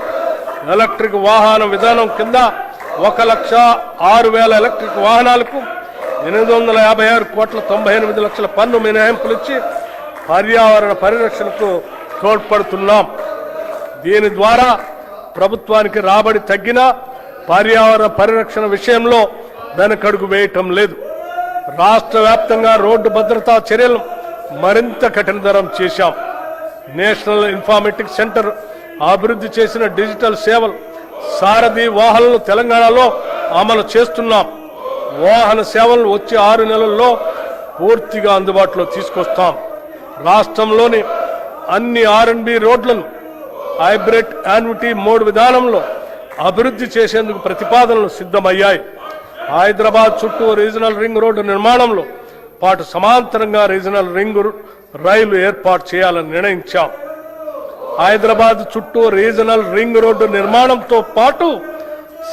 ఎలక్ట్రిక్ వాహన విధానం కింద 1,06,000 ఎలక్ట్రిక్ వాహనాలకు 856,98,00,000 పన్ను మినహాయింపులు ఇచ్చి పర్యావరణ పరిరక్షణకు తోడ్పడుతున్నాం. దీని ద్వారా ప్రభుత్వానికి రాబడి తగ్గినా పర్యావరణ పరిరక్షణ విషయంలో వెనకడుగు వేయటం లేదు. రాష్ట్ర వ్యాప్తంగా రోడ్డు భద్రతా చర్యలను మరింత కఠినతరం చేశాం. నేషనల్ ఇన్ఫర్మేటిక్స్ సెంటర్ అభివృద్ధి చేసిన డిజిటల్ సేవలు, సారథి వాహనాలను తెలంగాణలో అమలు చేస్తున్నాం. వాహన సేవలను వచ్చే 6 నెలల్లో పూర్తిగా అందుబాటులో తీసుకొస్తాం. రాష్ట్రంలోని అన్ని R&B రోడ్లను హైబ్రిడ్ యాన్యుటీ మోడ్ విధానంలో అభివృద్ధి చేసేందుకు ప్రతిపాదనలు సిద్ధమయ్యాయి. హైదరాబాద్ చుట్టూ రీజనల్ రింగ్ రోడ్డు నిర్మాణంలో పాటు సమాంతరంగా రీజనల్ రింగ్ రైలు ఏర్పాటు చేయాలని నిర్ణయించాం. హైదరాబాద్ చుట్టూ రీజనల్ రింగ్ రోడ్డు నిర్మాణంతో పాటు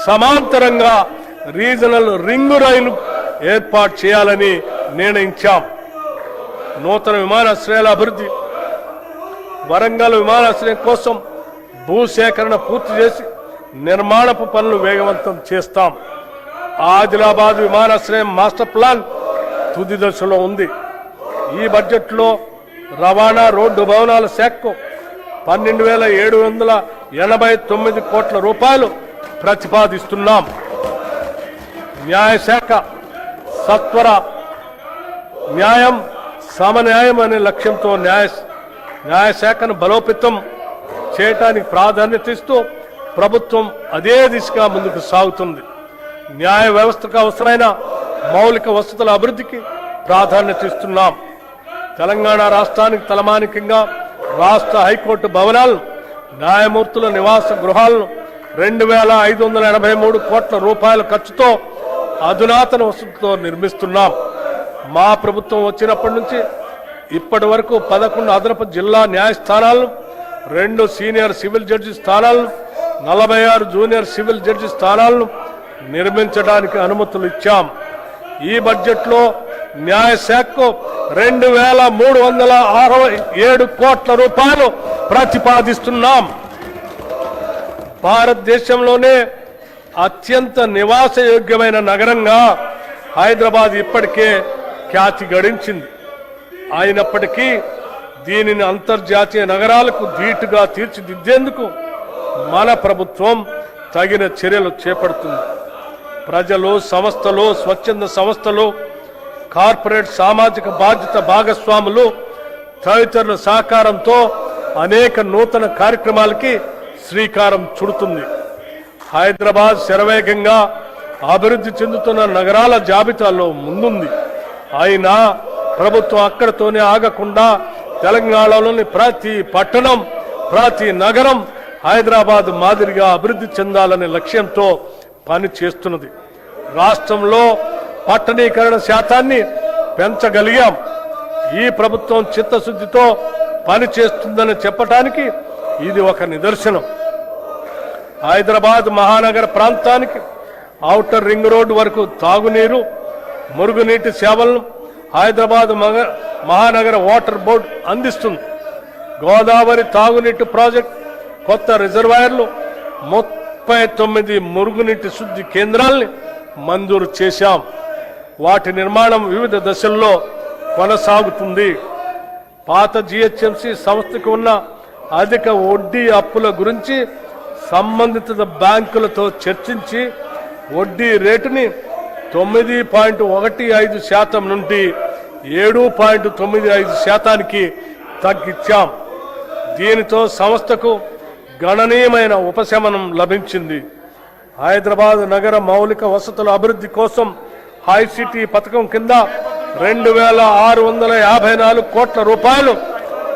సమాంతరంగా రీజనల్ రింగ్ రైలు ఏర్పాటు చేయాలని నిర్ణయించాం. నూతన విమానాశ్రయాల అభివృద్ధి, వరంగల్ విమానాశ్రయం కోసం భూసేకరణ పూర్తి చేసి నిర్మాణపు పనులు వేగవంతం చేస్తాం. ఆదిలాబాద్ విమానాశ్రయం మాస్టర్ ప్లాన్ తుది దశలో ఉంది. ఈ బడ్జెట్లో రవాణా రోడ్డు భవనాల శాఖకు 12,789 కోట్ల రూపాయలు ప్రతిపాదిస్తున్నాం. న్యాయశాఖ సత్వర న్యాయం, సమన్యాయం అనే లక్ష్యంతో న్యాయశాఖను బలోపేతం చేయడానికి ప్రాధాన్యత ఇస్తూ ప్రభుత్వం అదే దిశగా ముందుకు సాగుతుంది. న్యాయ వ్యవస్థకు అవసరమైన మౌలిక వసతుల అభివృద్ధికి ప్రాధాన్యత ఇస్తున్నాం. తెలంగాణ రాష్ట్రానికి తలమానికంగా రాష్ట్ర హైకోర్టు భవనాలను, న్యాయమూర్తుల నివాస గృహాలను 2,583 కోట్ల రూపాయల ఖర్చుతో అధునాతన వసతులతో నిర్మిస్తున్నాం. మా ప్రభుత్వం వచ్చినప్పటి నుంచి ఇప్పటి వరకు 11 అదనపు జిల్లా న్యాయస్థానాలను, 2 సీనియర్ సివిల్ జడ్జి స్థానాలను, 46 జూనియర్ సివిల్ జడ్జి స్థానాలను నిర్మించడానికి అనుమతులు ఇచ్చాం. ఈ బడ్జెట్లో న్యాయశాఖకు 2,367 కోట్ల రూపాయలు ప్రతిపాదిస్తున్నాం. భారతదేశంలోనే అత్యంత నివాసయోగ్యమైన నగరంగా హైదరాబాద్ ఇప్పటికే ఖ్యాతి గడించింది. అయినప్పటికీ దీనిని అంతర్జాతీయ నగరాలకు ధీటుగా తీర్చిదిద్దేందుకు మన ప్రభుత్వం తగిన చర్యలు చేపడుతుంది. ప్రజలు, సంస్థలు, స్వచ్ఛంద సంస్థలు, కార్పొరేట్ సామాజిక బాధ్యత భాగస్వాములు తదితరుల సహకారంతో అనేక నూతన కార్యక్రమాలకి శ్రీకారం చుడుతుంది. హైదరాబాద్ శరవేగంగా అభివృద్ధి చెందుతున్న నగరాల జాబితాలో ముందుంది. అయినా ప్రభుత్వం అక్కడితోనే ఆగకుండా తెలంగాణలోని ప్రతి పట్టణం, ప్రతి నగరం హైదరాబాద్ మాదిరిగా అభివృద్ధి చెందాలనే లక్ష్యంతో పని చేస్తున్నది. రాష్ట్రంలో పట్టణీకరణ శాతాన్ని పెంచగలిగాం. ఈ ప్రభుత్వం చిత్తశుద్ధితో పని చేస్తుందని చెప్పటానికి ఇది ఒక నిదర్శనం. హైదరాబాద్ మహానగర ప్రాంతానికి ఔటర్ రింగ్ రోడ్డు వరకు తాగునీరు, మురుగునీటి సేవలను హైదరాబాద్ మహానగర వాటర్ బోర్డు అందిస్తుంది. గోదావరి తాగునీటి ప్రాజెక్ట్, కొత్త రిజర్వాయర్లు, 39 మురుగునీటి శుద్ధి కేంద్రాల్ని మంజూరు చేశాం. వాటి నిర్మాణం వివిధ దశల్లో కొనసాగుతుంది. పాత జిహెచ్ఎంసీ సంస్థకు ఉన్న అధిక వడ్డీ అప్పుల గురించి సంబంధిత బ్యాంకులతో చర్చించి వడ్డీ రేటుని 9.15% నుండి 7.95% తగ్గించాం. దీనితో సంస్థకు గణనీయమైన ఉపశమనం లభించింది. హైదరాబాద్ నగర మౌలిక వసతుల అభివృద్ధి కోసం హైసిటీ పథకం కింద 2,654 కోట్ల రూపాయలు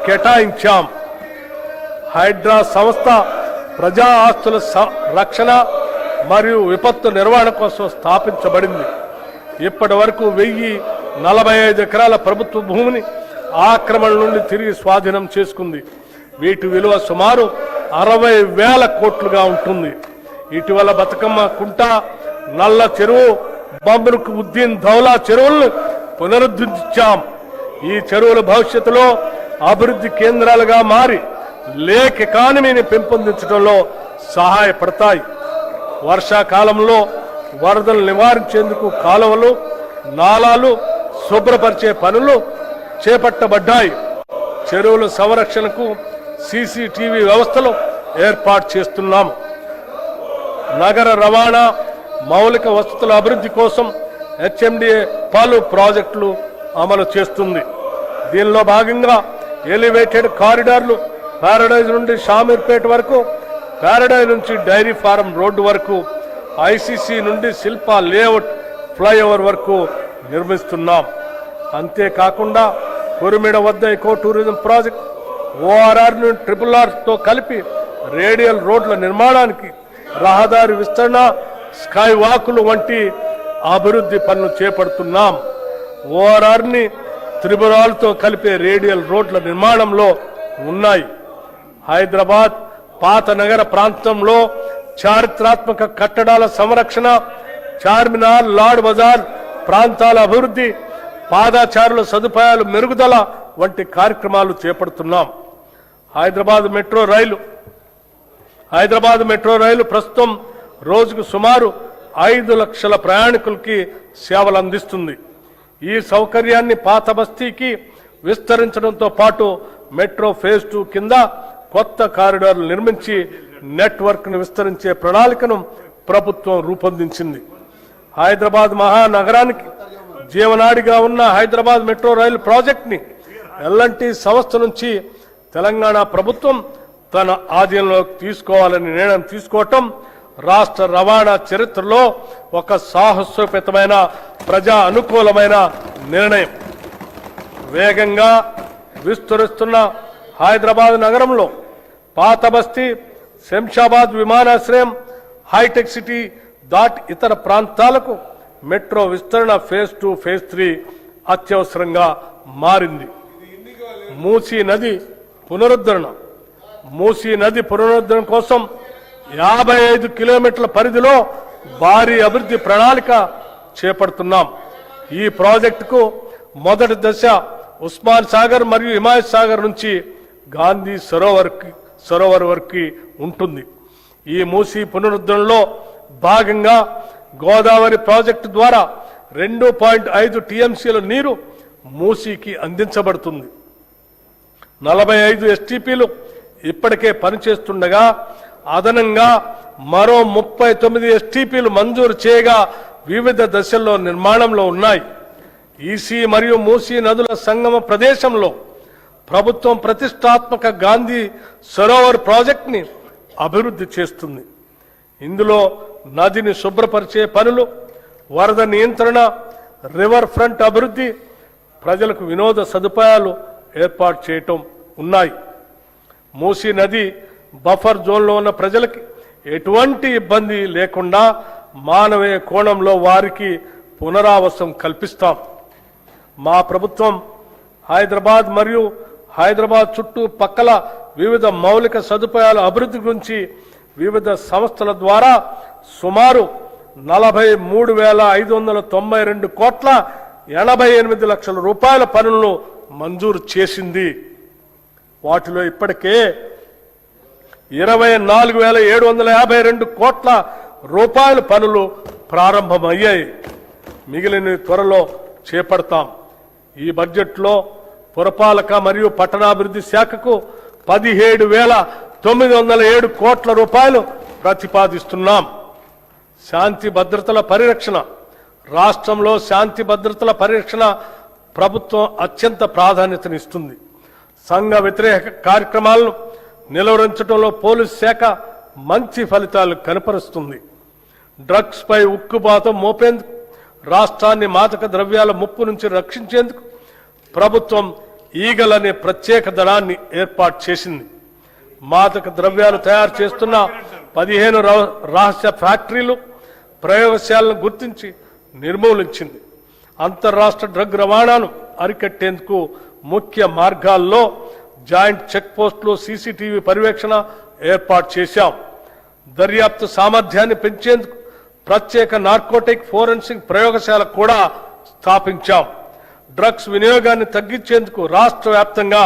కేటాయించాం. హైడ్రా సంస్థ ప్రజా ఆస్తుల రక్షణ మరియు విపత్తు నిర్వహణ కోసం స్థాపించబడింది. ఇప్పటి వరకు 1045 ఎకరాల ప్రభుత్వ భూమిని ఆక్రమణ నుండి తిరిగి స్వాధీనం చేసుకుంది. వీటి విలువ సుమారు 60,000 కోట్లుగా ఉంటుంది. ఇటీవల బతుకమ్మ కుంట, నల్ల చెరువు, బంబరుకు ఉద్దీన్ ధౌలా చెరువులను పునరుద్ధరించాం. ఈ చెరువుల భవిష్యత్తులో అభివృద్ధి కేంద్రాలుగా మారి లేక్ ఎకానమీని పెంపొందించడంలో సహాయపడతాయి. వర్షాకాలంలో వరదలు నివారించేందుకు కాలువలు, నాలాలు శుభ్రపరిచే పనులు చేపట్టబడ్డాయి. చెరువుల సంరక్షణకు సీసీటీవీ వ్యవస్థలు ఏర్పాటు చేస్తున్నాము. నగర రవాణా మౌలిక వసతుల అభివృద్ధి కోసం హెచ్ఎండిఏ పలు ప్రాజెక్టులు అమలు చేస్తుంది. దీనిలో భాగంగా ఎలివేటెడ్ కారిడార్లు ప్యారడైజ్ నుండి షామీర్పేట వరకు, ప్యారడైజ్ నుంచి డైరీ ఫారం రోడ్డు వరకు, ఐసీసీ నుండి శిల్పా లేఅవుట్ ఫ్లైఓవర్ వరకు నిర్మిస్తున్నాం. అంతేకాకుండా కురిమిడ వద్ద ఎకో టూరిజం ప్రాజెక్ట్, ఓఆర్ఆర్ నుండి RRR తో కలిపి రేడియల్ రోడ్ల నిర్మాణానికి, రహదారి విస్తరణ, స్కై వాకులు వంటి అభివృద్ధి పనులు చేపడుతున్నాం. ఓఆర్ఆర్ ని RRR తో కలిపే రేడియల్ రోడ్ల నిర్మాణంలో ఉన్నాయి. హైదరాబాద్ పాత నగర ప్రాంతంలో చారిత్రాత్మక కట్టడాల సంరక్షణ, చార్మినార్, లాడ్ బజార్ ప్రాంతాల అభివృద్ధి, పాదచారుల సదుపాయాలు మెరుగుదల వంటి కార్యక్రమాలు చేపడుతున్నాం. హైదరాబాద్ మెట్రో రైలు ప్రస్తుతం రోజుకు సుమారు 5 లక్షల ప్రయాణికులకి సేవలు అందిస్తుంది. ఈ సౌకర్యాన్ని పాత బస్తీకి విస్తరించడంతో పాటు మెట్రో ఫేజ్ 2 కింద కొత్త కారిడార్లు నిర్మించి నెట్వర్క్ ను విస్తరించే ప్రణాళికను ప్రభుత్వం రూపొందించింది. హైదరాబాద్ మహానగరానికి జీవనాడిగా ఉన్న హైదరాబాద్ మెట్రో రైలు ప్రాజెక్ట్ ని ఎల్ఎన్టీ సంస్థ నుంచి తెలంగాణ ప్రభుత్వం తన ఆధీనంలోకి తీసుకోవాలని నిర్ణయం తీసుకోవటం రాష్ట్ర రవాణా చరిత్రలో ఒక సాహసోపేతమైన ప్రజా అనుకూలమైన నిర్ణయం. వేగంగా విస్తరిస్తున్న హైదరాబాద్ నగరంలో పాత బస్తీ, శంషాబాద్ విమానాశ్రయం, హైటెక్ సిటీ దాటి ఇతర ప్రాంతాలకు మెట్రో విస్తరణ ఫేజ్ 2, ఫేజ్ 3 అత్యవసరంగా మారింది. మూసీ నది పునరుద్ధరణ కోసం 55 కిలోమీటర్ల పరిధిలో భారీ అభివృద్ధి ప్రణాళిక చేపడుతున్నాం. ఈ ప్రాజెక్టుకు మొదటి దశ ఉస్మాన్ సాగర్ మరియు హిమాయత్ సాగర్ నుంచి గాంధీ సరోవర్ వరకు ఉంటుంది. ఈ మూసీ పునరుద్ధరణలో భాగంగా గోదావరి ప్రాజెక్టు ద్వారా 2.5 టీఎంసీల నీరు మూసీకి అందించబడుతుంది. 45 ఎస్టీపీలు ఇప్పటికే పనిచేస్తుండగా అదనంగా మరో 39 ఎస్టీపీలు మంజూరు చేయగా వివిధ దశల్లో నిర్మాణంలో ఉన్నాయి. ఈసీ మరియు మూసీ నదుల సంగమ ప్రదేశంలో ప్రభుత్వం ప్రతిష్టాత్మక గాంధీ సరోవర్ ప్రాజెక్టుని అభివృద్ధి చేస్తుంది. ఇందులో నదిని శుభ్రపరిచే పనులు, వరద నియంత్రణ, రివర్ ఫ్రంట్ అభివృద్ధి, ప్రజలకు వినోద సదుపాయాలు ఏర్పాటు చేయటం ఉన్నాయి. మూసీ నది బఫర్ జోన్లో ఉన్న ప్రజలకి ఎటువంటి ఇబ్బంది లేకుండా మానవీయ కోణంలో వారికి పునరావాసం కల్పిస్తాం. మా ప్రభుత్వం హైదరాబాద్ మరియు హైదరాబాద్ చుట్టూ పక్కల వివిధ మౌలిక సదుపాయాల అభివృద్ధి గురించి వివిధ సంస్థల ద్వారా సుమారు 43,592 కోట్ల 88 లక్షల రూపాయల పనులను మంజూరు చేసింది. వాటిలో ఇప్పటికే 24,752 కోట్ల రూపాయల పనులు ప్రారంభమయ్యాయి. మిగిలిన త్వరలో చేపడతాం. ఈ బడ్జెట్లో పురపాలక మరియు పట్టణాభివృద్ధి శాఖకు 17,907 కోట్ల రూపాయలు ప్రతిపాదిస్తున్నాం. శాంతి భద్రతల పరిరక్షణ, రాష్ట్రంలో శాంతి భద్రతల పరిరక్షణ ప్రభుత్వం అత్యంత ప్రాధాన్యతనిస్తుంది. సంఘ వ్యతిరేక కార్యక్రమాలను నిలువరించడంలో పోలీసు శాఖ మంచి ఫలితాలు కనపరుస్తుంది. డ్రగ్స్ పై ఉక్కుబాతం మోపేందుకు, రాష్ట్రాన్ని మాదక ద్రవ్యాల ముప్పు నుంచి రక్షించేందుకు ప్రభుత్వం ఈగల్ అనే ప్రత్యేక దళాన్ని ఏర్పాటు చేసింది. మాదక ద్రవ్యాలు తయారు చేస్తున్న 15 రహస్య ఫ్యాక్టరీలు, ప్రయోగశాలను గుర్తించి నిర్మూలించింది. అంతర్రాష్ట్ర డ్రగ్ రవాణాను అరికట్టేందుకు ముఖ్య మార్గాల్లో జాయింట్ చెక్ పోస్టులు, సీసీటీవీ పర్యవేక్షణ ఏర్పాటు చేశాం. దర్యాప్తు సామర్థ్యాన్ని పెంచేందుకు ప్రత్యేక నార్కోటిక్ ఫోరెన్సిక్ ప్రయోగశాల కూడా స్థాపించాం. డ్రగ్స్ వినియోగాన్ని తగ్గించేందుకు రాష్ట్ర వ్యాప్తంగా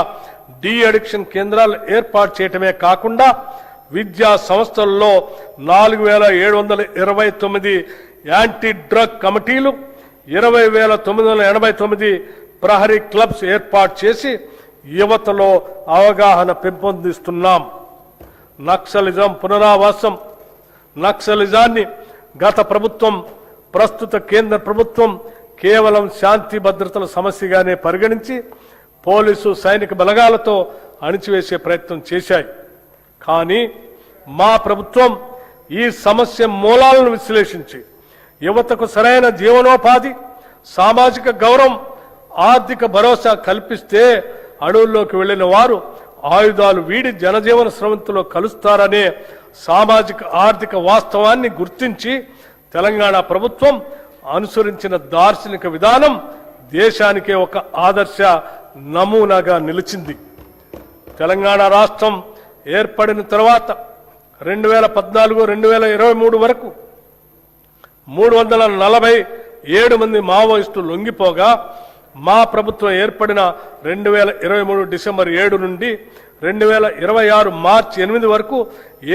డి అడిక్షన్ కేంద్రాలు ఏర్పాటు చేయటమే కాకుండా విద్యా సంస్థల్లో 4,729 యాంటీ డ్రగ్ కమిటీలు, 20,989 ప్రహరీ క్లబ్స్ ఏర్పాటు చేసి యువతలో అవగాహన పెంపొందిస్తున్నాం. నక్సలిజం పునరావాసం, నక్సలిజాన్ని గత ప్రభుత్వం, ప్రస్తుత కేంద్ర ప్రభుత్వం కేవలం శాంతి భద్రతల సమస్యగానే పరిగణించి పోలీసు, సైనిక బలగాలతో అణిచివేసే ప్రయత్నం చేశాయి. కానీ మా ప్రభుత్వం ఈ సమస్య మూలాలను విశ్లేషించి యువతకు సరైన జీవనోపాధి, సామాజిక గౌరవం, ఆర్థిక భరోసా కల్పిస్తే అడవుల్లోకి వెళ్లిన వారు ఆయుధాలు వీడి జనజీవన స్రవంతిలో కలుస్తారనే సామాజిక ఆర్థిక వాస్తవాన్ని గుర్తించి తెలంగాణ ప్రభుత్వం అనుసరించిన దార్శనిక విధానం దేశానికే ఒక ఆదర్శ నమూనాగా నిలిచింది. తెలంగాణ రాష్ట్రం ఏర్పడిన తర్వాత 2014-2023 వరకు 347 మంది మావోయిస్టులు లొంగిపోగా మా ప్రభుత్వం ఏర్పడిన 2023 డిసెంబర్ 7 నుండి 2026 మార్చి 8 వరకు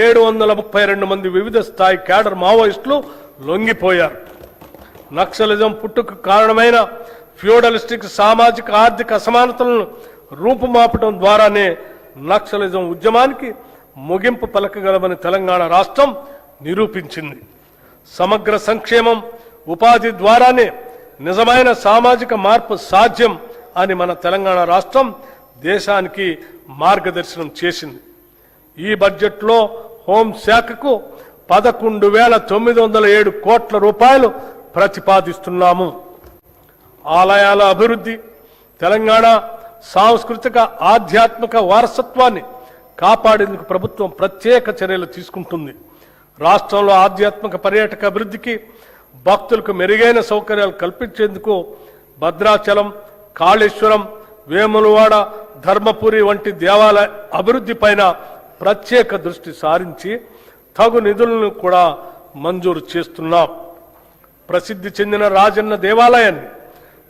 732 మంది వివిధ స్థాయి క్యాడర్ మావోయిస్టులు లొంగిపోయారు. నక్సలిజం పుట్టుకు కారణమైన ఫ్యూడలిస్టిక్ సామాజిక ఆర్థిక అసమానతలను రూపుమాపటం ద్వారానే నక్సలిజం ఉద్యమానికి ముగింపు పలకగలమని తెలంగాణ రాష్ట్రం నిరూపించింది. సమగ్ర సంక్షేమం, ఉపాధి ద్వారానే నిజమైన సామాజిక మార్పు సాధ్యం అని మన తెలంగాణ రాష్ట్రం దేశానికి మార్గదర్శనం చేసింది. ఈ బడ్జెట్లో హోంశాఖకు 11,907 కోట్ల రూపాయలు ప్రతిపాదిస్తున్నాము. ఆలయాల అభివృద్ధి, తెలంగాణ సాంస్కృతిక ఆధ్యాత్మిక వారసత్వాన్ని కాపాడేందుకు ప్రభుత్వం ప్రత్యేక చర్యలు తీసుకుంటుంది. రాష్ట్రంలో ఆధ్యాత్మిక పర్యాటక అభివృద్ధికి, భక్తులకు మెరుగైన సౌకర్యాలు కల్పించేందుకు భద్రాచలం, కాళేశ్వరం, వేములవాడ, ధర్మపురి వంటి దేవాలయ అభివృద్ధి పైన ప్రత్యేక దృష్టి సారించి తగు నిధులను కూడా మంజూరు చేస్తున్నాం. ప్రసిద్ధి చెందిన రాజన్న దేవాలయాన్ని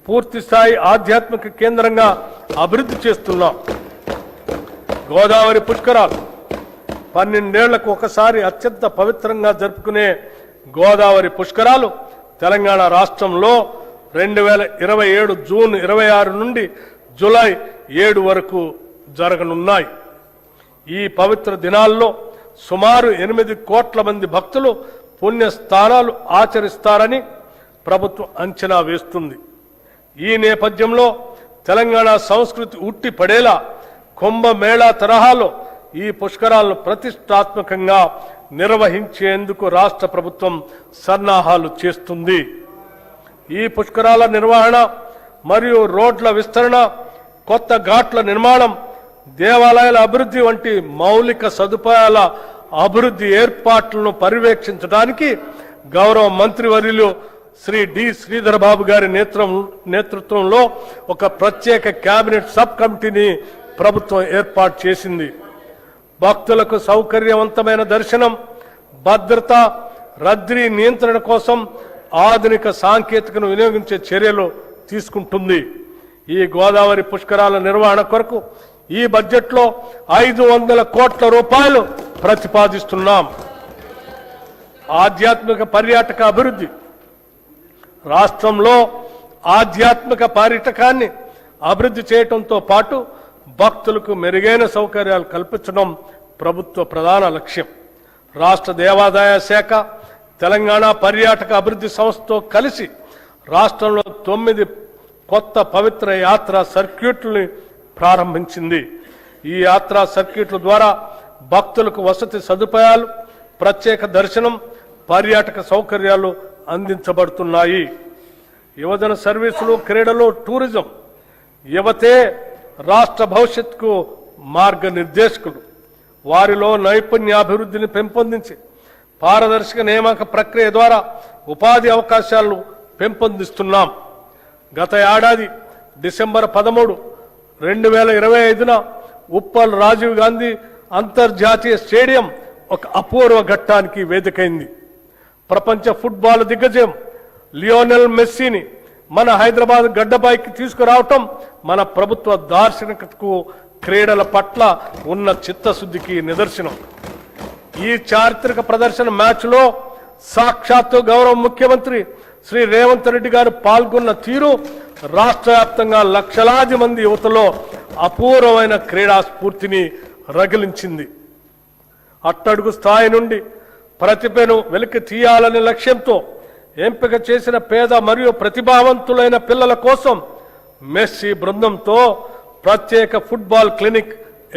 పూర్తి స్థాయి ఆధ్యాత్మిక కేంద్రంగా అభివృద్ధి చేస్తున్నాం. గోదావరి పుష్కరాలు 12 ఏళ్లకు ఒకసారి అత్యంత పవిత్రంగా జరుపుకునే గోదావరి పుష్కరాలు తెలంగాణ రాష్ట్రంలో 2027 జూన్ 26 నుండి జూలై 7 వరకు జరగనున్నాయి. ఈ పవిత్ర దినాల్లో సుమారు 8 కోట్ల మంది భక్తులు పుణ్యస్థానాలు ఆచరిస్తారని ప్రభుత్వం అంచనా వేస్తుంది. ఈ నేపథ్యంలో తెలంగాణ సంస్కృతి ఉట్టి పడేలా కుంభమేళా తరహాలో ఈ పుష్కరాలను ప్రతిష్టాత్మకంగా నిర్వహించేందుకు రాష్ట్ర ప్రభుత్వం సన్నాహాలు చేస్తుంది. ఈ పుష్కరాల నిర్వహణ మరియు రోడ్ల విస్తరణ, కొత్త ఘాట్ల నిర్మాణం, దేవాలయాల అభివృద్ధి వంటి మౌలిక సదుపాయాల అభివృద్ధి ఏర్పాట్లను పర్యవేక్షించడానికి గౌరవ మంత్రివర్యులు శ్రీ డి శ్రీధర్ బాబు గారి నేతృత్వంలో ఒక ప్రత్యేక కేబినెట్ సబ్ కమిటీని ప్రభుత్వం ఏర్పాటు చేసింది. భక్తులకు సౌకర్యవంతమైన దర్శనం, భద్రత, రద్దీ నియంత్రణ కోసం ఆధునిక సాంకేతికను వినియోగించే చర్యలు తీసుకుంటుంది. ఈ గోదావరి పుష్కరాల నిర్వహణ కొరకు ఈ బడ్జెట్లో 500 కోట్ల రూపాయలు ప్రతిపాదిస్తున్నాం. ఆధ్యాత్మిక పర్యాటక అభివృద్ధి. రాష్ట్రంలో ఆధ్యాత్మిక పర్యాటకాన్ని అభివృద్ధి చేయడంతో పాటు భక్తులకు మెరుగైన సౌకర్యాలు కల్పించడం ప్రభుత్వ ప్రధాన లక్ష్యం. రాష్ట్ర దేవాదాయ శాఖ తెలంగాణ పర్యాటక అభివృద్ధి సంస్థతో కలిసి రాష్ట్రంలో 9 కొత్త పవిత్ర యాత్రా సర్క్యూట్లని ప్రారంభించింది. ఈ యాత్రా సర్క్యూట్ల ద్వారా భక్తులకు వసతి సదుపాయాలు, ప్రత్యేక దర్శనం, పర్యాటక సౌకర్యాలు అందించబడుతున్నాయి. యువజన సర్వీసులు, క్రీడలు, టూరిజం. యువతే రాష్ట్ర భవిష్యత్తుకు మార్గనిర్దేశకులు. వారిలో నైపుణ్యాభివృద్ధిని పెంపొందించి పారదర్శక నియామక ప్రక్రియ ద్వారా ఉపాధి అవకాశాలను పెంపొందిస్తున్నాం. గత ఏడాది డిసెంబర్ 13, 2025న ఉప్పల్ రాజీవ్ గాంధీ అంతర్జాతీయ స్టేడియం ఒక అపూర్వ ఘట్టానికి వేదికైంది. ప్రపంచ ఫుట్బాల్ దిగ్గజం లియోనెల్ మెస్సీని మన హైదరాబాద్ గడ్డపైకి తీసుకురావటం మన ప్రభుత్వ దార్శనికతకు, క్రీడల పట్ల ఉన్న చిత్తశుద్ధికి నిదర్శనం. ఈ చారిత్రక ప్రదర్శన మ్యాచ్లో సాక్షాత్తు గౌరవ ముఖ్యమంత్రి శ్రీ రేవంత్ రెడ్డి గారు పాల్గొన్న తీరు రాష్ట్ర వ్యాప్తంగా లక్షలాది మంది యువతలో అపూర్వమైన క్రీడా స్ఫూర్తిని రగిలించింది. అట్టడుగు స్థాయి నుండి ప్రతిభను వెలికి తీయాలనే లక్ష్యంతో ఎంపిక చేసిన పేద మరియు ప్రతిభావంతులైన పిల్లల కోసం మెస్సీ బృందంతో ప్రత్యేక ఫుట్బాల్ క్లినిక్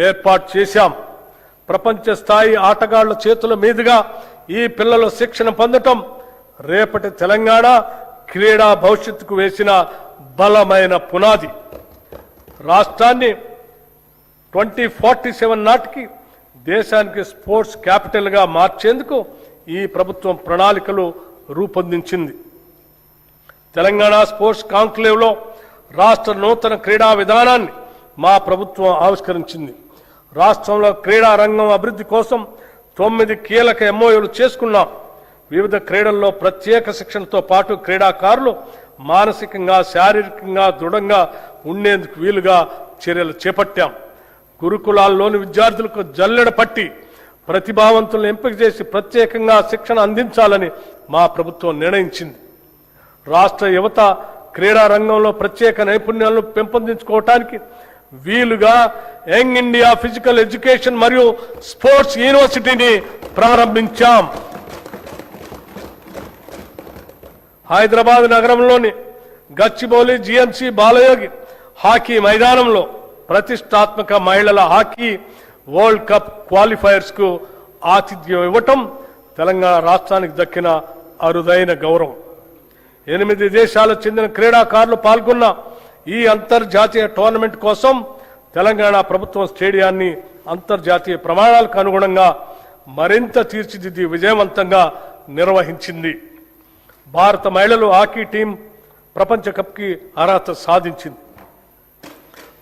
ఏర్పాటు చేశాం. ప్రపంచ స్థాయి ఆటగాళ్ల చేతుల మీదుగా ఈ పిల్లలు శిక్షణ పొందటం రేపటి తెలంగాణ క్రీడా భవిష్యత్తుకు వేసిన బలమైన పునాది. రాష్ట్రాన్ని 2047 నాటికి దేశానికి స్పోర్ట్స్ క్యాపిటల్గా మార్చేందుకు ఈ ప్రభుత్వం ప్రణాళికలు రూపొందించింది. తెలంగాణ స్పోర్ట్స్ కాంక్లేవ్లో రాష్ట్ర నూతన క్రీడా విధానాన్ని మా ప్రభుత్వం ఆవిష్కరించింది. రాష్ట్రంలో క్రీడా రంగం అభివృద్ధి కోసం 9 కీలక ఎంఓయూలు చేసుకున్నాం. వివిధ క్రీడల్లో ప్రత్యేక శిక్షణతో పాటు క్రీడాకారులు మానసికంగా, శారీరకంగా దృఢంగా ఉండేందుకు వీలుగా చర్యలు చేపట్టాం. గురుకులాల్లోని విద్యార్థులకు జల్లెడ పట్టి ప్రతిభావంతులను ఎంపిక చేసి ప్రత్యేకంగా శిక్షణ అందించాలని మా ప్రభుత్వం నిర్ణయించింది. రాష్ట్ర యువత క్రీడా రంగంలో ప్రత్యేక నైపుణ్యాలను పెంపొందించుకోవటానికి వీలుగా యంగ్ ఇండియా ఫిజికల్ ఎడ్యుకేషన్ మరియు స్పోర్ట్స్ యూనివర్సిటీని ప్రారంభించాం. హైదరాబాద్ నగరంలోని గచ్చిబౌలి జిఎంసి బాలయోగి హాకీ మైదానంలో ప్రతిష్టాత్మక మహిళల హాకీ వరల్డ్ కప్ క్వాలిఫైయర్స్ కు ఆతిథ్యం ఇవ్వటం తెలంగాణ రాష్ట్రానికి దక్కిన అరుదైన గౌరవం. 8 దేశాలకు చెందిన క్రీడాకారులు పాల్గొన్న ఈ అంతర్జాతీయ టోర్నమెంట్ కోసం తెలంగాణ ప్రభుత్వం స్టేడియాన్ని అంతర్జాతీయ ప్రమాణాలకు అనుగుణంగా మరింత తీర్చిదిద్ది విజయవంతంగా నిర్వహించింది. భారత మహిళలు హాకీ టీం ప్రపంచ కప్కి అర్హత సాధించింది.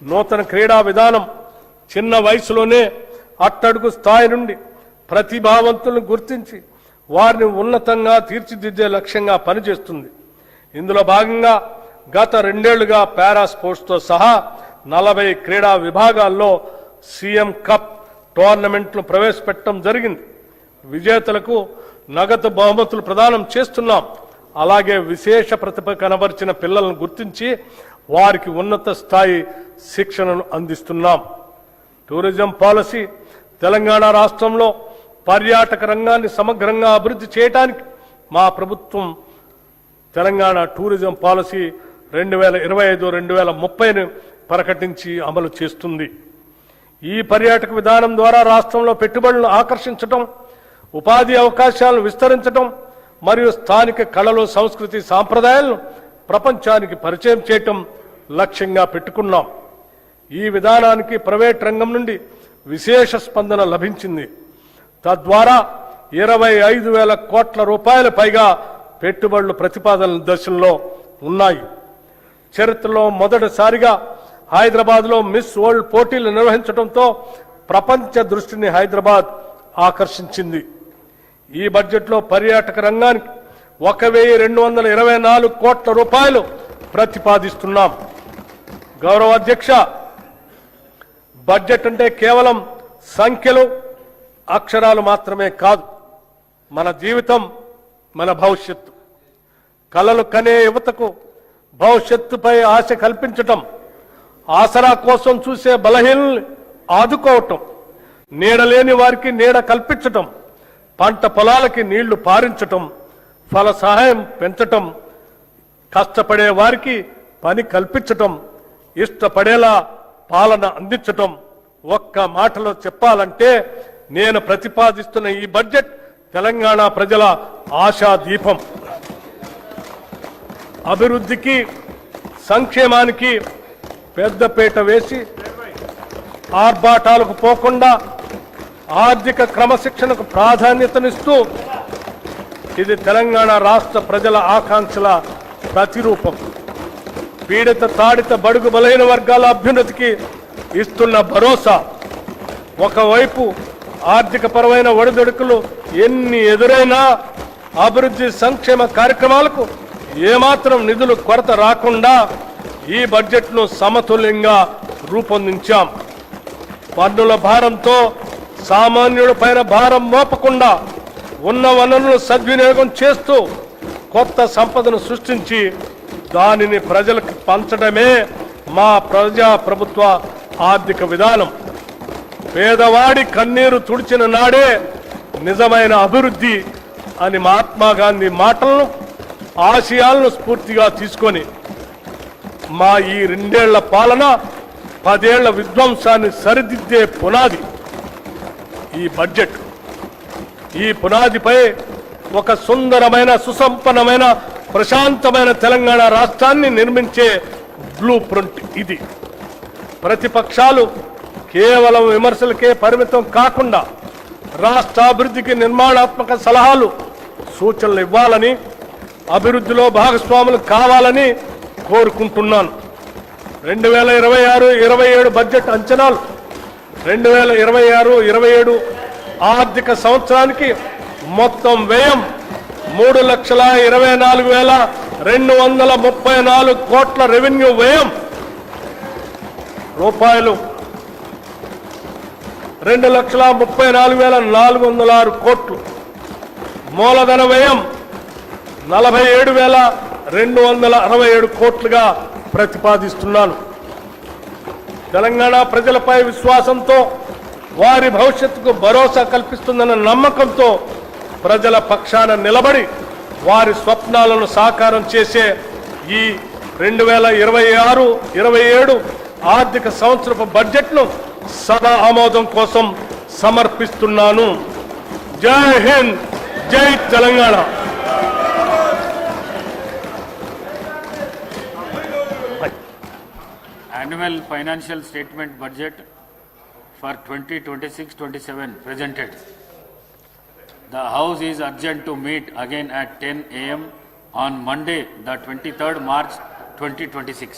నూతన క్రీడా విధానం చిన్న వయసులోనే అట్టడుగు స్థాయి నుండి ప్రతిభావంతులను గుర్తించి వారిని ఉన్నతంగా తీర్చిదిద్దే లక్ష్యంగా పనిచేస్తుంది. ఇందులో భాగంగా గత 2 ఏళ్లుగా పారా స్పోర్ట్స్తో సహా 40 క్రీడా విభాగాల్లో సీఎం కప్ టోర్నమెంట్లు ప్రవేశపెట్టడం జరిగింది. విజేతలకు నగదు బహుమతులు ప్రదానం చేస్తున్నాం. అలాగే విశేష ప్రతిభ కనబరిచిన పిల్లలను గుర్తించి వారికి ఉన్నత స్థాయి శిక్షణను అందిస్తున్నాం. టూరిజం పాలసీ తెలంగాణ రాష్ట్రంలో పర్యాటక రంగాన్ని సమగ్రంగా అభివృద్ధి చేయడానికి మా ప్రభుత్వం తెలంగాణ టూరిజం పాలసీ 2025-2030ని ప్రకటించి అమలు చేస్తుంది. ఈ పర్యాటక విధానం ద్వారా రాష్ట్రంలో పెట్టుబడులను ఆకర్షించడం, ఉపాధి అవకాశాలను విస్తరించడం మరియు స్థానిక కళలు, సంస్కృతి, సాంప్రదాయాలను ప్రపంచానికి పరిచయం చేయటం లక్ష్యంగా పెట్టుకున్నాం. ఈ విధానానికి ప్రైవేట్ రంగం నుండి విశేష స్పందన లభించింది. తద్వారా 25,000 కోట్ల రూపాయల పైగా పెట్టుబడులు ప్రతిపాదనల దశలో ఉన్నాయి. చరిత్రలో మొదటిసారిగా హైదరాబాద్లో మిస్ వరల్డ్ పోటీలు నిర్వహించడంతో ప్రపంచ దృష్టిని హైదరాబాద్ ఆకర్షించింది. ఈ బడ్జెట్లో పర్యాటక రంగానికి 1,224 కోట్ల రూపాయలు ప్రతిపాదిస్తున్నాం. గౌరవ అధ్యక్ష, బడ్జెట్ అంటే కేవలం సంఖ్యలు, అక్షరాలు మాత్రమే కాదు. మన జీవితం, మన భవిష్యత్తు. కలలు కనే యువతకు భవిష్యత్తుపై ఆశ కల్పించటం, ఆసరా కోసం చూసే బలహీనల్ని ఆదుకోవటం, నీడలేని వారికి నీడ కల్పించటం, పంట పొలాలకి నీళ్లు పారించటం, ఫల సహాయం పెంచటం, కష్టపడే వారికి పని కల్పించటం, ఇష్టపడేలా పాలన అందించటం. ఒక్క మాటలో చెప్పాలంటే నేను ప్రతిపాదిస్తున్న ఈ బడ్జెట్ తెలంగాణ ప్రజల ఆశాదీపం. అభివృద్ధికి, సంక్షేమానికి పెద్దపీట వేసి ఆర్భాటాలకు పోకుండా ఆర్థిక క్రమశిక్షణకు ప్రాధాన్యతనిస్తూ ఇది తెలంగాణ రాష్ట్ర ప్రజల ఆకాంక్షల ప్రతిరూపం. పీడిత, తాడిత, బడుగు బలైన వర్గాల అభ్యున్నతికి ఇస్తున్న భరోసా. ఒకవైపు ఆర్థిక పరమైన ఒడిదుడుకులు ఎన్ని ఎదురైనా అభివృద్ధి, సంక్షేమ కార్యక్రమాలకు ఏమాత్రం నిధులు కొరత రాకుండా ఈ బడ్జెట్ను సమతుల్యంగా రూపొందించాం. పన్నుల భారంతో సామాన్యుల పైన భారం మోపకుండా ఉన్న వనరులను సద్వినియోగం చేస్తూ కొత్త సంపదను సృష్టించి దానిని ప్రజలకు పంచడమే మా ప్రజా ప్రభుత్వ ఆర్థిక విధానం. పేదవాడి కన్నీరు తుడిచిన నాడే నిజమైన అభివృద్ధి అని మహాత్మా గాంధీ మాటలను, ఆశయాలను స్ఫూర్తిగా తీసుకొని మా ఈ 2 ఏళ్ల పాలన 10 ఏళ్ల విధ్వంసాన్ని సరిదిద్దే పునాది ఈ బడ్జెట్. ఈ పునాదిపై ఒక సుందరమైన, సుసంపన్నమైన, ప్రశాంతమైన తెలంగాణ రాష్ట్రాన్ని నిర్మించే బ్లూ ప్రింట్ ఇది. ప్రతిపక్షాలు కేవలం విమర్శలకే పరిమితం కాకుండా రాష్ట్ర అభివృద్ధికి నిర్మాణాత్మక సలహాలు, సూచనలు ఇవ్వాలని, అభివృద్ధిలో భాగస్వాములు కావాలని కోరుకుంటున్నాను. 2026-27 బడ్జెట్ అంచనాలు 2026-27 ఆర్థిక సంవత్సరానికి మొత్తం వ్యయం 3,24,234 కోట్ల రెవెన్యూ వ్యయం రూపాయలు, 2,34,406 కోట్లు. మూలధన వ్యయం 47,267 కోట్లుగా ప్రతిపాదిస్తున్నాను. తెలంగాణ ప్రజలపై విశ్వాసంతో, వారి భవిష్యత్తుకు భరోసా కల్పిస్తుందన్న నమ్మకంతో ప్రజల పక్షాన నిలబడి వారి స్వప్నాలను సాకారం చేసే ఈ 2026-27 ఆర్థిక సంవత్సరపు బడ్జెట్ను సభా ఆమోదం కోసం సమర్పిస్తున్నాను. జై హింద్, జై Telangana. Annual financial statement budget for 2026-27 presented. The House is urged to meet again at 10 a.m. on Monday, the 23rd March 2026.